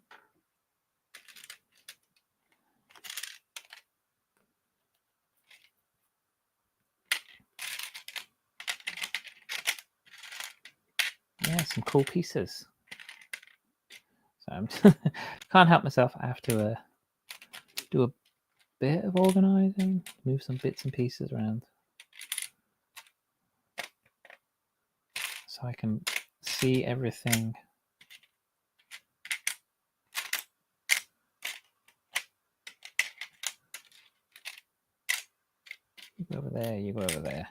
S1: Yeah, some cool pieces. So I'm can't help myself. I have to do a bit of organizing, move some bits and pieces around. so I can see everything. You go over there, you go over there.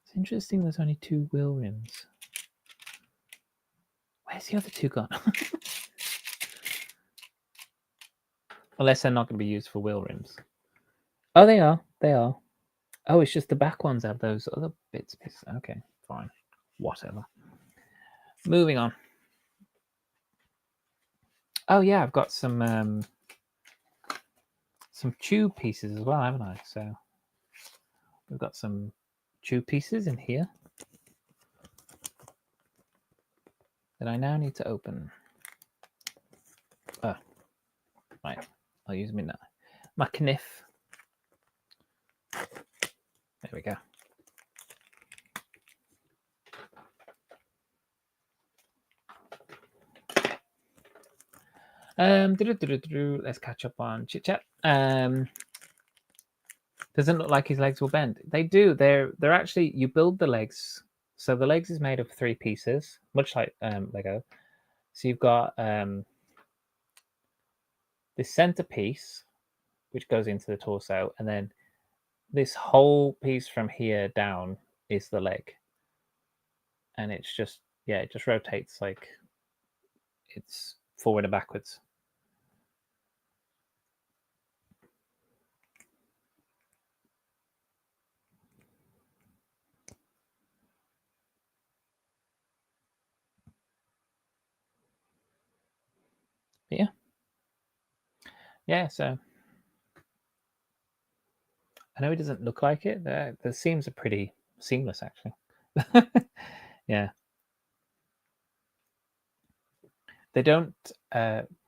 S1: It's interesting there's only 2 wheel rims. Where's the other 2 gone? Unless they're not going to be used for wheel rims. Oh, they are. They are. Oh, it's just the back ones have those other bits. Okay, fine. Whatever. Moving on. Oh, yeah, I've got some tube pieces as well, haven't I? So we've got some tube pieces in here that I now need to open. Oh, right. I'll use my knife. There we go. Let's catch up on chit chat. Doesn't look like his legs will bend. They do. They're actually, you build the legs. So the legs is made of 3 pieces, much like Lego. So you've got this center piece, which goes into the torso, and then this whole piece from here down is the leg. And it's just, yeah, it just rotates like it's forward and backwards. But yeah, so I know it doesn't look like it. The seams are pretty seamless, actually. Yeah. They don't,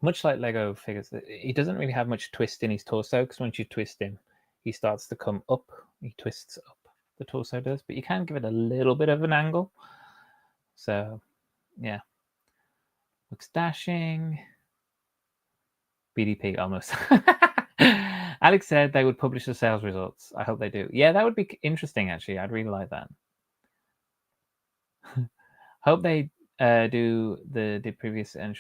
S1: much like Lego figures, he doesn't really have much twist in his torso, because once you twist him, he starts to come up. He twists up, the torso does, but you can give it a little bit of an angle. So, yeah. Looks dashing. BDP, almost. Alex said they would publish the sales results. I hope they do. Yeah, that would be interesting, actually. I'd really like that. Hope they do the previous and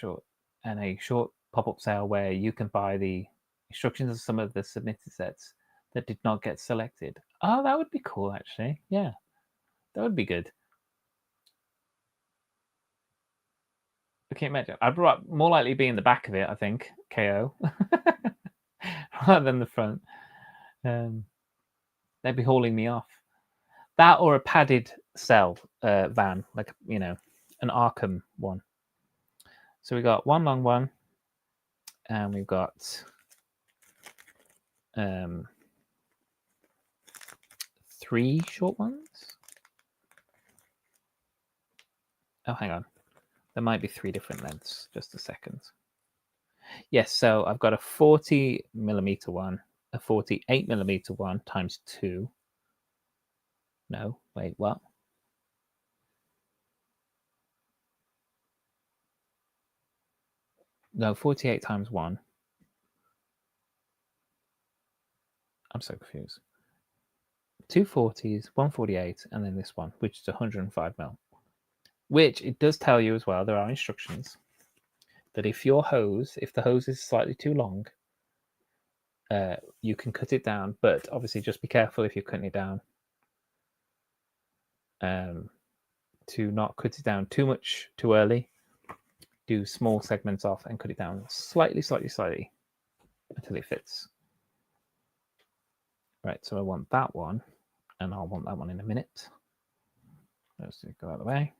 S1: a short pop-up sale where you can buy the instructions of some of the submitted sets that did not get selected. Oh, that would be cool, actually. Yeah, that would be good. I can't imagine. I'd more likely be in the back of it, I think, KO, rather than the front. They'd be hauling me off. That or a padded cell van, like, you know, an Arkham one. So we got one long one, and we've got 3 short ones. Oh, hang on. There might be 3 different lengths. Just a second. Yes, so I've got a 40mm one, a 48mm one times 2. No, wait, what? No, 48 times 1. I'm so confused. 2 40s, 148, and then this one, which is 105mm. Which it does tell you as well, there are instructions that if the hose is slightly too long, you can cut it down, but obviously just be careful if you're cutting it down to not cut it down too much too early. Do small segments off and cut it down slightly until it fits. Right, so I want that one, and I'll want that one in a minute. Let's go out of the way.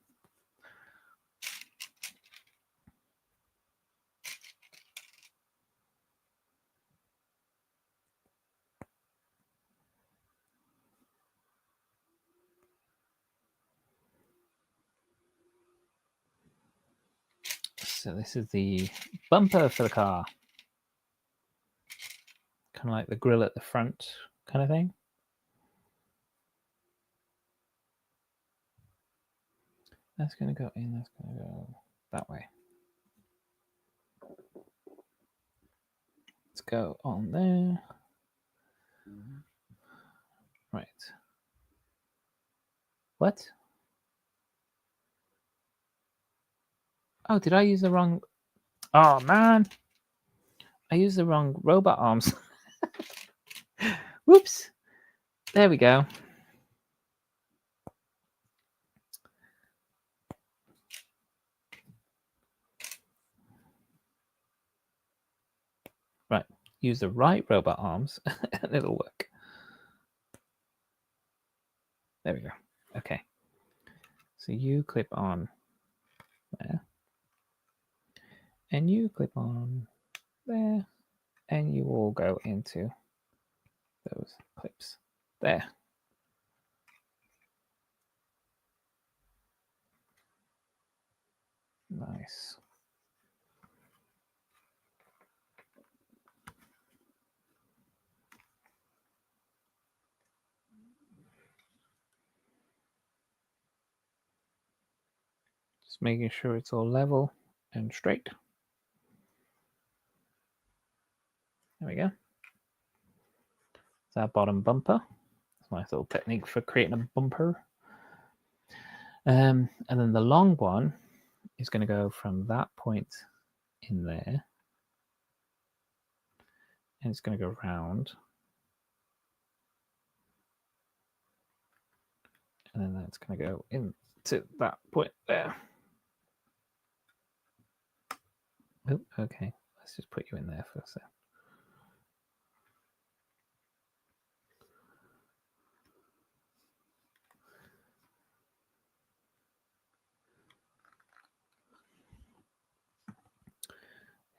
S1: So this is the bumper for the car. Kind of like the grille at the front kind of thing. That's going to go in, that's going to go that way. Let's go on there. Right. What? Oh, did I use the wrong? Oh man, I used the wrong robot arms. Whoops. There we go. Right. Use the right robot arms and it'll work. There we go. Okay. So you clip on there. And you clip on there. And you all go into those clips there. Nice. Just making sure it's all level and straight. There we go. It's our bottom bumper. It's a nice little technique for creating a bumper. And then the long one is going to go from that point in there. And it's going to go round. And then that's going to go into that point there. Oh, okay. Let's just put you in there for a sec.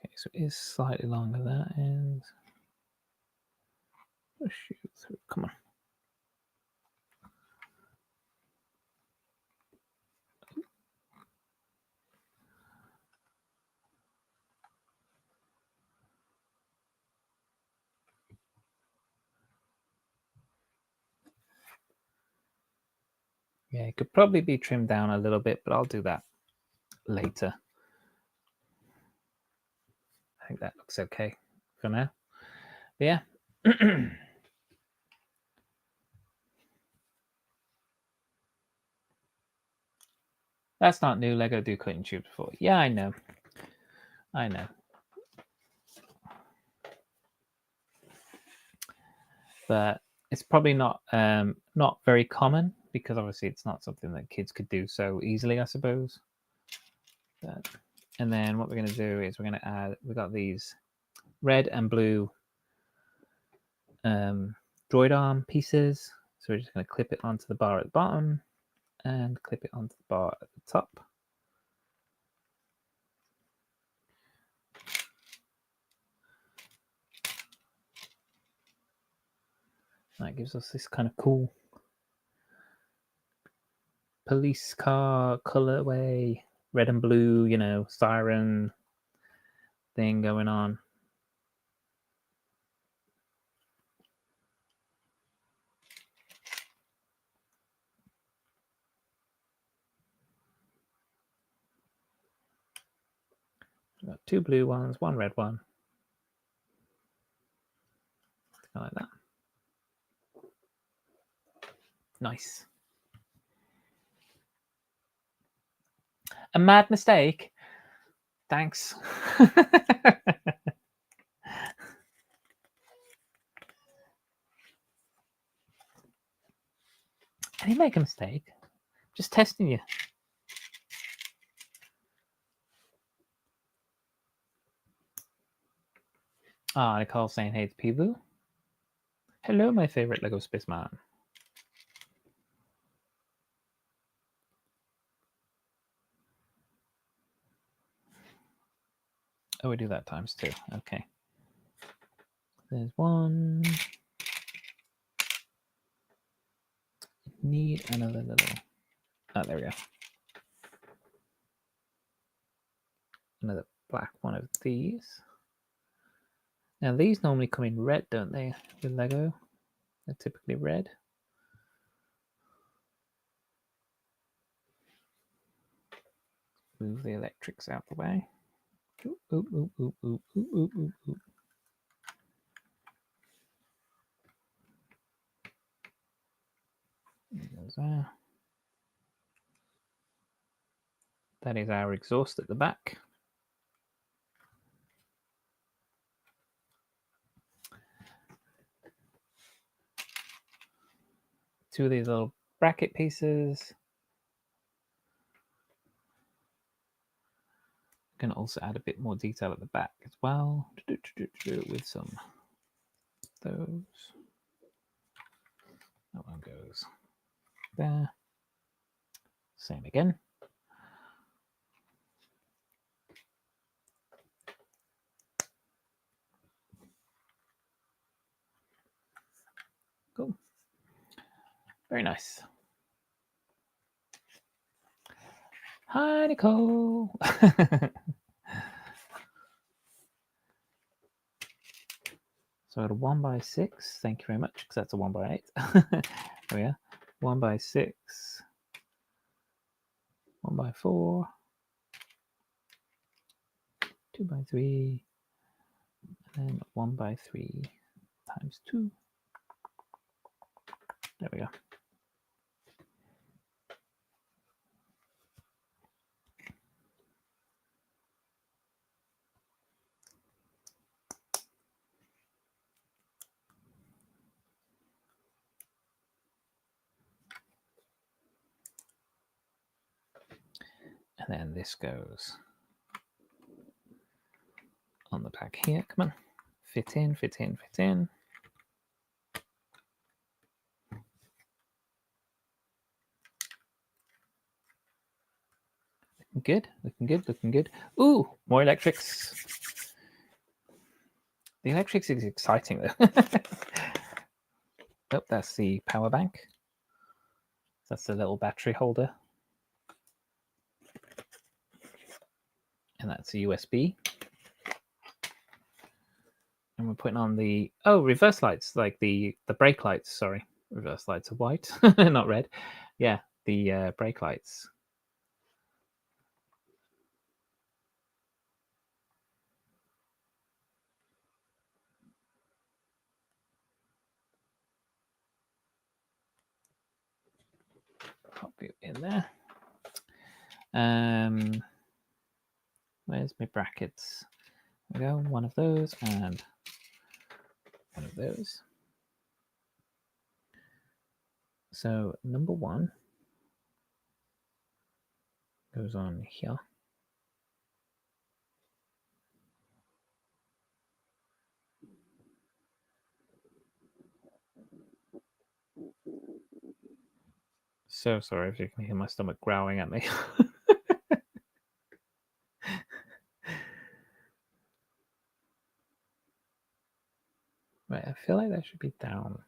S1: Okay, so it is slightly longer that end. Push you through. Come on. Yeah, it could probably be trimmed down a little bit, but I'll do that later. I think that looks okay for now. But yeah. That's not new. Lego do cutting tubes before. Yeah, I know. I know. But it's probably not very common because obviously it's not something that kids could do so easily, I suppose. But, and then what we're going to do is we're going to add, we got these red and blue droid arm pieces. So we're just going to clip it onto the bar at the bottom and clip it onto the bar at the top. That gives us this kind of cool police car colorway, red and blue, you know, siren thing going on. We've got two blue ones, one red one. Kind of like that. Nice. A mad mistake. Thanks. Did he make a mistake? Just testing you. Ah, Nicole saying hey to Pivu. Hello, my favorite Lego Spaceman. Oh, we do that times two. Okay. There's one. Need another little. Oh, there we go. Another black one of these. Now, these normally come in red, don't they, with Lego? They're typically red. Move the electrics out the way. Ooh, ooh, ooh, ooh, ooh, ooh, ooh, ooh, ooh. goes there. That is our exhaust at the back. Two of these little bracket pieces. Can also add a bit more detail at the back as well with some of those. That one goes there. Same again. Cool. Very nice. Hi, Nicole. So a 1x6, thank you very much, because that's a 1x8. There we are. 1x6, 1x4, 2x3, and then 1x3 times 2. There we go. And then this goes on the back here. Come on. Fit in, fit in, fit in. Looking good, looking good, looking good. Ooh, more electrics. The electrics is exciting though. Oh, that's the power bank. That's the little battery holder. And that's a USB. And we're putting on the reverse lights, like the brake lights. Sorry, reverse lights are white, not red. Yeah, the brake lights. Pop it in there. Where's my brackets? There we go. One of those and one of those. So number one goes on here. So sorry if you can hear my stomach growling at me. Right, I feel like that should be down.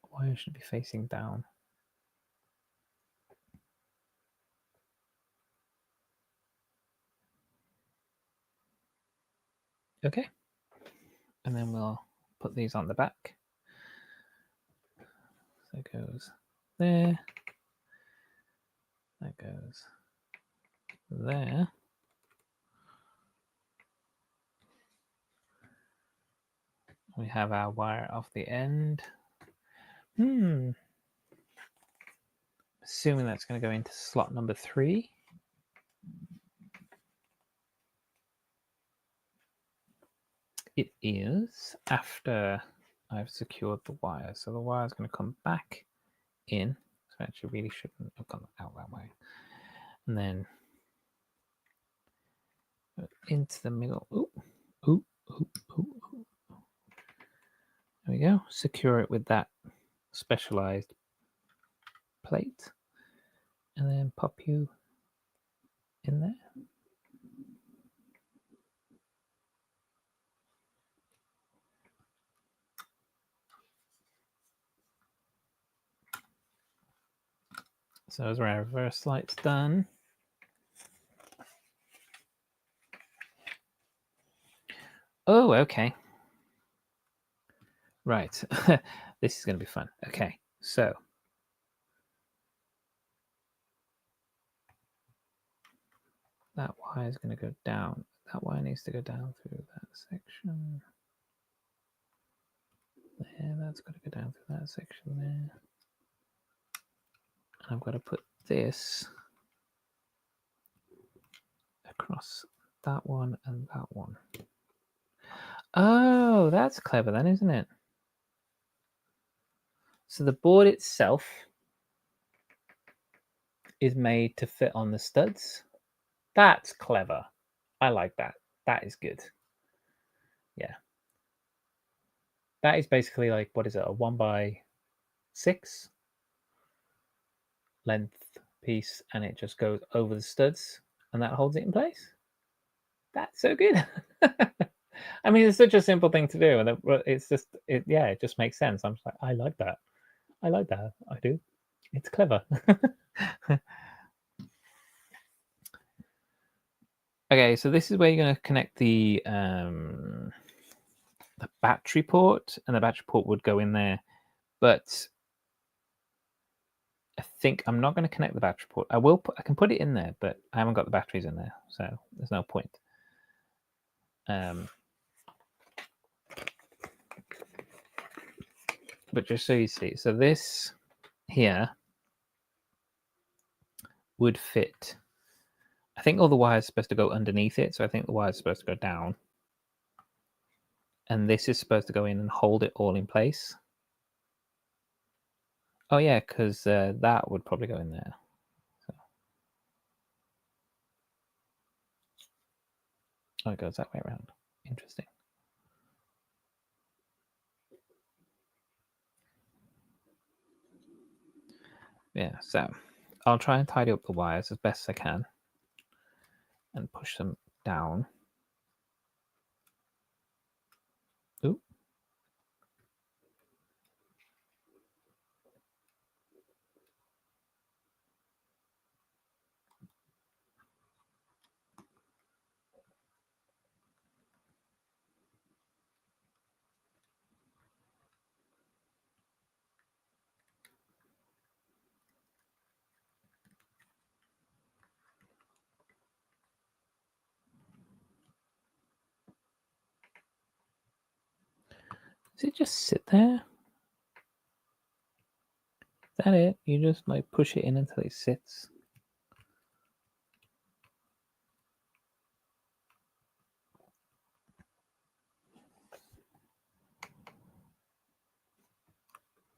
S1: Why should be facing down? Okay. And then we'll put these on the back. So it goes there. That goes there. We have our wire off the end. Assuming that's going to go into slot number 3. It is after I've secured the wire. So the wire is going to come back in. So actually really shouldn't have gone out that way. And then into the middle. Ooh, ooh, ooh, ooh, ooh. There we go. Secure it with that specialized plate. And then pop you in there. So those are our reverse lights done. Oh, okay. Right. This is going to be fun. Okay, so that wire is going to go down. That wire needs to go down through that section. There, that's got to go down through that section there. I've got to put this across that one and that one. Oh, that's clever then, isn't it? So the board itself is made to fit on the studs. That's clever. I like that. That is good. Yeah. That is basically like, what is it, a 1x6 length piece, and it just goes over the studs and that holds it in place. That's so good. I mean, it's such a simple thing to do, and it's just, it just makes sense. I'm just like, I like that. I like that. I do. It's clever. Okay, so this is where you're going to connect the battery port, and the battery port would go in there, but I think I'm not going to connect the battery port. I can put it in there, but I haven't got the batteries in there, so there's no point. But just so you see, so this here would fit. I think all the wires are supposed to go underneath it, so I think the wire is supposed to go down. And this is supposed to go in and hold it all in place. Oh yeah, because that would probably go in there. So. Oh, it goes that way around. Interesting. Yeah, so I'll try and tidy up the wires as best I can and push them down. Ooh. Does it just sit there? Is that it? You just like push it in until it sits?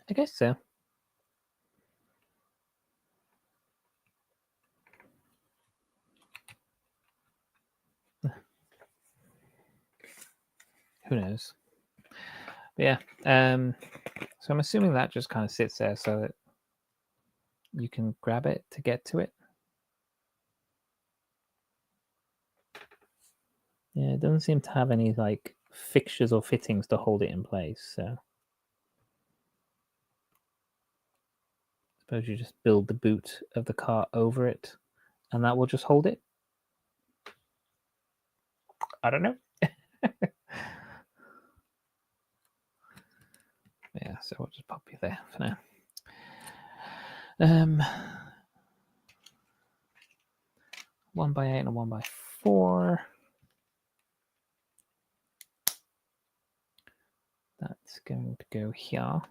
S1: I guess so. Who knows? But yeah. So I'm assuming that just kind of sits there so that you can grab it to get to it. Yeah, it doesn't seem to have any like fixtures or fittings to hold it in place. So I suppose you just build the boot of the car over it, and that will just hold it. I don't know. Yeah, so I'll just pop you there for now. 1x8 and a 1x4. That's going to go here.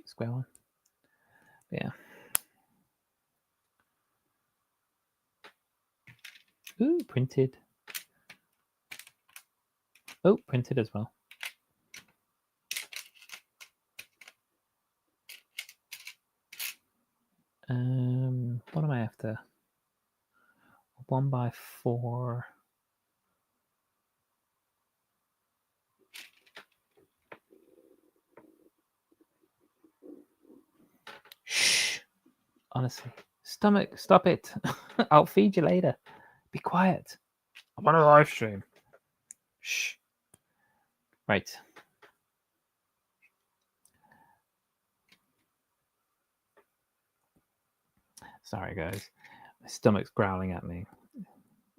S1: Square one. Yeah. Ooh, printed. Oh, printed as well. What am I after? 1x4. Shh. Honestly. Stomach, stop it. I'll feed you later. Be quiet. I'm on a live stream. Shh. Right. Sorry, guys. My stomach's growling at me.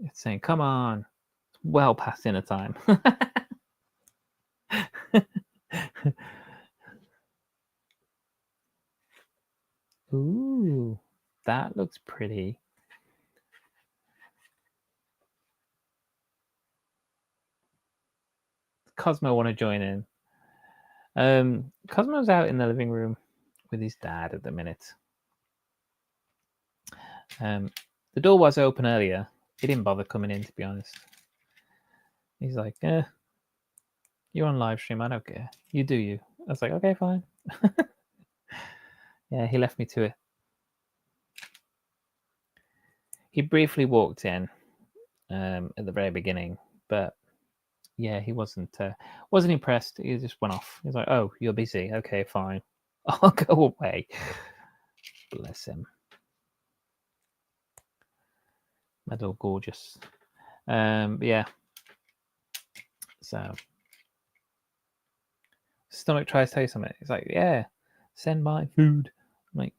S1: It's saying, come on. It's well past dinner time. Ooh, that looks pretty. Cosmo want to join in. Cosmo's out in the living room with his dad at the minute. The door was open earlier. He didn't bother coming in, to be honest. He's like, you're on live stream. I don't care. You do you. I was like, okay, fine. Yeah, he left me to it. He briefly walked in at the very beginning, but yeah, he wasn't impressed. He just went off. He's like, oh, you're busy. Okay, fine. I'll go away. Bless him. My little gorgeous. But yeah. So Stomach tries to tell you something. He's like, yeah, send my food. I'm like,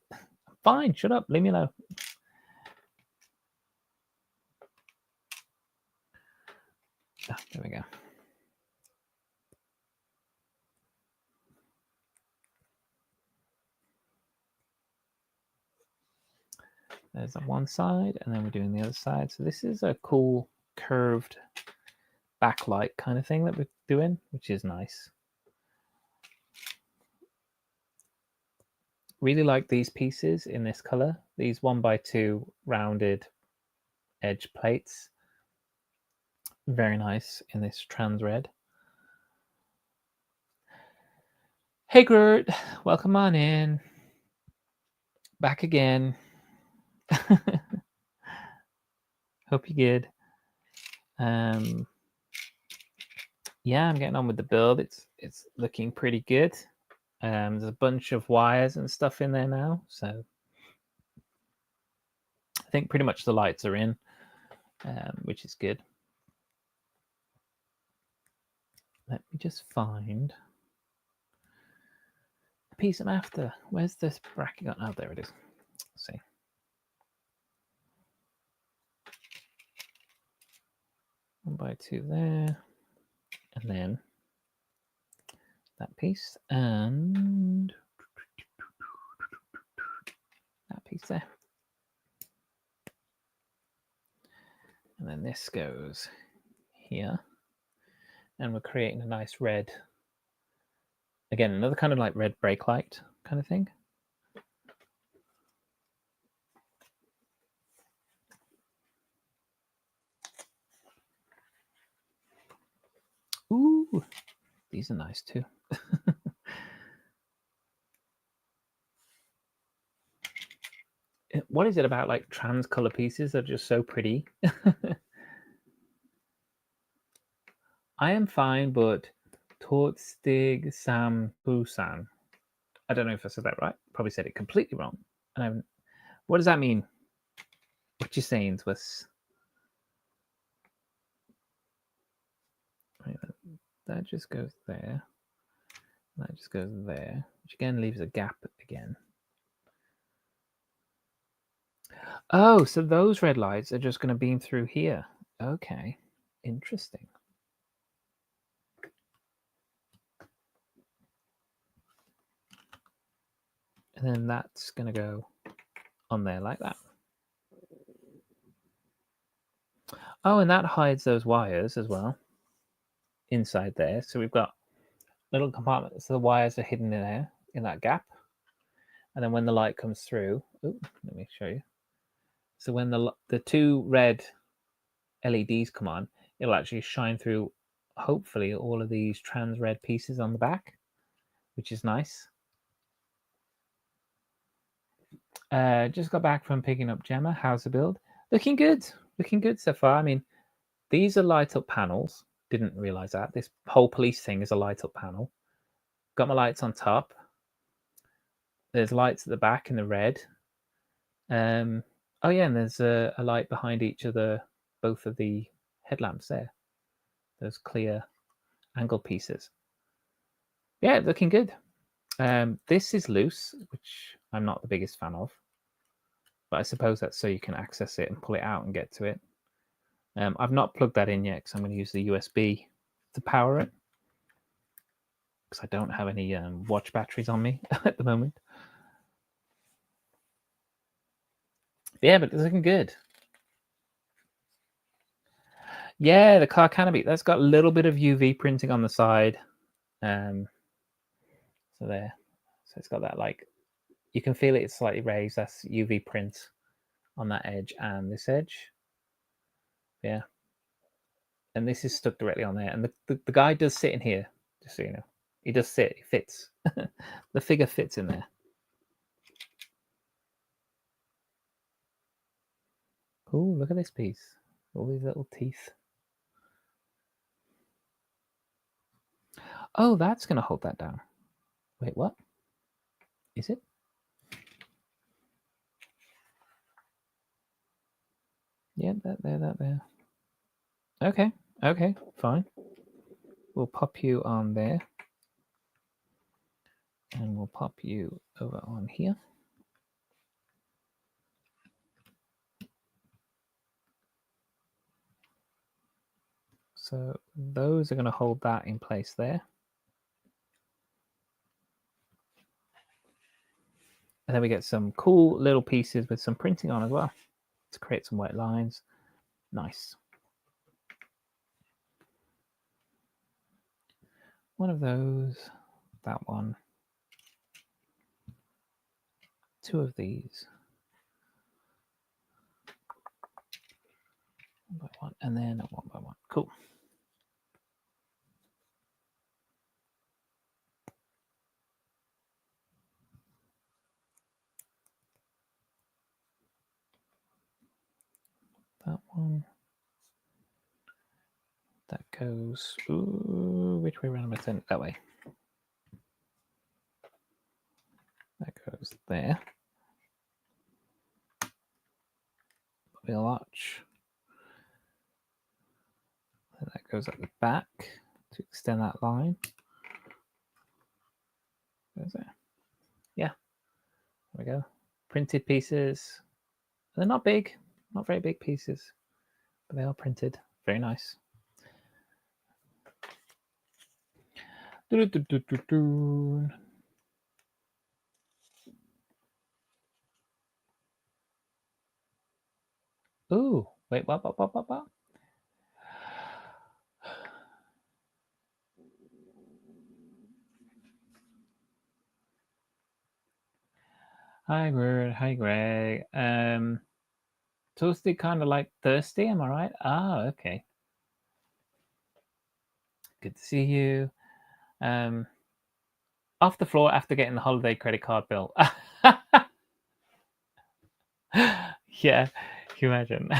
S1: fine, shut up, leave me alone. Ah, there we go. There's on one side, and then we're doing the other side. So this is a cool curved backlight kind of thing that we're doing, which is nice. Really like these pieces in this color. These 1x2 rounded edge plates. Very nice in this trans red. Hey Gert, welcome on in. Back again. Hope you're good. Yeah, I'm getting on with the build. It's looking pretty good. There's a bunch of wires and stuff in there now, so I think pretty much the lights are in, which is good. Let me just find the piece I'm after. Where's this bracket gone? Oh, there it is. Let's see. One by two there, and then that piece, and that piece there. And then this goes here. And we're creating a nice red, again, another kind of like red brake light kind of thing. Ooh, these are nice too. What is it about like trans color pieces that are just so pretty? I am fine, but Tortstig Sam Busan. I don't know if I said that right. Probably said it completely wrong. And what does that mean? What you saying to us? That just goes there. That just goes there, which again leaves a gap again. Oh, so those red lights are just going to beam through here. Okay, interesting. And then that's going to go on there like that. Oh, and that hides those wires as well inside there. So we've got little compartments. So the wires are hidden in there, in that gap. And then when the light comes through, ooh, let me show you. So when the two red LEDs come on, it'll actually shine through, hopefully, all of these trans red pieces on the back, which is nice. Just got back from picking up Gemma. How's the build? Looking good. Looking good so far. I mean, these are light up panels. Didn't realize that. This whole police thing is a light up panel. Got my lights on top. There's lights at the back in the red. Oh yeah, and there's a light behind each of both of the headlamps there. Those clear angle pieces. Yeah, looking good. This is loose, which I'm not the biggest fan of. But I suppose that's so you can access it and pull it out and get to it. I've not plugged that in yet because I'm going to use the USB to power it. Because I don't have any watch batteries on me at the moment. Yeah, but it's looking good. Yeah, the car canopy, that's got a little bit of UV printing on the side. So there. So it's got that, like, you can feel it's slightly raised. That's UV print on that edge and this edge. Yeah. And this is stuck directly on there. And the guy does sit in here, just so you know. He does sit, it fits. The figure fits in there. Oh, look at this piece. All these little teeth. Oh, that's going to hold that down. Wait, what? Is it? Yeah, that there. Okay, okay, fine. We'll pop you on there. And we'll pop you over on here. So those are going to hold that in place there. And then we get some cool little pieces with some printing on as well to create some white lines. Nice. One of those, that one. Two of these. One by one, and then a one by one. Cool. That one. That goes, ooh, which way around am I sending? That way. That goes there. Wheel arch. And that goes at the back to extend that line. Goes there. Yeah. There we go. Printed pieces. They're not big, not very big pieces, but they are printed. Very nice. Ooh, wait, what? Hi, Greg. Hi, Greg. Toasty, kind of like thirsty, am I right? Ah, okay. Good to see you. Off the floor after getting the holiday credit card bill. Yeah, can you imagine?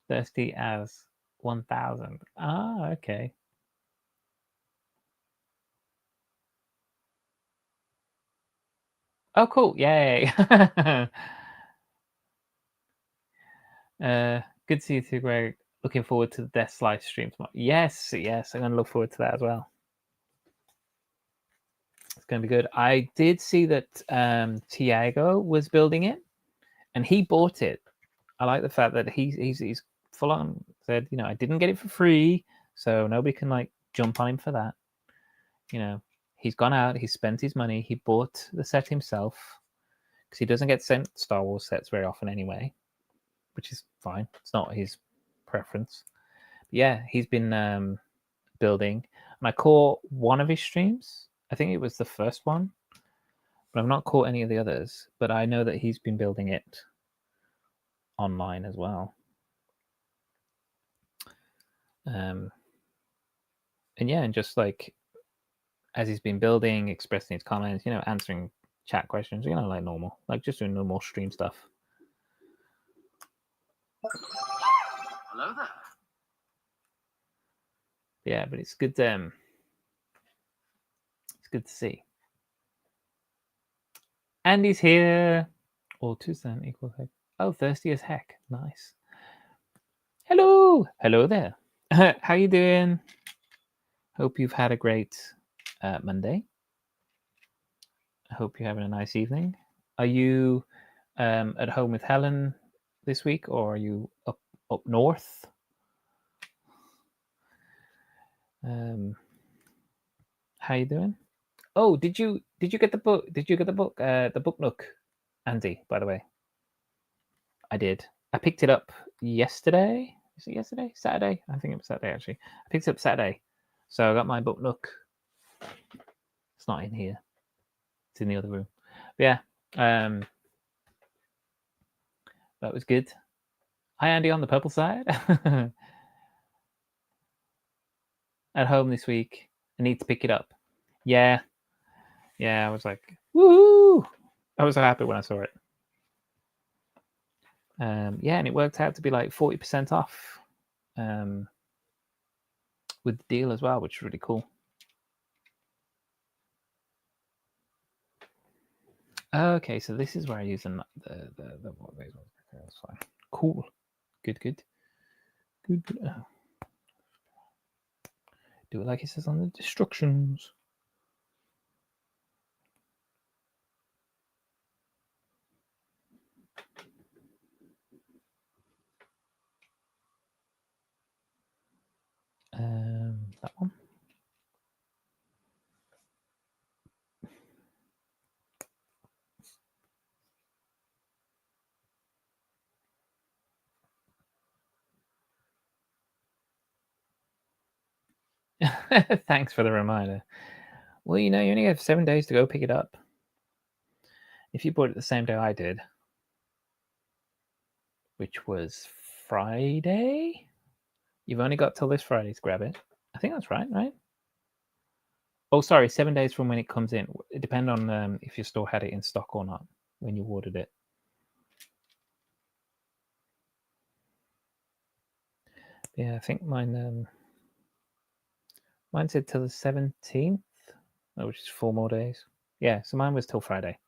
S1: Thirsty as 1,000. Ah, okay. Oh, cool. Yay. Good to see you too, Greg. Looking forward to the Death Slice stream tomorrow. Yes, yes, I'm going to look forward to that as well. It's going to be good. I did see that Tiago was building it, and he bought it. I like the fact that he's full on said, you know, I didn't get it for free, so nobody can like jump on him for that. You know, he's gone out, he spent his money, he bought the set himself because he doesn't get sent Star Wars sets very often anyway, which is fine. It's not his preference. But yeah, he's been building, and I caught one of his streams. I think it was the first one, but I've not caught any of the others. But I know that he's been building it online as well. And yeah, and just like as he's been building, expressing his comments, you know, answering chat questions, you know, like normal, like just doing normal stream stuff.
S3: Hello there.
S1: Yeah, but it's good. It's good to see. Andy's here. All 2 cent equals heck. Oh, thirsty as heck. Nice. Hello. Hello there. How you doing? Hope you've had a great Monday. I hope you're having a nice evening. Are you at home with Helen this week, or are you up north? How you doing? Oh, did you get the book? Did you get the book? The Book Nook, Andy, by the way. I did. I picked it up yesterday. Is it yesterday? Saturday? I think it was Saturday, actually. I picked it up Saturday. So I got my book nook. It's not in here. It's in the other room. But yeah. That was good. Hi, Andy, on the purple side. At home this week. I need to pick it up. Yeah. Yeah, I was like, woohoo! I was so happy when I saw it. Yeah, and it worked out to be like 40% off with the deal as well, which is really cool. Okay, so this is where I use the what these ones. Okay, that's fine. Cool. Good. Oh. Do it like it says on the instructions. That one. Thanks for the reminder. Well, you know, you only have 7 days to go pick it up. If you bought it the same day I did, which was Friday, you've only got till this Friday to grab it. I think that's right? Oh, sorry, 7 days from when it comes in. It depends on if your store had it in stock or not when you ordered it. Yeah, I think mine said till the 17th, which is 4 more days. Yeah, so mine was till Friday.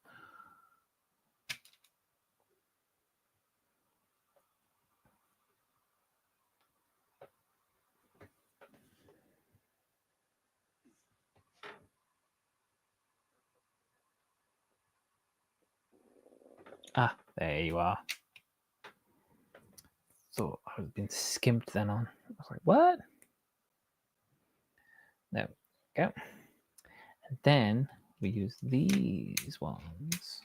S1: Ah, there you are. Thought I was being skimped then on. I was like, what? There we go. And then we use these ones.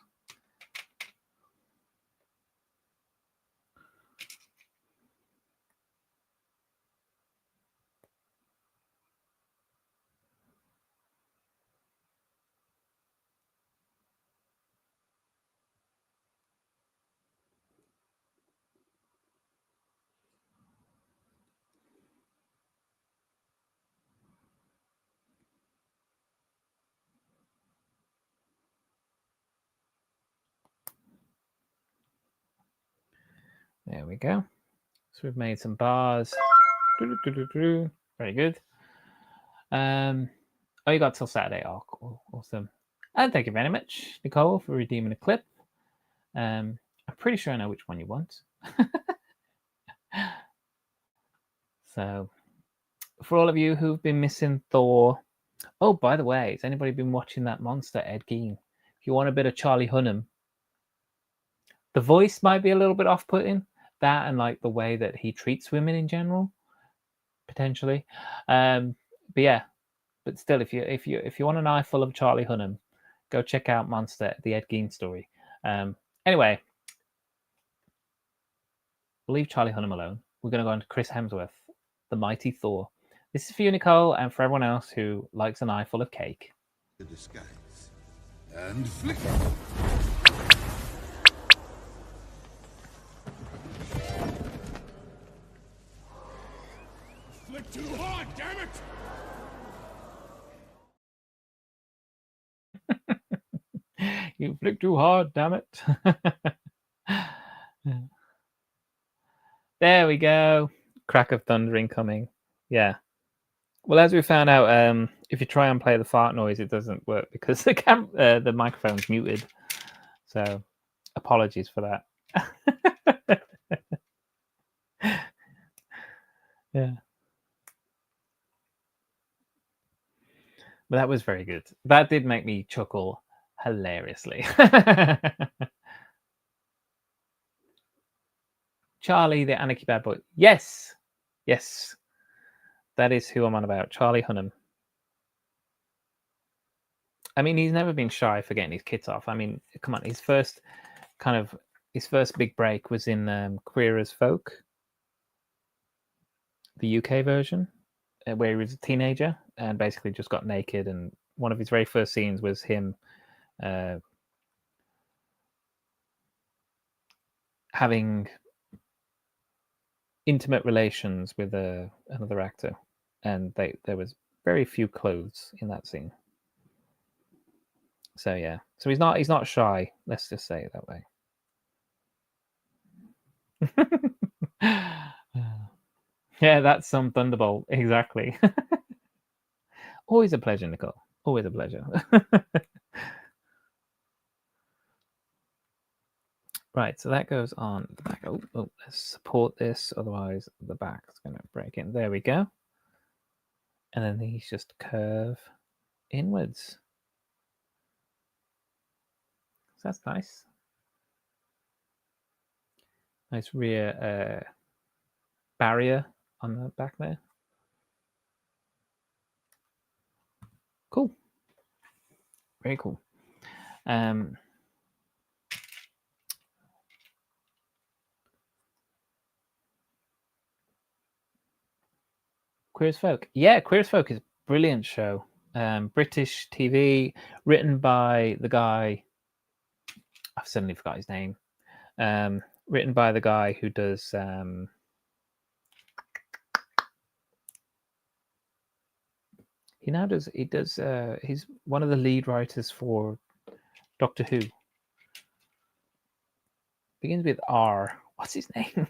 S1: There we go. So we've made some bars. Very good. Oh, you got till Saturday. Oh, cool. Awesome. And thank you very much, Nicole, for redeeming a clip. I'm pretty sure I know which one you want. So, for all of you who've been missing Thor, oh, by the way, has anybody been watching that monster, Ed Gein? If you want a bit of Charlie Hunnam, the voice might be a little bit off-putting. That and like the way that he treats women in general, potentially. But yeah, but still, if you want an eye full of Charlie Hunnam, go check out Monster, the Ed Gein story. Anyway, we'll leave Charlie Hunnam alone. We're going to go on to Chris Hemsworth, the mighty Thor. This is for you, Nicole, and for everyone else who likes an eye full of cake.
S4: The disguise and flick. Flick too hard, damn it!
S1: You flick too hard, damn it. There we go. Crack of thunder incoming. Yeah. Well, as we found out, if you try and play the fart noise, it doesn't work because the microphone's muted. So, apologies for that. Yeah. But that was very good. That did make me chuckle hilariously. Charlie, the Anarchy bad boy. Yes. Yes. That is who I'm on about. Charlie Hunnam. I mean, he's never been shy for getting his kits off. I mean, come on. His first kind of his first big break was in Queer as Folk, the UK version, where he was a teenager and basically just got naked. And one of his very first scenes was him having intimate relations with another actor, and there was very few clothes in that scene. So yeah, so he's not shy. Let's just say it that way. Yeah, that's some thunderbolt. Exactly. Always a pleasure, Nicole. Always a pleasure. Right, so that goes on the back. Oh, let's support this, otherwise the back is going to break in. There we go. And then these just curve inwards. So that's nice. Nice rear barrier on the back there. Cool. Very cool. Queer as Folk. Yeah, Queer as Folk is a brilliant show. British TV, written by the guy, I've suddenly forgot his name. Written by the guy who does he's one of the lead writers for Doctor Who. Begins with R. What's his name?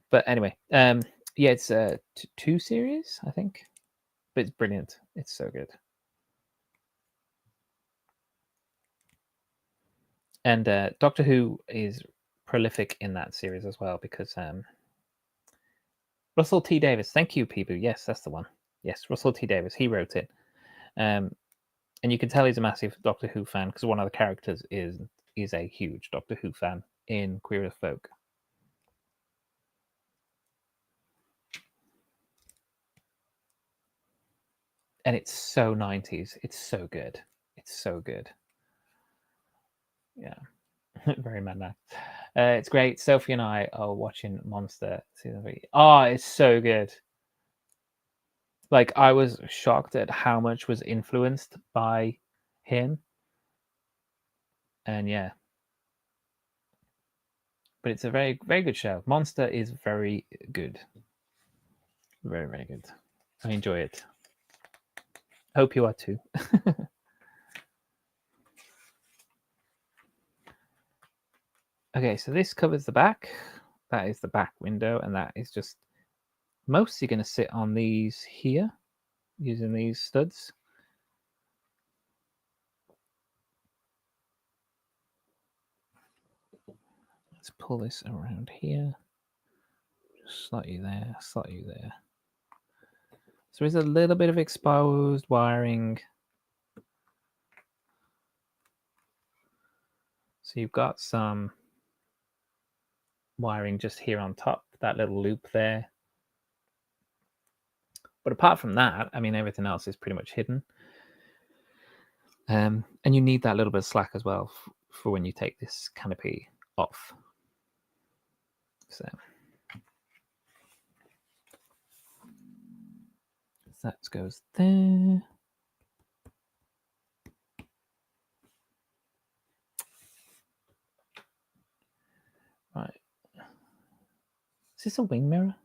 S1: But anyway, yeah, it's two series, I think, but it's brilliant. It's so good. And Doctor Who is prolific in that series as well, because Russell T Davies. Thank you, Peeboo. Yes, that's the one. Yes, Russell T Davies. He wrote it. And you can tell he's a massive Doctor Who fan, because one of the characters is a huge Doctor Who fan in Queer as Folk. And it's so 90s. It's so good. It's so good. Yeah. Very Mad Max. It's great. Sophie and I are watching Monster season 3. Oh, it's so good. Like, I was shocked at how much was influenced by him. And yeah. But it's a very, very good show. Monster is very good. Very, very good. I enjoy it. Hope you are too. Okay, so this covers the back. That is the back window, and that is just mostly going to sit on these here, using these studs. Let's pull this around here. Just slot you there, slot you there. So there's a little bit of exposed wiring. So you've got some wiring just here on top, that little loop there. But apart from that, I mean, everything else is pretty much hidden. And you need that little bit of slack as well for when you take this canopy off. So that goes there. Right. Is this a wing mirror?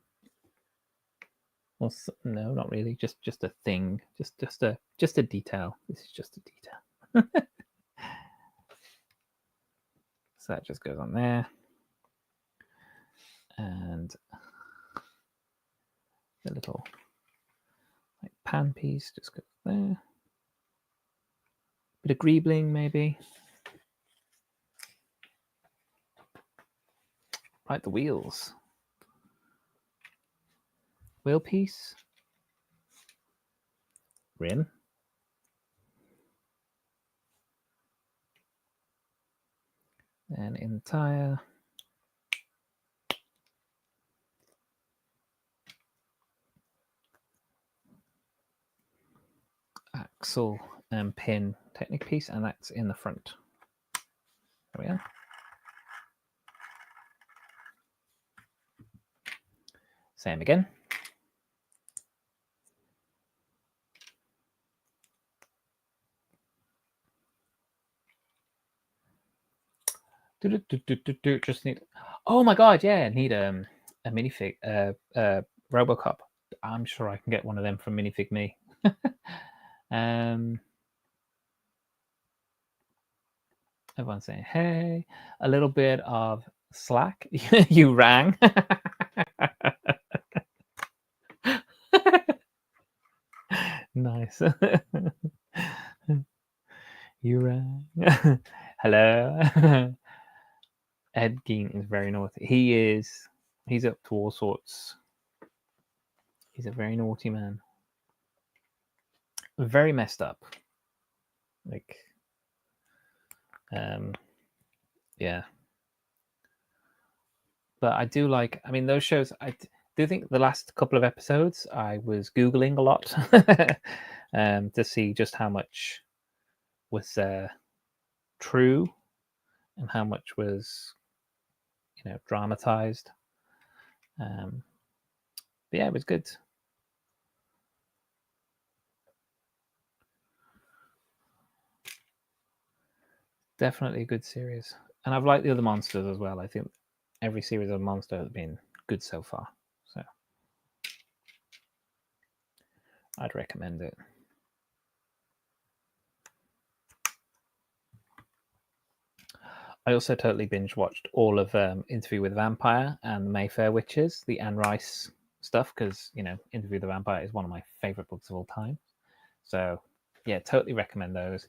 S1: Well, no, not really. Just a thing. Just a detail. This is just a detail. So that just goes on there. And the little like pan piece just goes there. Bit of greebling maybe. Right, the wheels. Wheel piece. Rim. And in the tire. Axle pin Technic piece, and that's in the front. There we are. Same again. Just need. Oh my god! Yeah, need a minifig, RoboCop. I'm sure I can get one of them from Minifig Me. Everyone's saying, "Hey, a little bit of slack." You rang. Nice. You rang. Hello. Ed Gein is very naughty. He's up to all sorts. He's a very naughty man. Very messed up. Like, yeah. But I do like, I mean, those shows, I do think the last couple of episodes, I was Googling a lot to see just how much was true and how much was, dramatized. But yeah, it was good. Definitely a good series. And I've liked the other monsters as well. I think every series of Monster has been good so far. So I'd recommend it. I also totally binge watched all of Interview with the Vampire and the Mayfair Witches, the Anne Rice stuff, because, Interview with the Vampire is one of my favorite books of all time. So yeah, totally recommend those.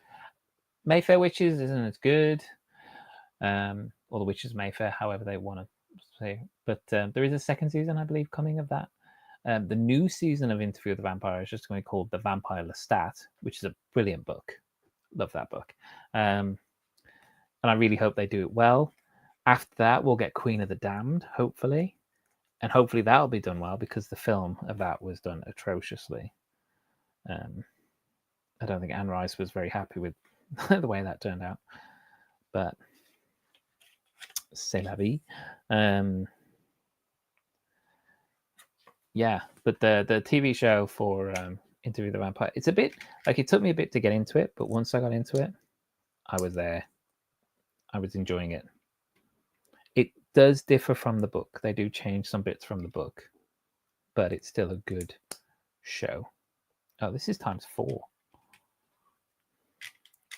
S1: Mayfair Witches isn't as good, or the Witches Mayfair, however they want to say. But there is a second season, I believe, coming of that. The new season of Interview with the Vampire is just going to be called The Vampire Lestat, which is a brilliant book. Love that book. And I really hope they do it well. After that, we'll get Queen of the Damned, hopefully. And hopefully that'll be done well, because the film of that was done atrociously. I don't think Anne Rice was very happy with the way that turned out. But c'est la vie. Yeah, but the TV show for Interview with the Vampire, it's a bit, like, it took me a bit to get into it, but once I got into it, I was there. I was enjoying it. It does differ from the book. They do change some bits from the book, but it's still a good show. Oh, this is ×4.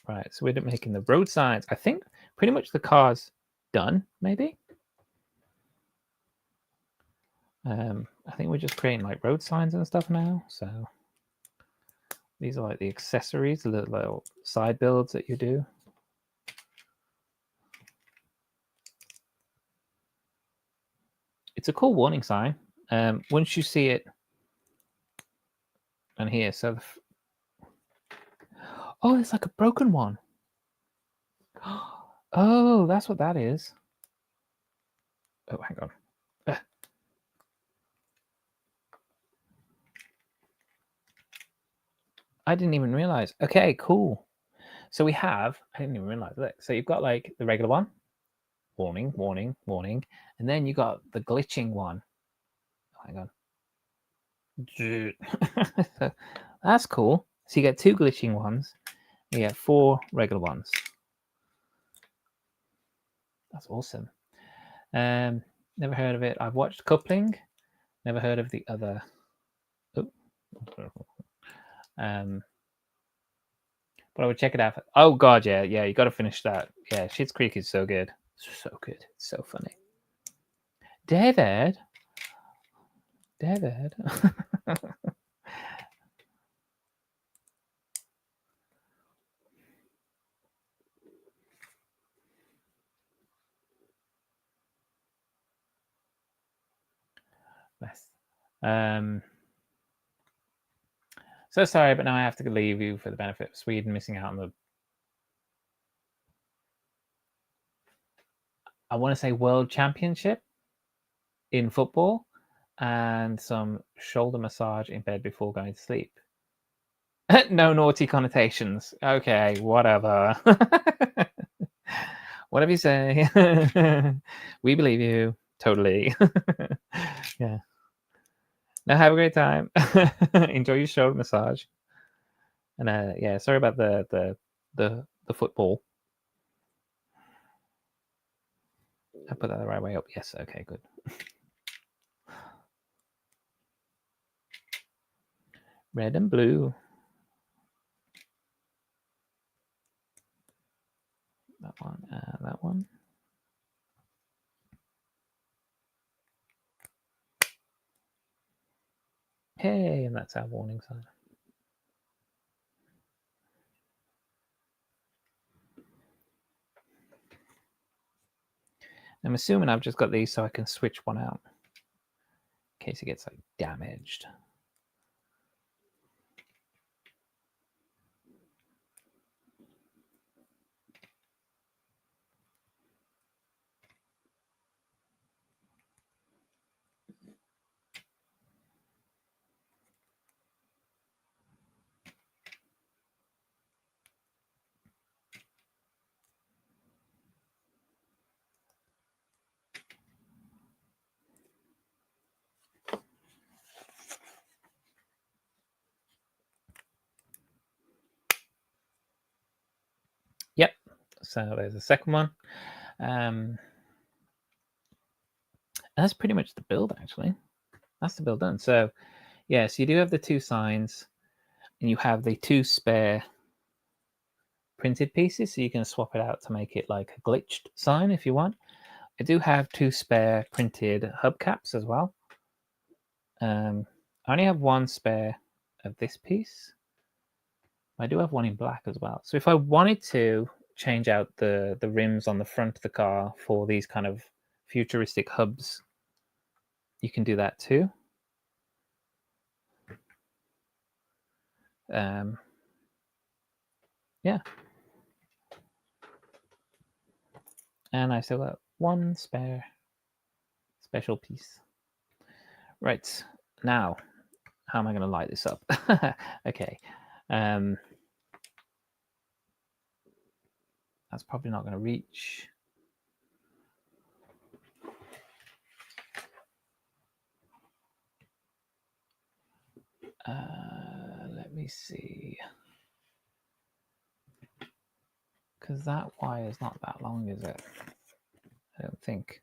S1: Right, so we're making the road signs. I think pretty much the car's done, maybe. I think we're just creating like road signs and stuff now. So these are like the accessories, the little side builds that you do. It's a cool warning sign. Once you see it, and here, so oh, it's like a broken one. Oh, that's what that is. Oh, hang on. I didn't even realize. Okay, cool. So we have, I didn't even realize that. So you've got like the regular one, warning, warning, warning. And then you got the glitching one. Oh, hang on. So that's cool. So you get 2 glitching ones. You get 4 regular ones. That's awesome. Never heard of it. I've watched Coupling. Never heard of the other. Oh. But I would check it out. Oh god, yeah, you got to finish that. Yeah, Schitt's Creek is so good, so good, it's so funny. David. Nice. So sorry, but now I have to leave you for the benefit of Sweden missing out on the, I want to say, World Championship in football, and some shoulder massage in bed before going to sleep. No naughty connotations. Okay, whatever. Whatever you say. We believe you. Totally. Yeah. Now have a great time. Enjoy your shoulder massage. And yeah, sorry about the football. I put that the right way up. Yes, okay, good. Red and blue. That one, that one. Hey, and that's our warning sign. I'm assuming I've just got these so I can switch one out in case it gets like damaged. Yep. So there's the second one. That's pretty much the build, actually. That's the build done. So, yeah, so you do have the two signs, and you have the two spare printed pieces, so you can swap it out to make it like a glitched sign if you want. I do have two spare printed hubcaps as well. I only have one spare of this piece. I do have one in black as well. So if I wanted to change out the rims on the front of the car for these kind of futuristic hubs, you can do that too. Yeah. And I still got one spare special piece. Right, now, how am I going to light this up? Okay. That's probably not going to reach. Let me see. Because that wire is not that long, is it? I don't think.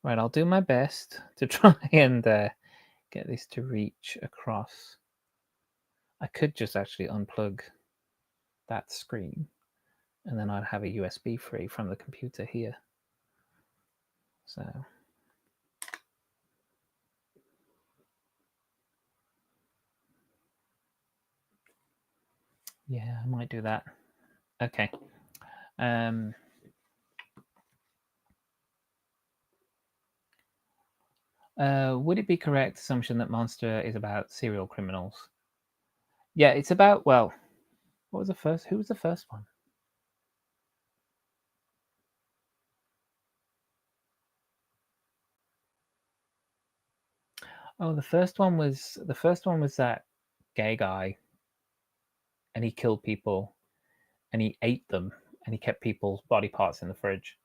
S1: Right, I'll do my best to try and get this to reach across. I could just actually unplug that screen, and then I'd have a USB free from the computer here. So yeah, I might do that. Okay. Would it be correct assumption that Monster is about serial criminals? Yeah, it's about, well, what was the first? Who was the first one? Oh, the first one was that gay guy, and he killed people, and he ate them, and he kept people's body parts in the fridge.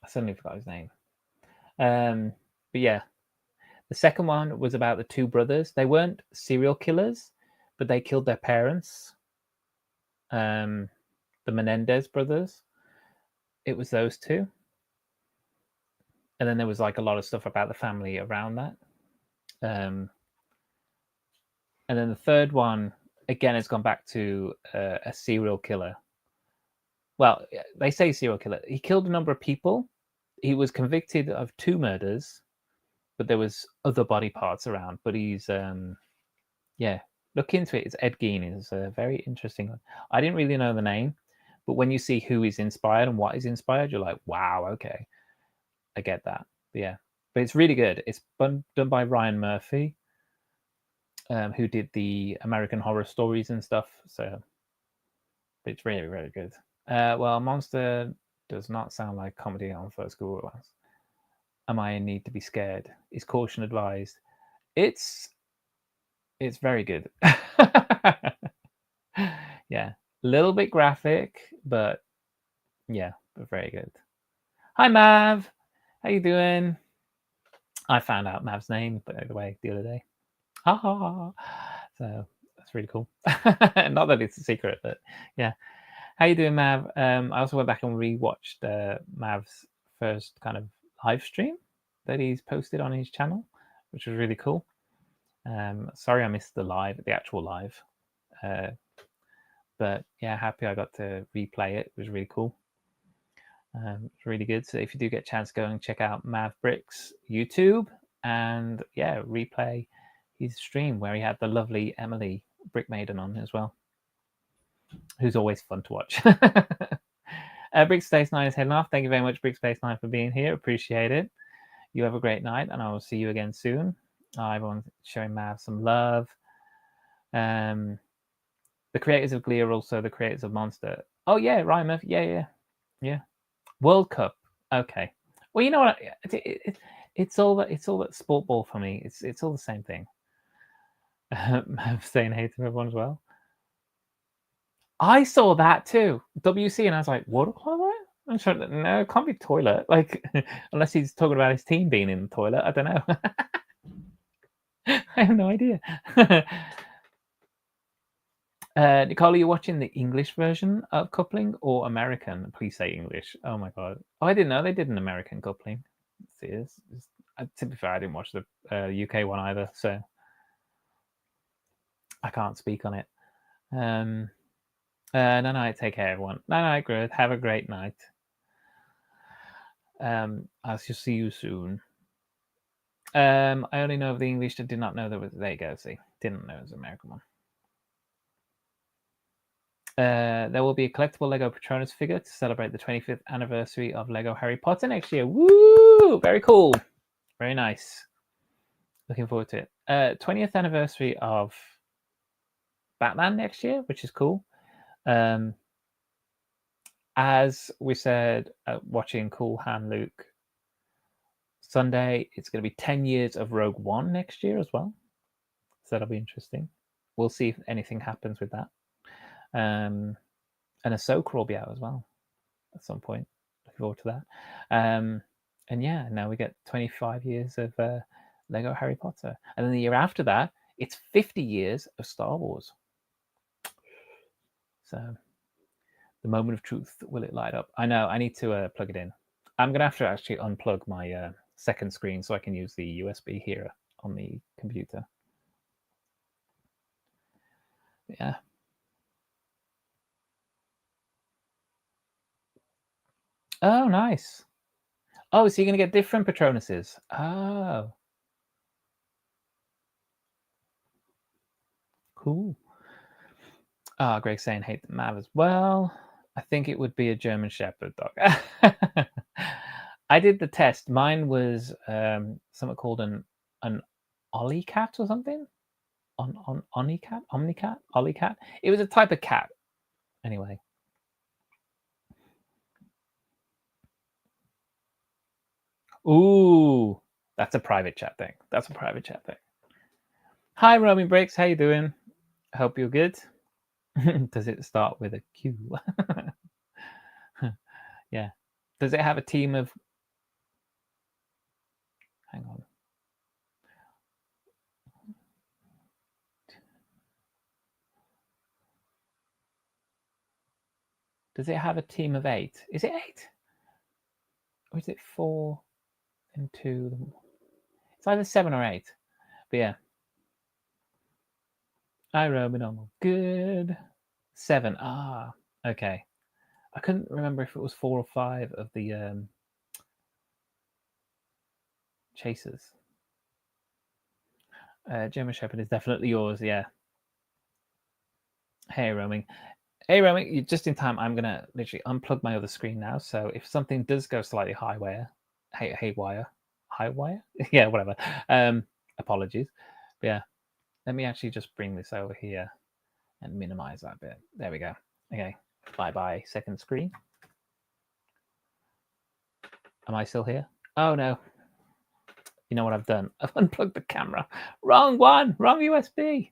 S1: I suddenly forgot his name. But yeah, the second one was about the two brothers. They weren't serial killers, but they killed their parents. The Menendez brothers. It was those two. And then there was like a lot of stuff about the family around that. And then the third one, again, has gone back to a serial killer. Well, they say serial killer. He killed a number of people. He was convicted of 2 murders, but there was other body parts around. But he's, yeah, look into it. It's Ed Gein. It's a very interesting one. I didn't really know the name, but when you see who is inspired and what is inspired, you're like, wow, okay, I get that. But yeah, but it's really good. It's done by Ryan Murphy, who did the American Horror Stories and stuff. So it's really, really good. Well, Monster does not sound like comedy on first Google glance. Am I in need to be scared? Is caution advised? It's very good. Yeah, a little bit graphic, but yeah, but very good. Hi Mav, how you doing? I found out Mav's name, by the way, the other day. Ha ha ha. So that's really cool. Not that it's a secret, but yeah. How you doing, Mav? I also went back and rewatched Mav's first kind of live stream that he's posted on his channel, which was really cool. Sorry I missed the actual live. But yeah, happy I got to replay it. It was really cool. It's really good. So if you do get a chance, go and check out Mavericks YouTube and yeah, replay his stream where he had the lovely Emily Brickmaiden on as well, who's always fun to watch. Brickspace9 is heading off. Thank you very much, Brickspace9, for being here. Appreciate it. You have a great night, and I will see you again soon. Everyone's showing Mav some love. The creators of Glee are also the creators of Monster. Oh yeah, right, Mav. Yeah. World Cup. Okay. Well, you know what? It's all that sport ball for me. It's all the same thing. Mav saying hey to everyone as well. I saw that too, WC, and I was like, water closet? I'm sure that, no, it can't be toilet. Like, unless he's talking about his team being in the toilet. I don't know. I have no idea. Nicole, are you watching the English version of coupling or American? Please say English. Oh my god. Oh, I didn't know they did an American coupling. To be fair, I didn't watch the UK one either, so I can't speak on it. No, take care, everyone. No, good. Have a great night. I shall see you soon. I only know of the English. I did not know there was. There you go. See, didn't know it was an American one. There will be a collectible Lego Patronus figure to celebrate the 25th anniversary of Lego Harry Potter next year. Woo! Very cool. Very nice. Looking forward to it. 20th anniversary of Batman next year, which is cool. As we said, watching Cool Hand Luke Sunday, it's going to be 10 years of Rogue One next year as well. So that'll be interesting. We'll see if anything happens with that. And Ahsoka will be out as well at some point. Looking forward to that. And yeah, now we get 25 years of Lego Harry Potter. And then the year after that, it's 50 years of Star Wars. So the moment of truth, will it light up? I know, I need to plug it in. I'm going to have to actually unplug my second screen so I can use the USB here on the computer. Yeah. Oh, nice. Oh, so you're going to get different Patronuses. Oh. Cool. Ah, Greg saying hate the Mav as well. I think it would be a German Shepherd dog. I did the test. Mine was something called an Ollie cat or something. Ollie cat. It was a type of cat. Anyway. Ooh, that's a private chat thing. Hi, Roaming Breaks. How you doing? I hope you're good. Does it start with a Q? Yeah. Does it have a team of... Hang on. Does it have a team of 8? Is it 8? Or is it 4 and 2? It's either 7 or 8. But yeah. I roam normal. Good. 7. Ah, okay. I couldn't remember if it was 4 or 5 of the chasers. German Shepherd is definitely yours, yeah. Hey, Roaming. Hey, Roaming, you're just in time. I'm going to literally unplug my other screen now. So if something does go slightly haywire, yeah, whatever. Apologies. But yeah, let me actually just bring this over here and minimize that bit. There we go. Okay, bye-bye, second screen. Am I still here? Oh, no. You know what I've done? I've unplugged the camera. Wrong one. Wrong USB.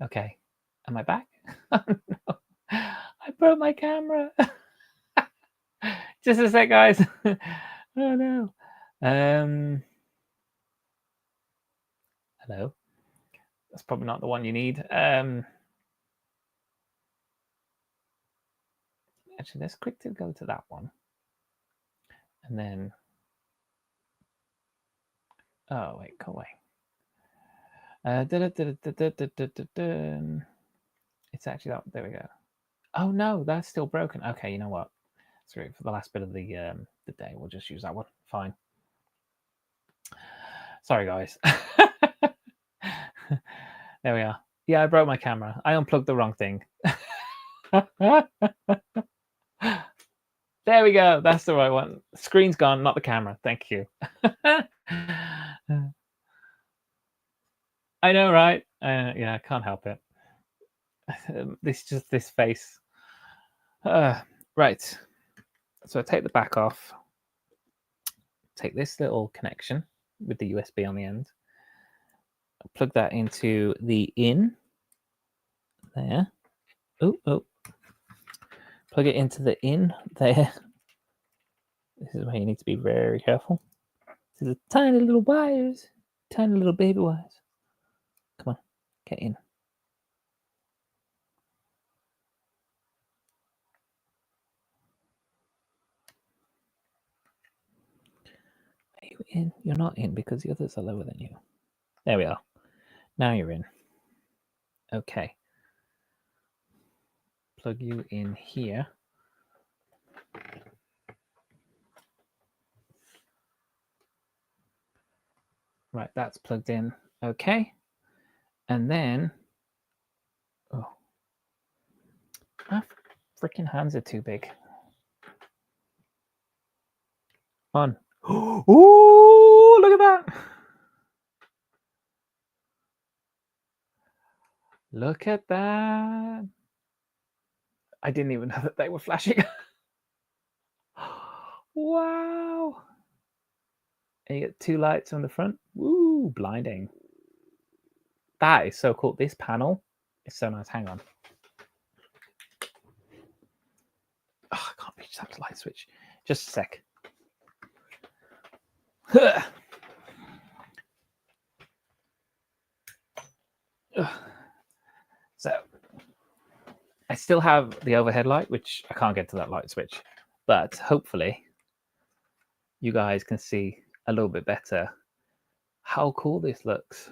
S1: Okay. Am I back? Oh, no. I broke my camera. Just a sec, guys. Oh, no. Hello. That's probably not the one you need. Actually, let's quickly go to that one. And then... Oh, wait, go away. It's actually that. There we go. Oh no, that's still broken. Okay, you know what? Screw it. For the last bit of the day, we'll just use that one. Fine. Sorry, guys. There we are. Yeah, I broke my camera. I unplugged the wrong thing. There we go. That's the right one. The screen's gone, not the camera. Thank you. I know, right? Yeah, I can't help it. This face. Right. So I take the back off. Take this little connection with the USB on the end. Plug that into the in. There. Oh. Plug it into the in there. This is where you need to be very careful. These are tiny little wires. Tiny little baby wires. Come on, get in. Are you in? You're not in because the others are lower than you. There we are. Now you're in. Okay. Plug you in here. Right, that's plugged in. Okay. And then, oh, my freaking hands are too big. On. Ooh, look at that. Look at that. I didn't even know that they were flashing. Wow. And you get two lights on the front. Woo, blinding. That is so cool. This panel is so nice. Hang on. Oh, I can't reach that light switch. Just a sec. So I still have the overhead light, which I can't get to that light switch, but hopefully you guys can see a little bit better how cool this looks.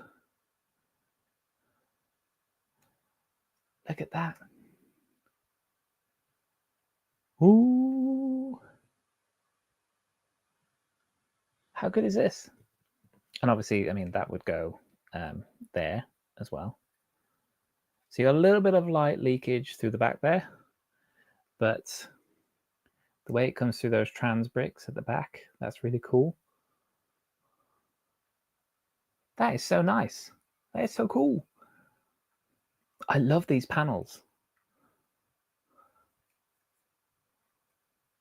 S1: Look at that. Ooh. How good is this? And obviously, I mean, that would go there as well. So you got a little bit of light leakage through the back there, but the way it comes through those trans bricks at the back, that's really cool. That is so nice. That is so cool. I love these panels.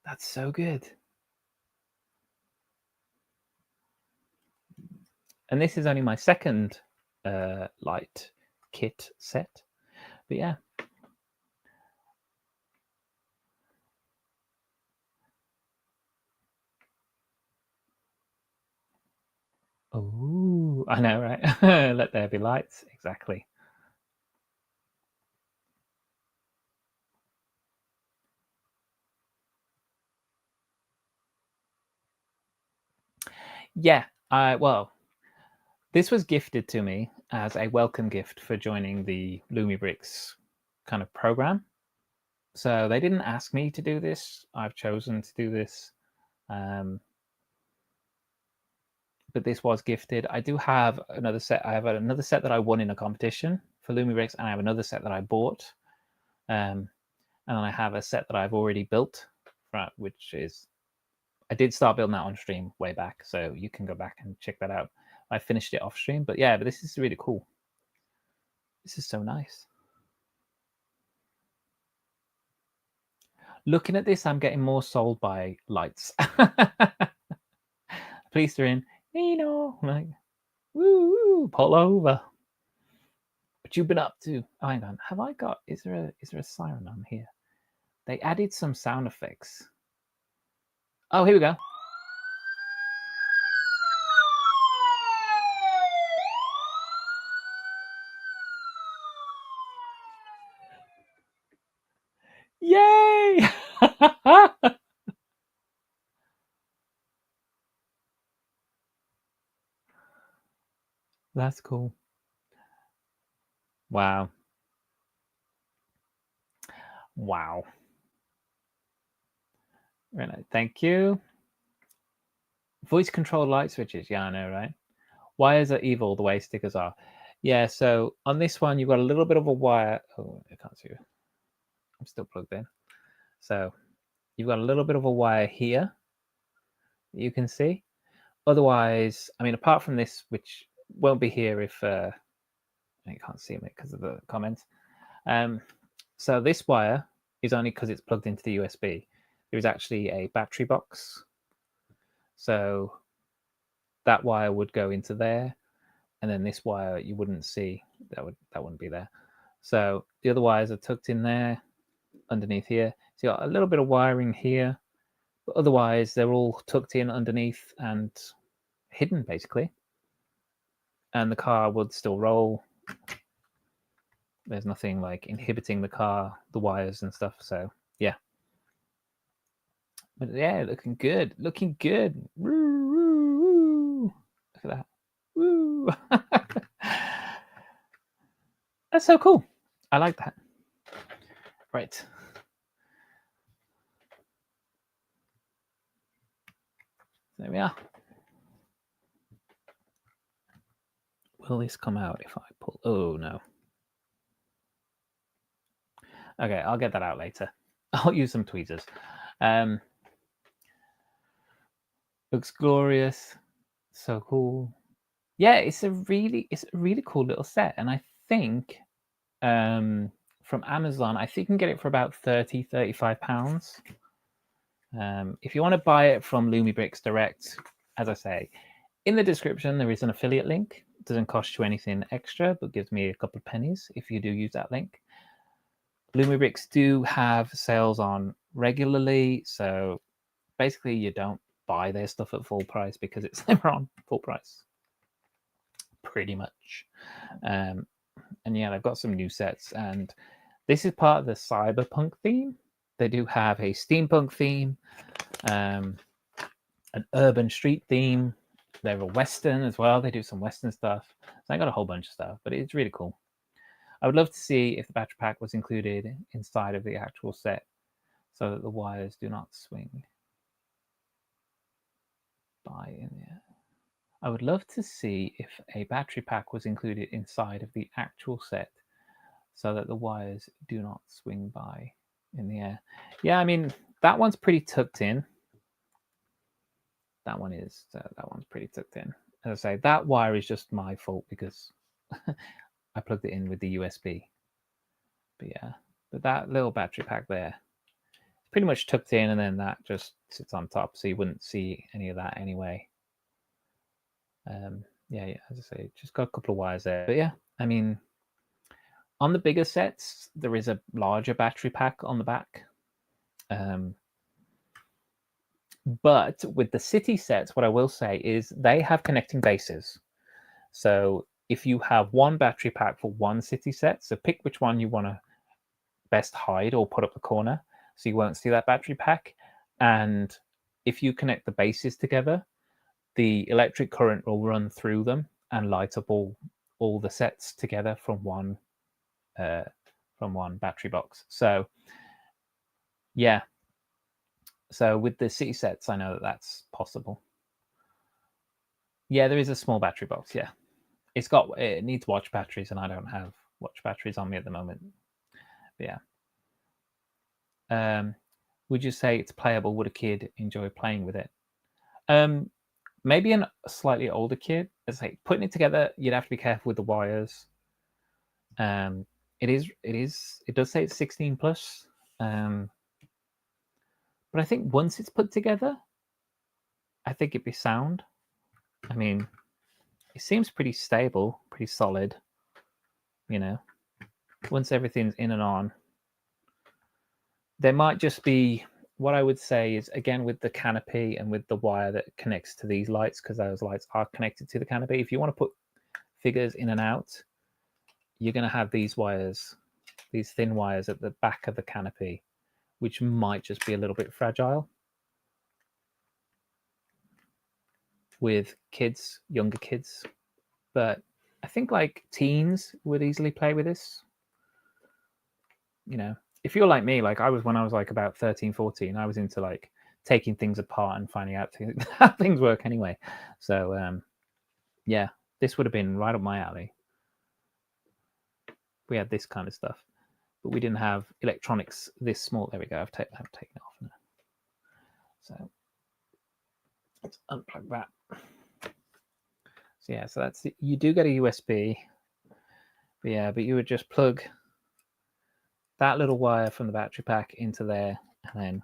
S1: That's so good. And this is only my second light kit set. But yeah. Oh, I know, right? Let there be lights. Exactly. Yeah. Well, this was gifted to me as a welcome gift for joining the Lumibricks kind of program. So they didn't ask me to do this. I've chosen to do this. But this was gifted. I do have another set. I have another set that I won in a competition for Lumibricks, and I have another set that I bought. And I have a set that I've already built, which is, I did start building that on stream way back, so you can go back and check that out. I finished it off stream, but yeah, but this is really cool. This is so nice. Looking at this, I'm getting more sold by lights. Police are in. like, woo, pull over. What you been up to? Oh, hang on. Have I got? Is there a siren on here? They added some sound effects. Oh, here we go. Yay! That's cool. Wow. Wow. Right, thank you. Voice controlled light switches. Yeah, I know, right? Wires are evil the way stickers are. Yeah, so on this one, you've got a little bit of a wire. Oh, I can't see you. I'm still plugged in. So you've got a little bit of a wire here that you can see. Otherwise, I mean, apart from this, which won't be here if you can't see it because of the comments. So this wire is only because it's plugged into the USB. There is actually a battery box. So that wire would go into there, and then this wire you wouldn't see. That wouldn't be there. So the other wires are tucked in there underneath here. So you got a little bit of wiring here, but otherwise they're all tucked in underneath and hidden basically. And the car would still roll. There's nothing like inhibiting the car, the wires and stuff. So yeah. But yeah, looking good. Looking good. Woo, woo, woo. Look at that. Woo. That's so cool. I like that. Right. There we are. Will this come out if I pull? Oh, no. Okay, I'll get that out later. I'll use some tweezers. Looks glorious. So cool. Yeah, it's a really cool little set. And I think from Amazon, I think you can get it for about £35. If you want to buy it from Lumibricks direct, as I say, in the description, there is an affiliate link. It doesn't cost you anything extra, but gives me a couple of pennies if you do use that link. Lumibricks do have sales on regularly, so basically you don't buy their stuff at full price because it's never on full price, pretty much. And yeah, they've got some new sets, and this is part of the cyberpunk theme. They do have a steampunk theme, an urban street theme. They have a western as well. They do some western stuff. So I got a whole bunch of stuff, but it's really cool. I would love to see if the battery pack was included inside of the actual set so that the wires do not swing by in there. I would love to see if a battery pack was included inside of the actual set so that the wires do not swing by in the air. Yeah, I mean, that one's pretty tucked in. That one is. That one's pretty tucked in. As I say, that wire is just my fault because I plugged it in with the USB. But yeah, but that little battery pack there, it's pretty much tucked in, and then that just sits on top, so you wouldn't see any of that anyway. Yeah, as I say, just got a couple of wires there. But yeah, I mean, on the bigger sets, there is a larger battery pack on the back. But with the city sets, what I will say is they have connecting bases. So if you have one battery pack for one city set, so pick which one you want to best hide or put up the corner so you won't see that battery pack. And if you connect the bases together, the electric current will run through them and light up all the sets together from one battery box. So yeah. So with the city sets, I know that that's possible. Yeah, there is a small battery box. Yeah, it needs watch batteries, and I don't have watch batteries on me at the moment. But yeah. Would you say it's playable? Would a kid enjoy playing with it? Maybe a slightly older kid. As I say, putting it together, you'd have to be careful with the wires. It does say it's 16 plus. But I think once it's put together, I think it'd be sound. I mean, it seems pretty stable, pretty solid, you know. Once everything's in and on, there might just be, what I would say is, again, with the canopy and with the wire that connects to these lights, because those lights are connected to the canopy, if you want to put figures in and out, you're going to have these wires, these thin wires at the back of the canopy, which might just be a little bit fragile. With kids, younger kids, but I think like teens would easily play with this. You know, if you're like me, like I was when I was like about 13, 14, I was into like taking things apart and finding out how things work anyway. So yeah, this would have been right up my alley. We had this kind of stuff, but we didn't have electronics this small. There we go. I've taken it off now. So let's unplug that. So yeah, so that's it. You do get a USB, but yeah, but you would just plug that little wire from the battery pack into there, and then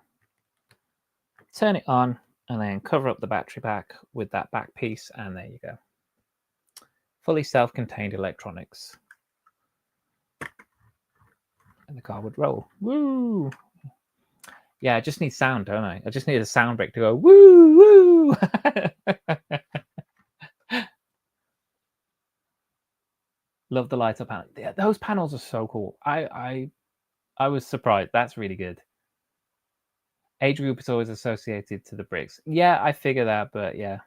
S1: turn it on, and then cover up the battery pack with that back piece, and there you go. Fully self-contained electronics. And the car would roll. Woo! Yeah, I just need sound, don't I? I just need a sound break to go woo woo. Love the light up panel. Yeah, those panels are so cool. I was surprised. That's really good. Age group is always associated to the bricks. Yeah, I figure that, but yeah,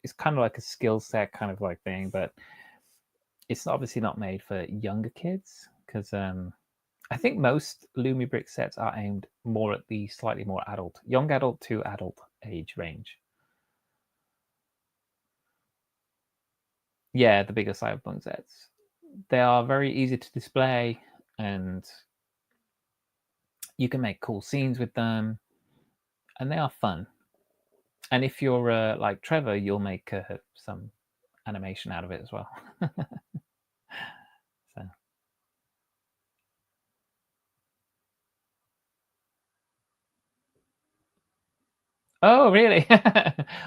S1: it's kind of like a skill set kind of like thing, but it's obviously not made for younger kids because I think most Lumibricks sets are aimed more at the slightly more adult, young adult to adult age range. Yeah, the bigger cyberpunk sets. They are very easy to display, and you can make cool scenes with them, and they are fun. And if you're like Trevor, you'll make some animation out of it as well. So. Oh, really?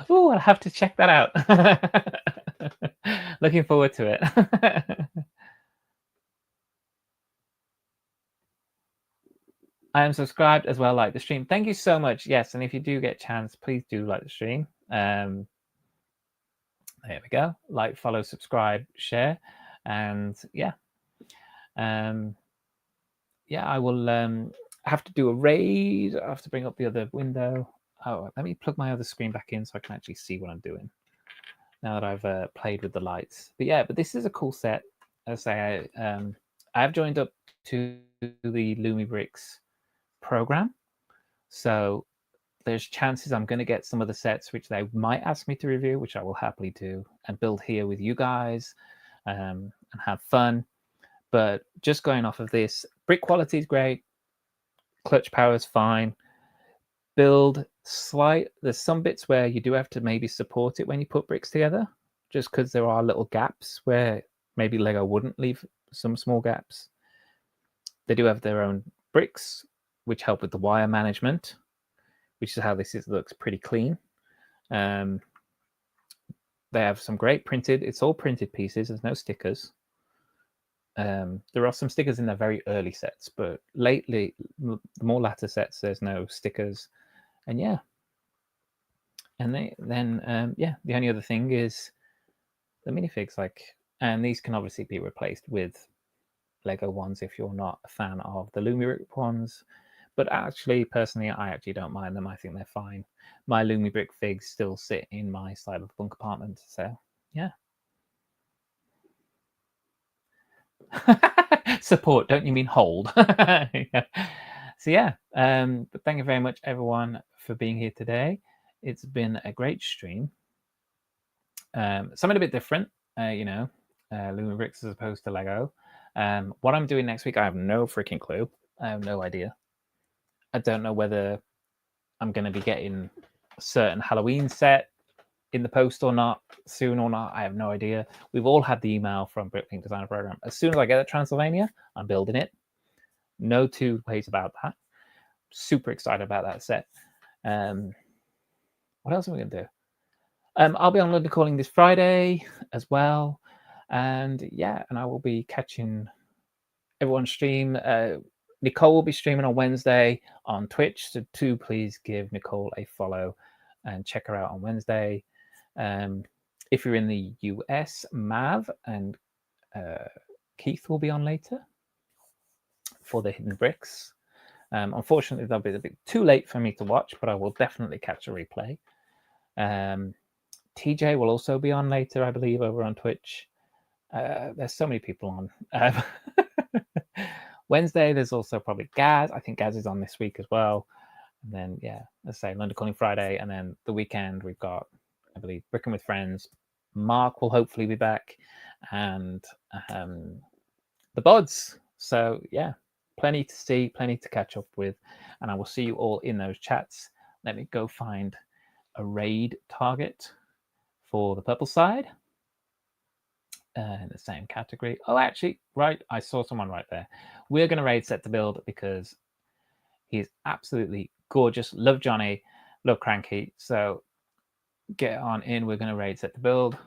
S1: Oh, I'll have to check that out. Looking forward to it. I am subscribed as well, like the stream. Thank you so much. Yes, and if you do get a chance, please do like the stream. There we go. Like, follow, subscribe, share, and yeah. Yeah, I will have to do a raid. I have to bring up the other window. Oh, let me plug my other screen back in so I can actually see what I'm doing now that I've played with the lights. But yeah, but this is a cool set. As I say, I've joined up to the Lumibricks program, so there's chances I'm going to get some of the sets which they might ask me to review, which I will happily do and build here with you guys and have fun. But just going off of this, brick quality is great, clutch power is fine. Build slight, there's some bits where you do have to maybe support it when you put bricks together, just because there are little gaps where maybe Lego wouldn't leave some small gaps. They do have their own bricks, which help with the wire management, which is how this looks pretty clean. They have some great printed, it's all printed pieces, there's no stickers. There are some stickers in the very early sets, but lately, the more latter sets, there's no stickers. And yeah, and yeah, the only other thing is the minifigs, and these can obviously be replaced with Lego ones if you're not a fan of the Lumibrick ones. But actually, personally, I actually don't mind them. I think they're fine. My Lumibrick figs still sit in my cyberpunk apartment, so yeah. Support, don't you mean hold? Yeah. So yeah, but thank you very much, everyone, for being here today. It's been a great stream. Something a bit different, Lumibricks as opposed to Lego. What I'm doing next week, I have no freaking clue. I have no idea. I don't know whether I'm going to be getting a certain Halloween set in the post or not, soon or not. I have no idea. We've all had the email from Bricklink Designer Program. As soon as I get a Transylvania, I'm building it. No two ways about that. Super excited about that set. What else are we going to do? I'll be on London Calling this Friday as well. And yeah, and I will be catching everyone's stream. Nicole will be streaming on Wednesday on Twitch. So do please give Nicole a follow and check her out on Wednesday. If you're in the US, Mav and Keith will be on later for the Hidden Bricks. Unfortunately, they'll be a bit too late for me to watch, but I will definitely catch a replay. TJ will also be on later, I believe, over on Twitch. There's so many people on. Wednesday, there's also probably Gaz. I think Gaz is on this week as well. And then, yeah, let's say London Calling Friday. And then the weekend, we've got, I believe, Bricking with Friends. Mark will hopefully be back. And the Bods. So, yeah, plenty to see, plenty to catch up with. And I will see you all in those chats. Let me go find a raid target for the purple side. In the same category. Oh, actually, right. I saw someone right there. We're going to raid Set to Build because he's absolutely gorgeous. Love Johnny. Love Cranky. So get on in. We're going to raid Set to Build.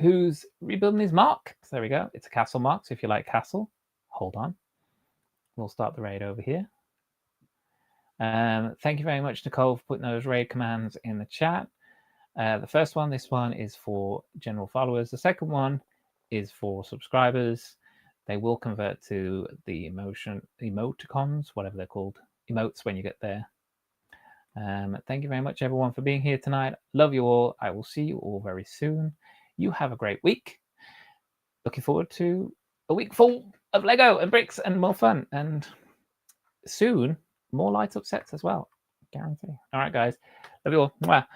S1: Who's rebuilding his mark? So there we go. It's a castle mark. So if you like castle, hold on. We'll start the raid over here. Thank you very much, Nicole, for putting those raid commands in the chat. The first one, this one is for general followers. The second one is for subscribers. They will convert to the emoticons, whatever they're called, emotes when you get there. Thank you very much, everyone, for being here tonight. Love you all. I will see you all very soon. You have a great week. Looking forward to a week full of Lego and bricks and more fun. And soon, more light up sets as well. Guarantee. All right, guys. Love you all. Mwah.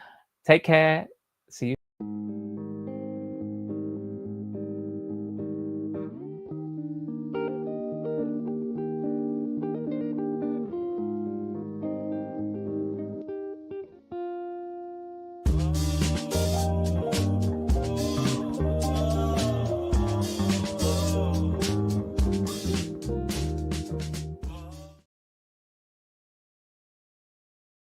S1: Take care. See you.